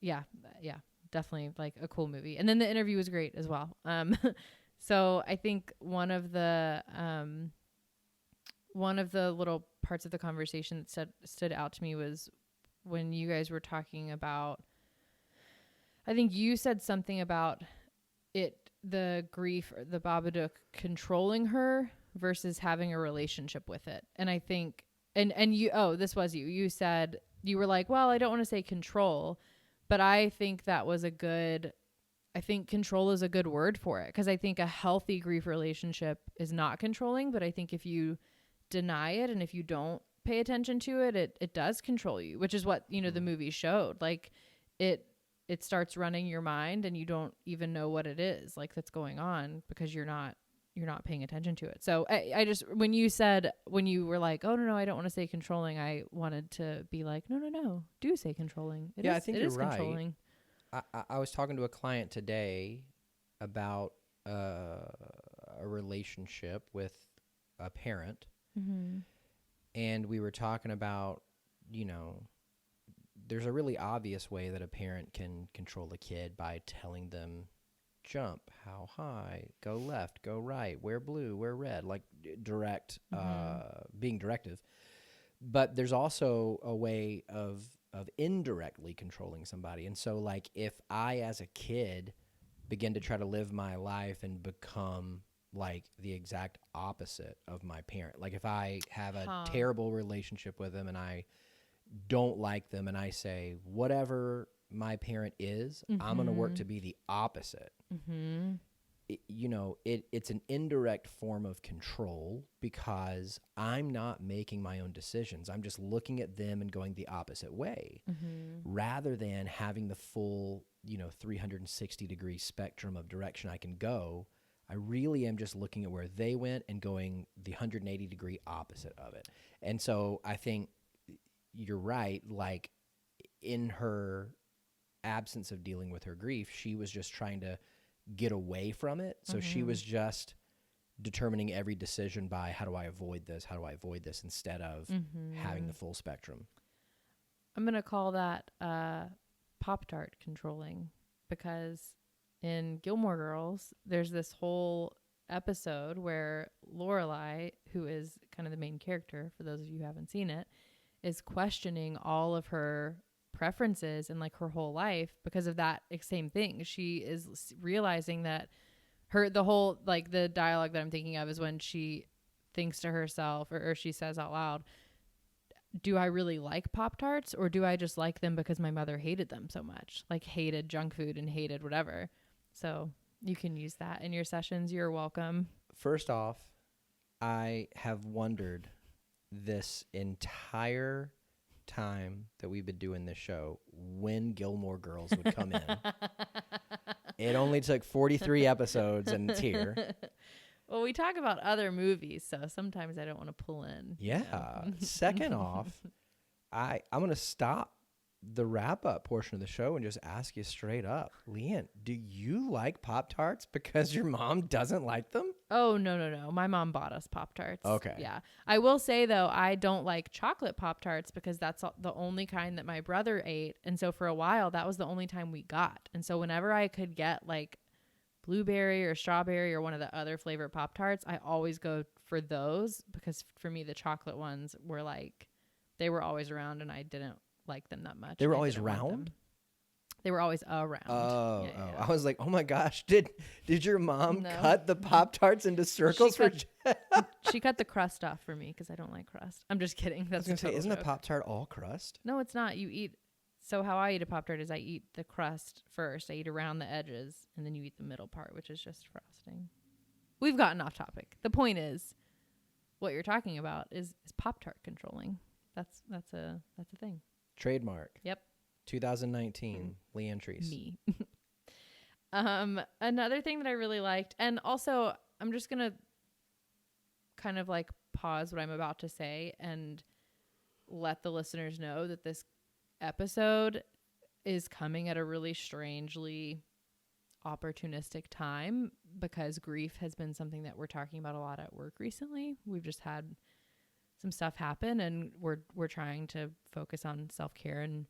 Speaker 3: Yeah. Definitely like a cool movie. And then the interview was great as well. So I think one of the little parts of the conversation that stood out to me was when you guys were talking about, I think you said something about the grief, or the Babadook controlling her versus having a relationship with it. And I think, and you, this was you said, you were like, well, I don't want to say control, but I think that was I think control is a good word for it. 'Cause I think a healthy grief relationship is not controlling, but I think if you deny it and if you don't pay attention to it, it does control you, which is what, the movie showed. Like it starts running your mind and you don't even know what it is like that's going on because you're not paying attention to it. So I just, when you were like, oh no, I don't want to say controlling, I wanted to be like, no, do say controlling.
Speaker 1: I think you're right.
Speaker 3: Controlling.
Speaker 1: I was talking to a client today about a relationship with a parent.
Speaker 3: Mm-hmm.
Speaker 1: And we were talking about, there's a really obvious way that a parent can control a kid by telling them jump, how high, go left, go right, wear blue, wear red, like direct, being directive. But there's also a way of indirectly controlling somebody. And so, like, if I, as a kid, begin to try to live my life and become like the exact opposite of my parent, like if I have a terrible relationship with them and I don't like them and I say, whatever my parent is, I'm going to work to be the opposite. It's an indirect form of control because I'm not making my own decisions. I'm just looking at them and going the opposite way rather than having the full, 360-degree spectrum of direction I can go. I really am just looking at where they went and going the 180-degree opposite of it. And so I think you're right. Like, in her absence of dealing with her grief, she was just trying to get away from it. So she was just determining every decision by how do I avoid this? How do I avoid this instead of having the full spectrum?
Speaker 3: I'm going to call that Pop-Tart controlling, because in Gilmore Girls, there's this whole episode where Lorelai, who is kind of the main character, for those of you who haven't seen it, is questioning all of her preferences and like her whole life because of that same thing. She is realizing that the whole, like, the dialogue that I'm thinking of is when she thinks to herself or she says out loud, do I really like Pop-Tarts, or do I just like them because my mother hated them so much, like hated junk food and hated whatever? So you can use that in your sessions. You're welcome.
Speaker 1: First off, I have wondered this entire time that we've been doing this show when Gilmore Girls would come in. It only took 43 episodes and it's here.
Speaker 3: Well, we talk about other movies, so sometimes I don't want to pull in.
Speaker 1: Yeah. Second off, I'm going to stop the wrap-up portion of the show and just ask you straight up, Leigh-Ann, do you like Pop-Tarts because your mom doesn't like them?
Speaker 3: Oh, no. My mom bought us Pop-Tarts.
Speaker 1: Okay.
Speaker 3: Yeah. I will say, though, I don't like chocolate Pop-Tarts because that's the only kind that my brother ate. And so for a while, that was the only time we got. And so whenever I could get, like, blueberry or strawberry or one of the other flavor Pop-Tarts, I always go for those because for me, the chocolate ones were, like, they were always around and I didn't like them that much.
Speaker 1: They were always round?
Speaker 3: They were always around.
Speaker 1: Oh. I was like, oh my gosh, did your mom cut the Pop-Tarts into circles?
Speaker 3: She cut the crust off for me because I don't like crust. I'm just kidding. That's
Speaker 1: isn't a Pop-Tart all crust?
Speaker 3: No, it's not. So how I eat a Pop-Tart is I eat the crust first. I eat around the edges, and then you eat the middle part, which is just frosting. We've gotten off topic. The point is, what you're talking about is Pop-Tart controlling. That's a thing.
Speaker 1: Trademark.
Speaker 3: Yep.
Speaker 1: 2019, Leigh-Ann Treese.
Speaker 3: Me. Another thing that I really liked, and also I'm just going to kind of like pause what I'm about to say and let the listeners know that this episode is coming at a really strangely opportunistic time because grief has been something that we're talking about a lot at work recently. We've just had some stuff happen and we're trying to focus on self-care and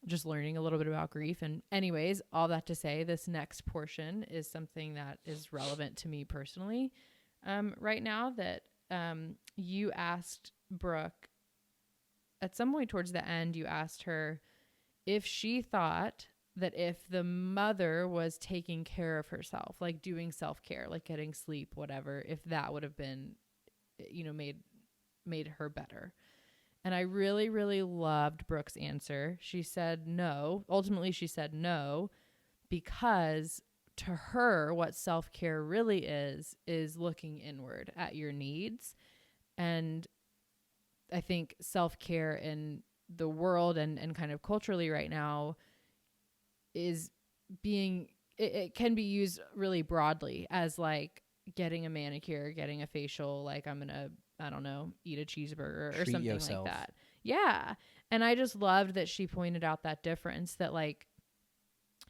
Speaker 3: just learning a little bit about grief. And anyways, all that to say, this next portion is something that is relevant to me personally right now, that you asked Brooke at some point towards the end, you asked her if she thought that if the mother was taking care of herself, like doing self-care, like getting sleep, whatever, if that would have been, made her better. And I really, really loved Brooke's answer. She said no. Ultimately, she said no, because to her, what self-care really is looking inward at your needs. And I think self-care in the world and kind of culturally right now is it can be used really broadly as like getting a manicure, getting a facial, like I'm going to, I don't know, eat a cheeseburger or something like that. Yeah. And I just loved that she pointed out that difference that, like,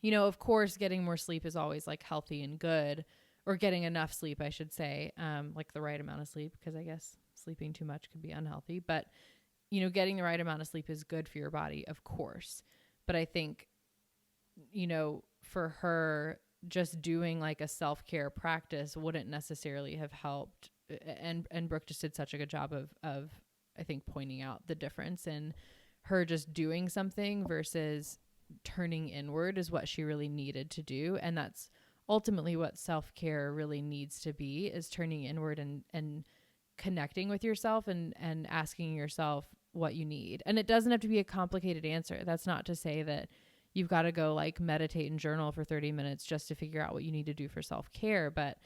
Speaker 3: of course, getting more sleep is always like healthy and good, or getting enough sleep, I should say, like the right amount of sleep, because I guess sleeping too much could be unhealthy, but getting the right amount of sleep is good for your body, of course. But I think, for her, just doing like a self-care practice wouldn't necessarily have helped. And Brooke just did such a good job of I think pointing out the difference in her just doing something versus turning inward is what she really needed to do. And that's ultimately what self-care really needs to be, is turning inward and connecting with yourself and asking yourself what you need. And it doesn't have to be a complicated answer. That's not to say that you've got to go like meditate and journal for 30 minutes just to figure out what you need to do for self-care. But,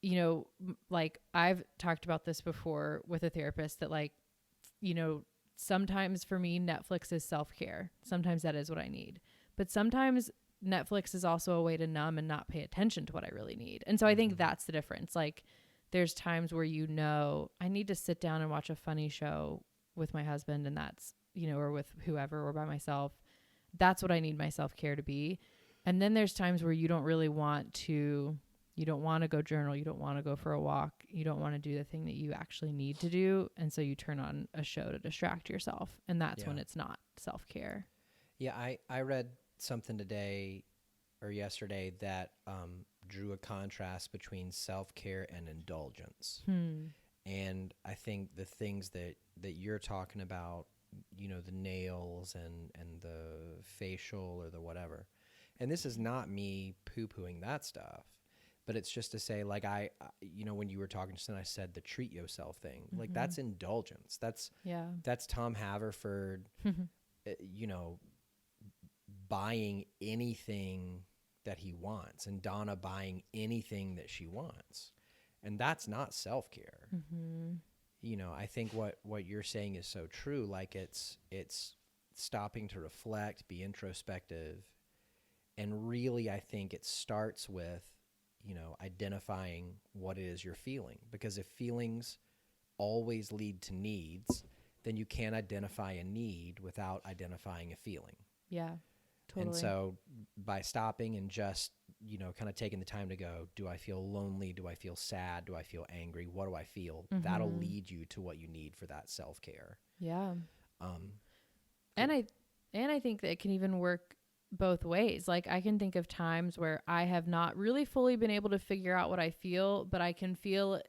Speaker 3: you know, like I've talked about this before with a therapist that like, you know, sometimes for me, Netflix is self-care. Sometimes that is what I need. But sometimes Netflix is also a way to numb and not pay attention to what I really need. And so I think that's the difference. Like there's times where, you know, I need to sit down and watch a funny show with my husband, and that's, you know, or with whoever or by myself. That's what I need my self-care to be. And then there's times where you don't really want to, you don't want to go journal. You don't want to go for a walk. You don't want to do the thing that you actually need to do. And so you turn on a show to distract yourself. And that's when it's not self-care.
Speaker 1: Yeah. I read something today or yesterday that drew a contrast between self-care and indulgence. And I think the things that you're talking about, you know, the nails and the facial or the whatever. And this is not me poo-pooing that stuff, but it's just to say, like, you know, when you were talking to I said the treat yourself thing, like that's indulgence. That's Tom Haverford, you know, buying anything that he wants, and Donna buying anything that she wants. And that's not self-care. You know, I think what you're saying is so true. Like it's stopping to reflect, be introspective. And really, I think it starts with, you know, identifying what it is you're feeling. Because if feelings always lead to needs, then you can't identify a need without identifying a feeling.
Speaker 3: Yeah, totally.
Speaker 1: And so by stopping and just, you know, kind of taking the time to go, do I feel lonely? Do I feel sad? Do I feel angry? What do I feel? That'll lead you to what you need for that self-care.
Speaker 3: Yeah. And I think that it can even work both ways. Like I can think of times where I have not really fully been able to figure out what I feel, but I can tell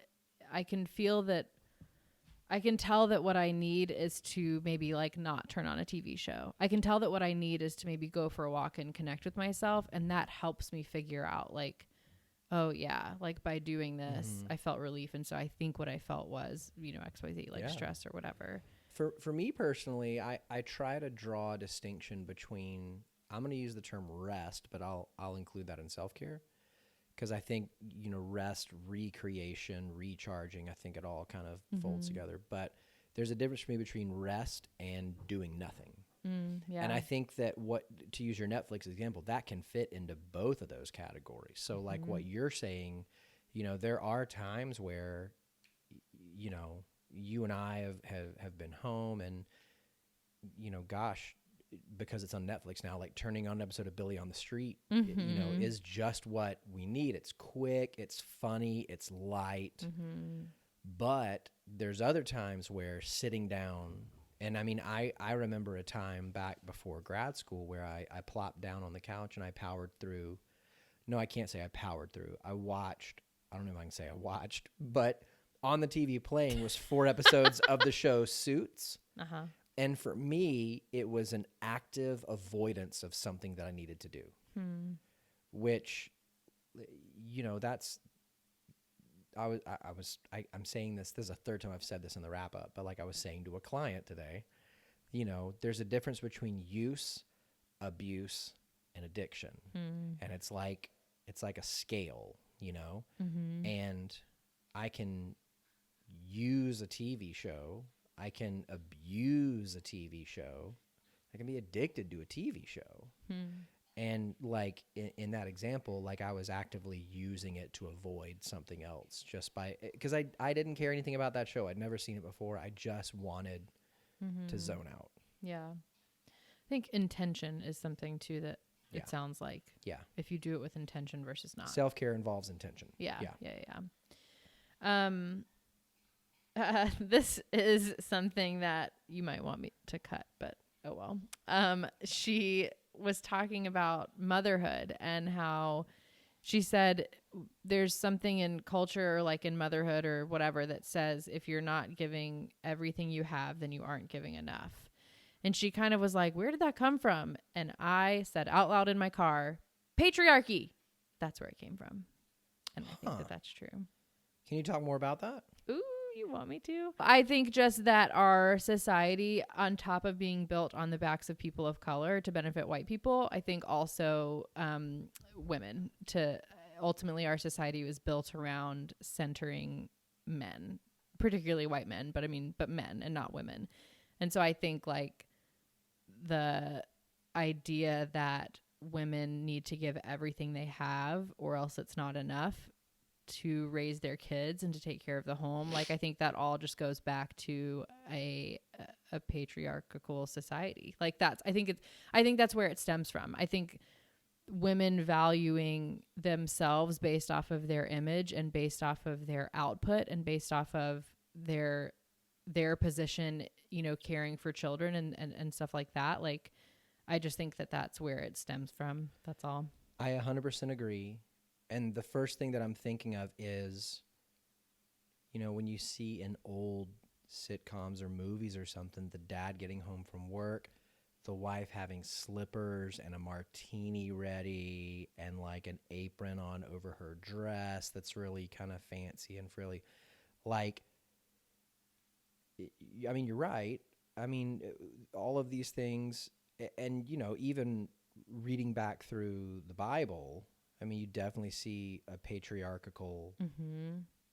Speaker 3: that what I need is to maybe like not turn on a TV show. I can tell that what I need is to maybe go for a walk and connect with myself. And that helps me figure out like, oh yeah, like by doing this, I felt relief. And so I think what I felt was, you know, XYZ, like stress or whatever.
Speaker 1: For me personally, I try to draw a distinction between, I'm going to use the term rest, but I'll include that in self-care. Because I think, you know, rest, recreation, recharging, I think it all kind of folds together. But there's a difference for me between rest and doing nothing. And I think that to use your Netflix example, that can fit into both of those categories. So like what you're saying, you know, there are times where, you know, you and I have been home and, you know, gosh, because it's on Netflix now, like turning on an episode of Billy on the Street, you know, is just what we need. It's quick, it's funny, it's light. But there's other times where sitting down, and I mean, I remember a time back before grad school where I plopped down on the couch and I powered through. No, I can't say I powered through. I don't know if I can say I watched, but on the TV playing was 4 episodes of the show Suits. And for me, it was an active avoidance of something that I needed to do, which, you know, I'm saying this is the third time I've said this in the wrap up, but like I was saying to a client today, you know, there's a difference between use, abuse, and addiction. And it's like a scale, you know, and I can use a TV show. I can abuse a TV show. I can be addicted to a TV show. And like in that example, like I was actively using it to avoid something else just because I didn't care anything about that show. I'd never seen it before. I just wanted to zone out. Yeah.
Speaker 3: I think intention is something too that it sounds like.
Speaker 1: Yeah.
Speaker 3: If you do it with intention versus not.
Speaker 1: Self-care involves intention.
Speaker 3: Yeah. This is something that you might want me to cut, but oh well. She was talking about motherhood and how she said there's something in culture or like in motherhood or whatever that says if you're not giving everything you have, then you aren't giving enough. And she kind of was like, where did that come from? And I said out loud in my car, patriarchy. That's where it came from. And I think that that's true.
Speaker 1: Can you talk more about that?
Speaker 3: Ooh, you want me to? I think just that our society, on top of being built on the backs of people of color to benefit white people, I think also women. To ultimately, our society was built around centering men, particularly white men, but men and not women. And so I think like the idea that women need to give everything they have or else it's not enough to raise their kids and to take care of the home. Like, I think that all just goes back to a patriarchal society. Like I think that's where it stems from. I think women valuing themselves based off of their image and based off of their output and based off of their position, you know, caring for children and stuff like that. Like, I just think that that's where it stems from. That's all.
Speaker 1: I 100% agree. And the first thing that I'm thinking of is, you know, when you see in old sitcoms or movies or something, the dad getting home from work, the wife having slippers and a martini ready and like an apron on over her dress that's really kind of fancy and frilly. Like, I mean, you're right. I mean, all of these things, and, you know, even reading back through the Bible, I mean, you definitely see a patriarchal,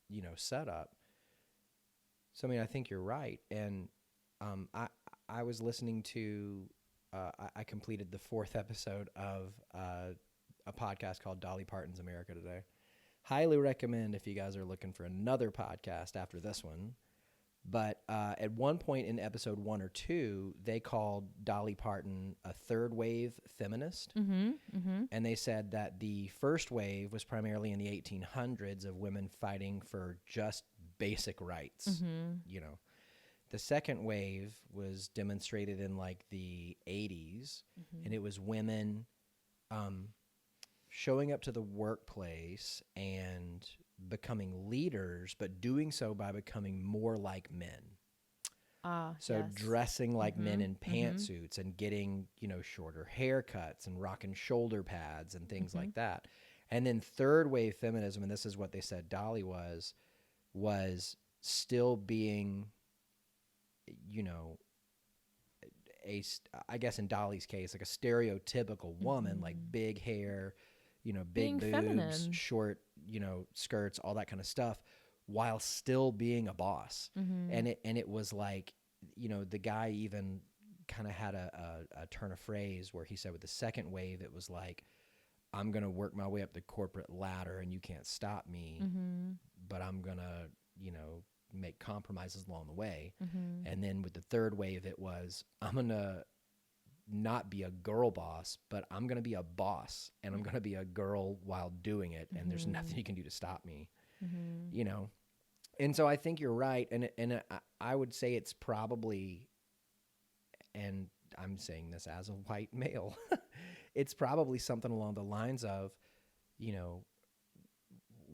Speaker 1: you know, setup. So, I mean, I think you're right. And I was listening to, I completed the 4th episode of a podcast called Dolly Parton's America Today. Highly recommend if you guys are looking for another podcast after this one. But at one point in episode 1 or 2, they called Dolly Parton a third wave feminist. And they said that the first wave was primarily in the 1800s of women fighting for just basic rights. You know, the second wave was demonstrated in like the 80s, and it was women showing up to the workplace and becoming leaders, but doing so by becoming more like men. So dressing like men in pantsuits and getting, you know, shorter haircuts and rocking shoulder pads and things like that. And then third wave feminism, and this is what they said Dolly was still being, you know, I guess in Dolly's case, like a stereotypical woman, like big hair, you know, big boobs, feminine. Short, you know, skirts, all that kind of stuff, while still being a boss. And it was like, you know, the guy even kind of had a turn of phrase where he said with the second wave, it was like, I'm going to work my way up the corporate ladder and you can't stop me, but I'm going to, you know, make compromises along the way. And then with the third wave, it was, I'm going to not be a girl boss, but I'm going to be a boss, and I'm going to be a girl while doing it. And there's nothing you can do to stop me, you know? And so I think you're right. And I would say it's probably, and I'm saying this as a white male, it's probably something along the lines of, you know,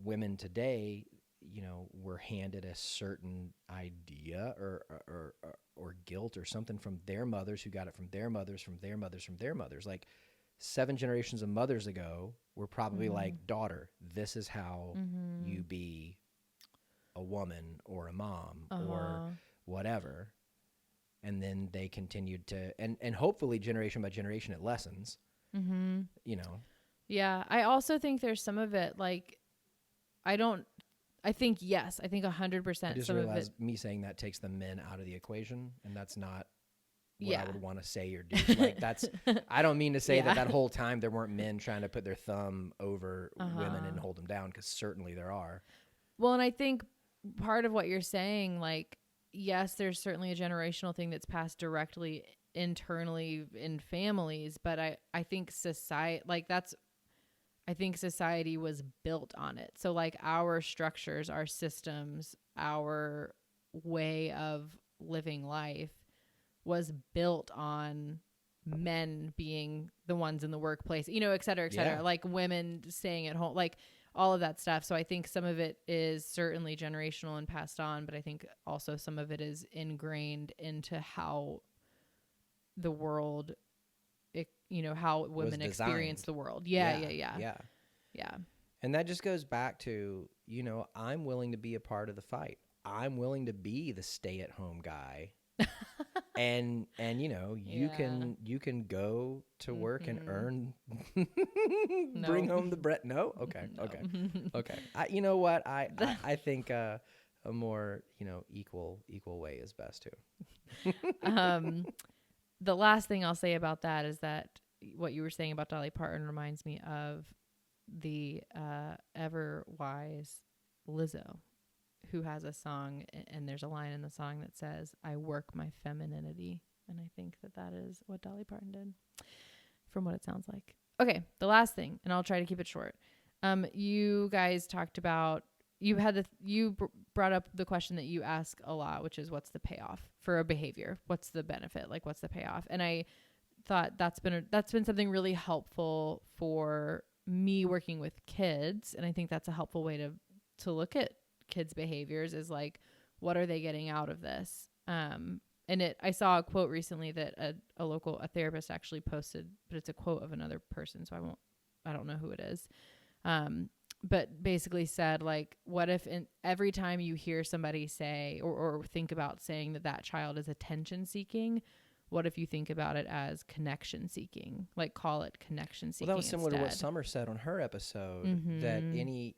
Speaker 1: women today, you know, were handed a certain idea or guilt or something from their mothers, who got it from their mothers, from their mothers, from their mothers. Like 7 generations of mothers ago were probably like, daughter, this is how you be a woman or a mom or whatever. And then they continued to, and hopefully generation by generation it lessens, you know?
Speaker 3: Yeah. I also think there's some of it, like, I think 100%.
Speaker 1: I just realized me saying that takes the men out of the equation, and that's not what I would want to say or do. Like, that's, I don't mean to say that whole time there weren't men trying to put their thumb over women and hold them down, because certainly there are.
Speaker 3: Well, and I think part of what you're saying, like, yes, there's certainly a generational thing that's passed directly internally in families, but I think society, like, I think society was built on it. So like our structures, our systems, our way of living life was built on men being the ones in the workplace, you know, et cetera,
Speaker 1: Yeah.
Speaker 3: like women staying at home, like all of that stuff. So I think some of it is certainly generational and passed on, but I think also some of it is ingrained into how the world, you know, how women experience the world. Yeah.
Speaker 1: And that just goes back to, you know, I'm willing to be a part of the fight. I'm willing to be the stay-at-home guy. and you know, you can go to work and earn bring home the bread. No? Okay. Okay. You know what? I think a more, you know, equal way is best too.
Speaker 3: The last thing I'll say about that is that what you were saying about Dolly Parton reminds me of the ever wise Lizzo, who has a song, and there's a line in the song that says, "I work my femininity." And I think that is what Dolly Parton did, from what it sounds like. Okay, the last thing, and I'll try to keep it short. You guys talked about, you brought up the question that you ask a lot, which is, what's the payoff for a behavior? What's the benefit? Like, what's the payoff? And I thought that's been something really helpful for me working with kids. And I think that's a helpful way to look at kids' behaviors, is like, what are they getting out of this? I saw a quote recently that a therapist actually posted, but it's a quote of another person, so I don't know who it is. But basically said, like, what if every time you hear somebody say or think about saying that child is attention seeking, what if you think about it as connection seeking? Like, call it connection seeking.
Speaker 1: Well, that was similar
Speaker 3: instead.
Speaker 1: to what Summer said on her episode, that any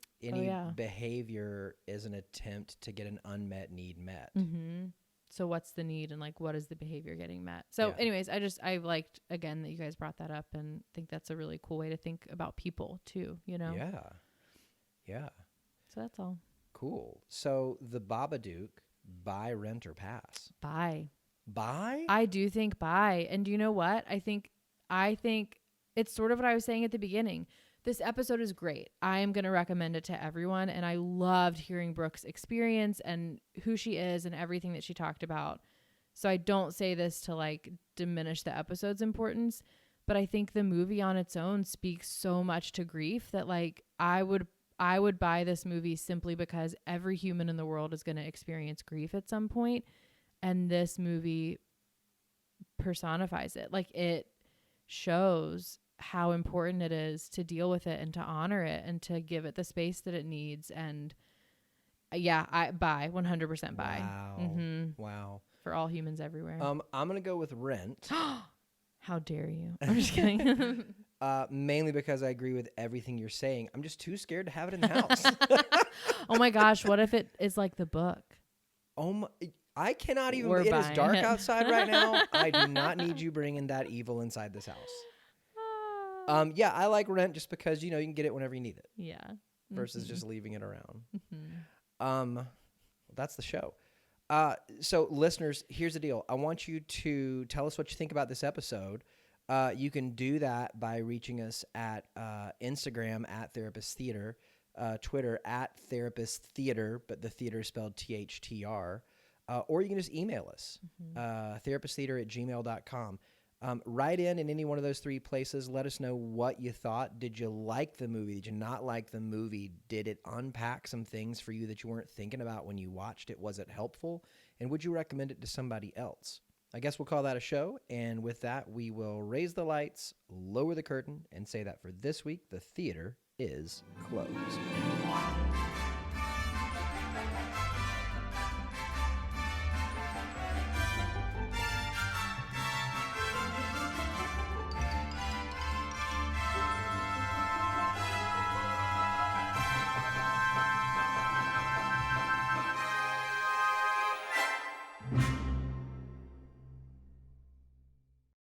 Speaker 1: behavior is an attempt to get an unmet need met.
Speaker 3: Mm-hmm. So what's the need, and like, what is the behavior getting met? So anyways, I liked, again, that you guys brought that up, and think that's a really cool way to think about people too, you know?
Speaker 1: Yeah.
Speaker 3: So that's all. Cool.
Speaker 1: So the Babadook, buy, rent, or pass?
Speaker 3: Buy.
Speaker 1: I
Speaker 3: do think buy. And do you know what? I think it's sort of what I was saying at the beginning. This episode is great. I am going to recommend it to everyone. And I loved hearing Brooke's experience and who she is and everything that she talked about. So I don't say this to like diminish the episode's importance, but I think the movie on its own speaks so much to grief that like I would buy this movie simply because every human in the world is going to experience grief at some point. And this movie personifies it. Like, it shows how important it is to deal with it and to honor it and to give it the space that it needs. And I buy 100% buy.
Speaker 1: Wow.
Speaker 3: Mm-hmm.
Speaker 1: Wow.
Speaker 3: For all humans everywhere.
Speaker 1: I'm going to go with rent.
Speaker 3: How dare you? I'm just kidding.
Speaker 1: Mainly because I agree with everything you're saying. I'm just too scared to have it in the house.
Speaker 3: Oh my gosh. What if it is like the book?
Speaker 1: Oh my, I cannot even.
Speaker 3: We're
Speaker 1: it is dark
Speaker 3: it.
Speaker 1: outside right now. I do not need you bringing that evil inside this house. I like rent just because, you know, you can get it whenever you need it.
Speaker 3: Yeah.
Speaker 1: Versus just leaving it around.
Speaker 3: Mm-hmm.
Speaker 1: That's the show. So listeners, here's the deal. I want you to tell us what you think about this episode. You can do that by reaching us at Instagram at Therapist Theater, Twitter at Therapist Theater, but the theater is spelled THTR. Or you can just email us, therapisttheater@gmail.com. Write in any one of those three places. Let us know what you thought. Did you like the movie? Did you not like the movie? Did it unpack some things for you that you weren't thinking about when you watched it? Was it helpful? And would you recommend it to somebody else? I guess we'll call that a show. And with that, we will raise the lights, lower the curtain, and say that for this week, the theater is closed.